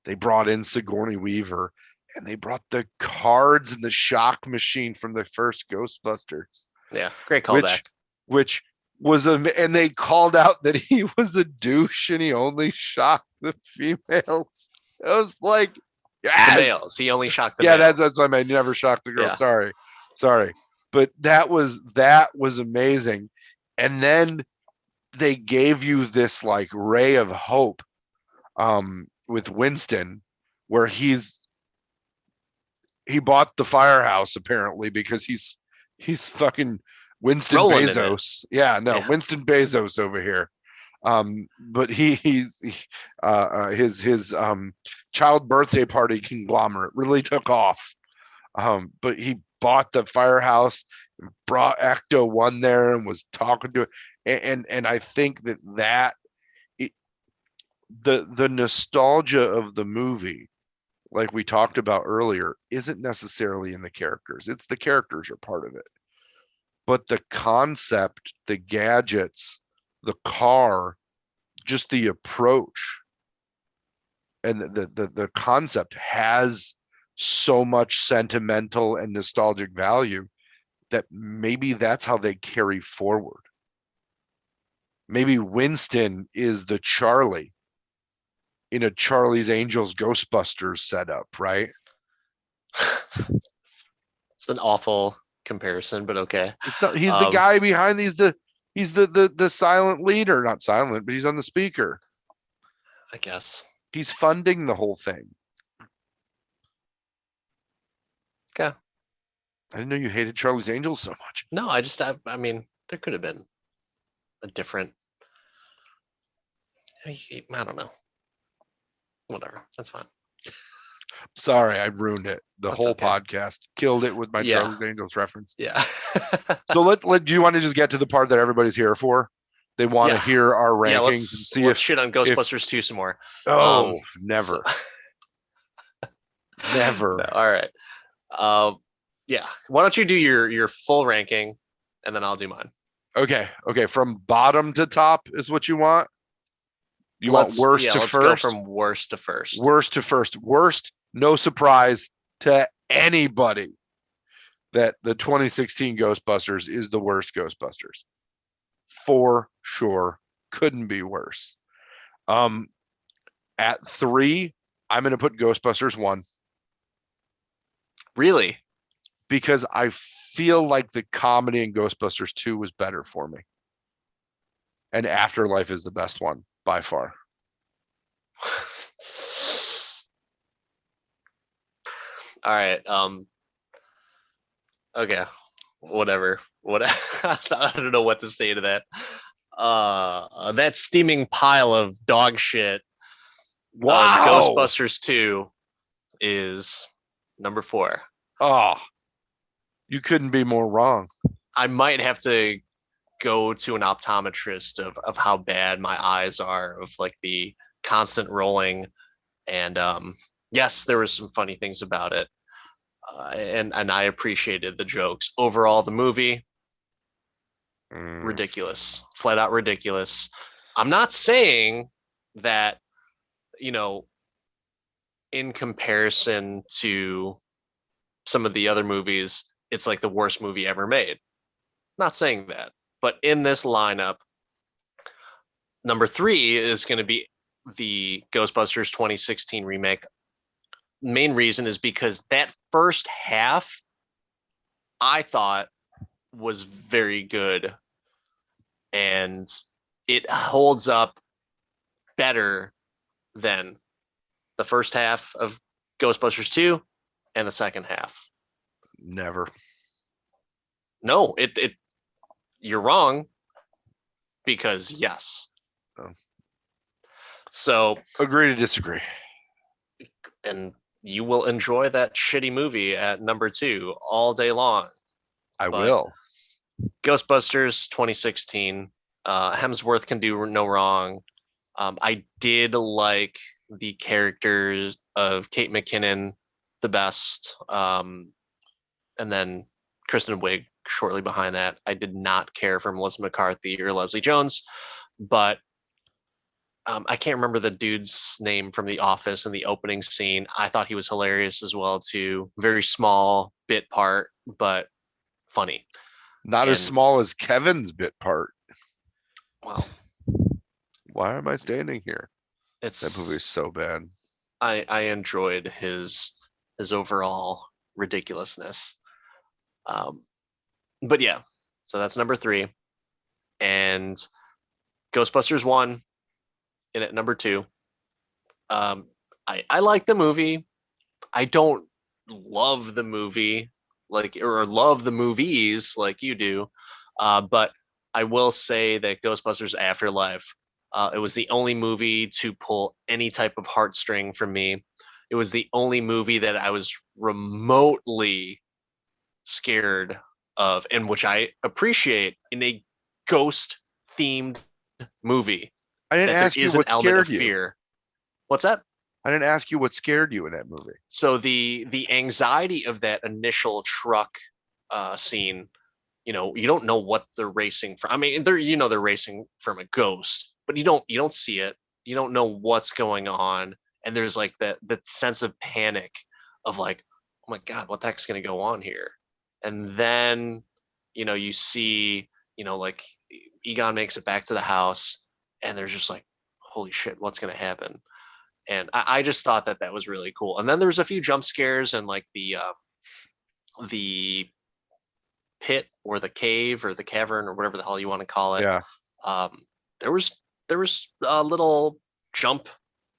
They brought in Sigourney Weaver and they brought the cards and the shock machine from the first Ghostbusters, Yeah, great which callback. which was and they called out that he was a douche and he only shocked the females. I was like, The males. yes. He only shocked the Yeah, that's males. that's what I mean. Never shocked the girl. Yeah. Sorry. But that was amazing. And then they gave you this like ray of hope with Winston, where he bought the firehouse apparently because he's fucking Winston Rolling in it. Bezos. Yeah, no, Yeah. Winston Bezos over here. But his child birthday party conglomerate really took off. But he bought the firehouse, brought Ecto One there, and was talking to it. And I think that it, the nostalgia of the movie, like we talked about earlier, isn't necessarily in the characters. It's the characters are part of it, but the concept, the gadgets, the car, just the approach, and the concept has so much sentimental and nostalgic value that maybe that's how they carry forward. Maybe Winston is the Charlie in a Charlie's Angels Ghostbusters setup, right? It's an awful comparison, but okay. It's not, he's the guy behind he's the silent leader, not silent, but he's on the speaker. I guess. He's funding the whole thing. Okay. I didn't know you hated Charlie's Angels so much. No, I mean, there could have been a different. I don't know. Whatever. That's fine. Sorry, I ruined it. The That's whole okay. podcast killed it with my Yeah. Charlie's Angels reference. Yeah. So let do you want to just get to the part that everybody's here for? They want to Yeah. hear our rankings Yeah, and see let's if shit on Ghostbusters 2 some more. never. So, Never. all right. Yeah. Why don't you do your full ranking and then I'll do mine. Okay. From bottom to top is what you want. You want worst to let's first? go from worst to first. Worst to first. Worst, no surprise to anybody that the 2016 Ghostbusters is the worst Ghostbusters. For sure. Couldn't be worse. At 3, I'm going to put Ghostbusters 1. Really? Because I feel like the comedy in Ghostbusters 2 was better for me. And Afterlife is the best one by far. All right. Okay. Whatever. What I don't know what to say to that. That steaming pile of dog shit. Wow. Ghostbusters 2 is number 4. Oh, you couldn't be more wrong. I might have to go to an optometrist of how bad my eyes are, of like the constant rolling And yes, there were some funny things about it, and I appreciated the jokes. Overall, the movie Mm. ridiculous, flat out ridiculous. I'm not saying that, you know, in comparison to some of the other movies, it's like the worst movie ever made. Not saying that, but in this lineup, number 3 is going to be the Ghostbusters 2016 remake. Main reason is because that first half I thought was very good, and it holds up better than the first half of Ghostbusters 2 and the second half. Never. No, it you're wrong, because yes. Oh. So, Agree to disagree. and you will enjoy that shitty movie at number 2 all day long. I But will. Ghostbusters 2016, Hemsworth can do no wrong. I did like the characters of Kate McKinnon the best, and then Kristen Wiig shortly behind that. I did not care for Melissa McCarthy or Leslie Jones, but I can't remember the dude's name from The Office in the opening scene. I thought he was hilarious as well too. Very small bit part, but funny. Not as And small as Kevin's bit part. well, Why am I standing here? That it's movie is so bad. I enjoyed his overall ridiculousness. Um, but yeah, so that's number 3, and Ghostbusters 1 in at number 2. Um, I like the movie. I don't love the movie like, or love the movies like you do, but I will say that Ghostbusters Afterlife, it was the only movie to pull any type of heartstring from me. It was the only movie that I was remotely scared of, and which I appreciate in a ghost themed movie, I didn't that there ask you is an what element of scared you. fear. What's that? I didn't ask you what scared you in that movie. So the anxiety of that initial truck scene, you don't know what they're racing from. I mean, they're racing from a ghost, but you don't see it. You don't know what's going on, and there's like that sense of panic of like, oh my god, what the heck's going to go on here? And then you see, like, Egon makes it back to the house, and there's just like, holy shit, what's going to happen? And I just thought that that was really cool. And then there's a few jump scares and like the pit or the cave or the cavern or whatever the hell you want to call it. Yeah. Um, there was little jump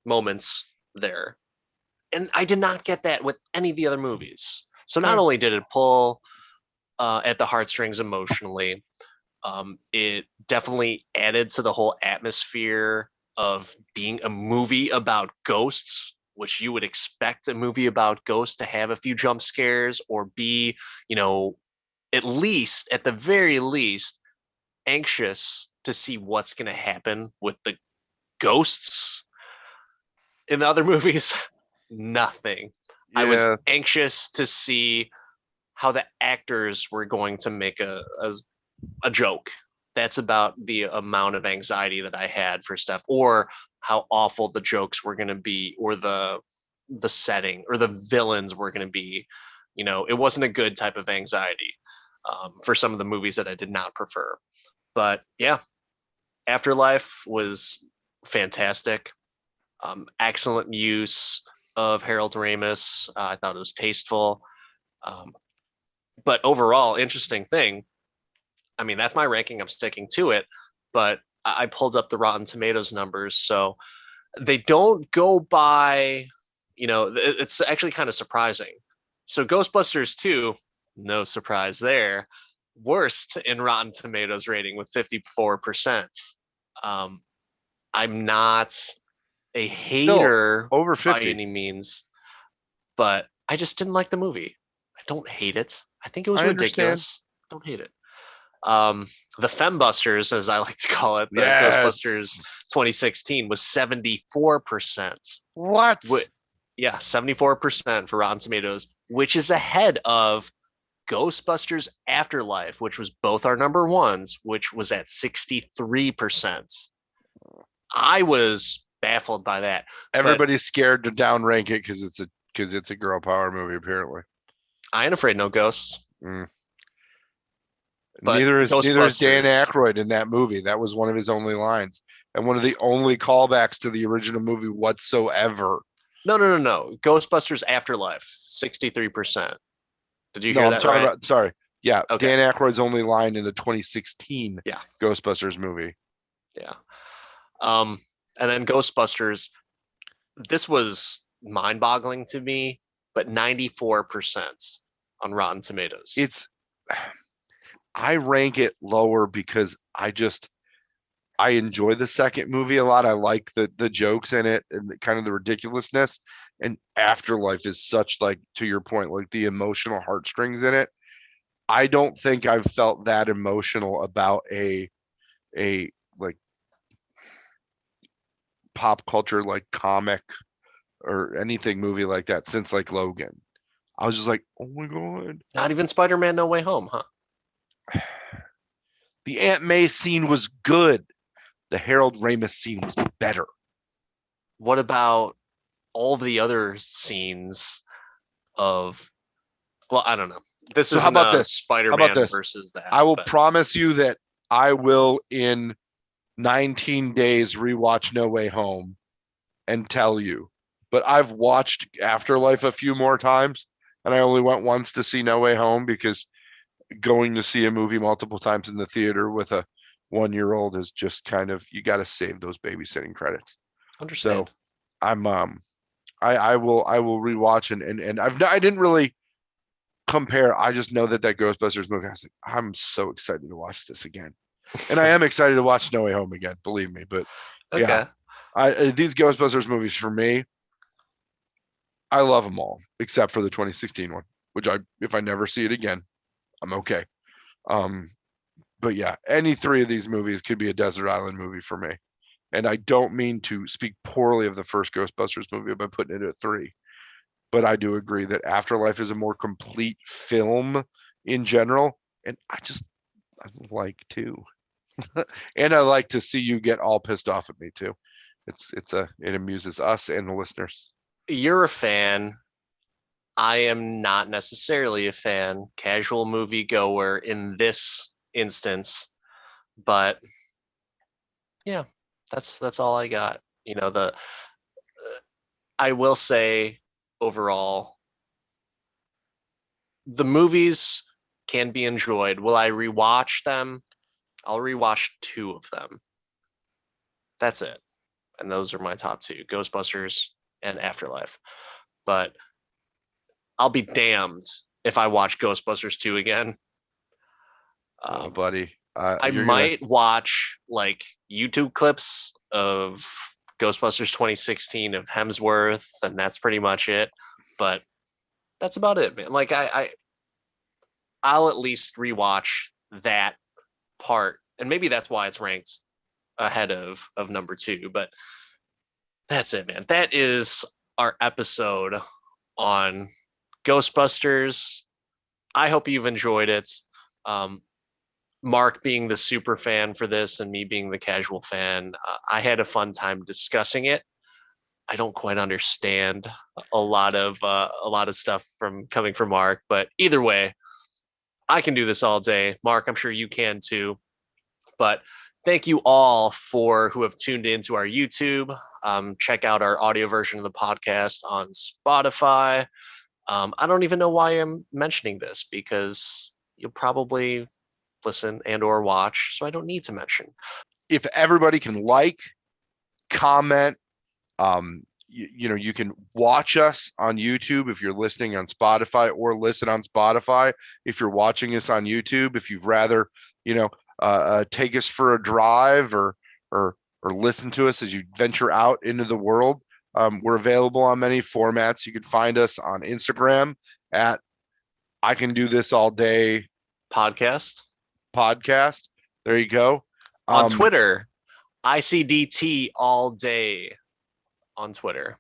moments there, and I did not get that with any of the other movies. So not Okay. only did it pull at the heartstrings emotionally, it definitely added to the whole atmosphere of being a movie about ghosts, which you would expect a movie about ghosts to have a few jump scares or be, at least, at the very least, anxious to see what's going to happen with the ghosts. In the other movies, nothing. I was Yeah. anxious to see how the actors were going to make a joke. That's about the amount of anxiety that I had for stuff, or how awful the jokes were going to be, or the setting, or the villains were going to be. It wasn't a good type of anxiety, for some of the movies that I did not prefer. But yeah, Afterlife was fantastic. Excellent use of Harold Ramis. I thought it was tasteful. Um, but overall, interesting thing. I mean, that's my ranking. I'm sticking to it. But I pulled up the Rotten Tomatoes numbers, so they don't go by. It's actually kind of surprising. So Ghostbusters 2, no surprise there, worst in Rotten Tomatoes rating with 54%. Um, I'm not a Still hater over by 50. any means, but I just didn't like the movie. I don't hate it. I think it was I understand. ridiculous. I don't hate it. The Fembusters, as I like to call it, the Yes. Ghostbusters 2016 was 74%. What? Yeah, 74% for Rotten Tomatoes, which is ahead of Ghostbusters Afterlife, which was both our number ones, which was at 63%. I was baffled by that. Everybody's scared to downrank it because it's a girl power movie, apparently. I ain't afraid no ghosts. Mm. But Neither is Dan Ghostbusters. Aykroyd in that movie. That was one of his only lines and one of the only callbacks to the original movie whatsoever. No. Ghostbusters Afterlife, 63%. Did you No, hear I'm that talking right? about. Sorry, yeah, Okay. Dan Aykroyd's only line in the 2016 Yeah. Ghostbusters movie. Yeah. And then Ghostbusters, this was mind-boggling to me, but 94% on Rotten Tomatoes. I rank it lower because I enjoy the second movie a lot. I like the jokes in it and kind of the ridiculousness. And Afterlife is such, like, to your point, like the emotional heartstrings in it. I don't think I've felt that emotional about a like pop culture, like comic or anything movie like that since like Logan. I was just like, oh my god. Not even Spider-Man No Way Home, huh? The Aunt May scene was good. The Harold Ramis scene was better. What about all the other scenes of, well, I don't know. This So how isn't about a this? How about Spider-Man this? versus that. I will but promise you that I will in 19 days rewatch No Way Home and tell you. But I've watched Afterlife a few more times, and I only went once to see No Way Home because going to see a movie multiple times in the theater with a 1-year-old is just kind of, you got to save those babysitting credits. Understand. So I'm I will rewatch and I didn't really compare. I just know that Ghostbusters movie. I was like, I'm so excited to watch this again, and I am excited to watch No Way Home again. Believe me, but Okay. yeah, these Ghostbusters movies for me, I love them all except for the 2016 one, which if I never see it again, I'm okay. Um, but yeah, any three of these movies could be a desert island movie for me. And I don't mean to speak poorly of the first Ghostbusters movie by putting it at 3, but I do agree that Afterlife is a more complete film in general, and I like to, and I like to see you get all pissed off at me too. It amuses us and the listeners. You're a fan. I am not necessarily a fan, casual moviegoer in this instance, but yeah, that's all I got. I will say overall, the movies can be enjoyed. Will I rewatch them? I'll rewatch 2 of them. That's it. And those are my top 2, Ghostbusters and Afterlife. But I'll be damned if I watch Ghostbusters 2 again. Oh, buddy, I you're gonna. might watch like YouTube clips of Ghostbusters 2016 of Hemsworth, and that's pretty much it. But that's about it, man. Like I'll at least rewatch that part, and maybe that's why it's ranked ahead of number 2. But that's it, man. That is our episode on Ghostbusters. I hope you've enjoyed it. Um, Mark being the super fan for this and me being the casual fan, I had a fun time discussing it. I don't quite understand a lot of stuff from coming from Mark, but either way, I can do this all day. Mark, I'm sure you can too. But thank you all for who have tuned into our YouTube. Check out our audio version of the podcast on Spotify. I don't even know why I'm mentioning this because you'll probably listen and or watch, so I don't need to mention. If everybody can comment, you can watch us on YouTube if you're listening on Spotify, or listen on Spotify if you're watching us on YouTube. If you'd rather, take us for a drive or listen to us as you venture out into the world, we're available on many formats. You can find us on Instagram at I Can Do This All Day Podcast. podcast. There you go. On Twitter, ICDT all day on Twitter.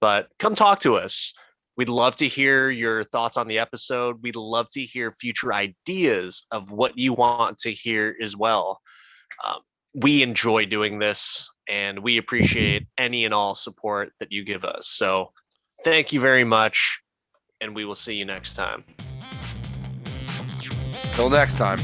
But come talk to us. We'd love to hear your thoughts on the episode. We'd love to hear future ideas of what you want to hear as well. We enjoy doing this, and we appreciate any and all support that you give us. So thank you very much, and we will see you next time. Till next time.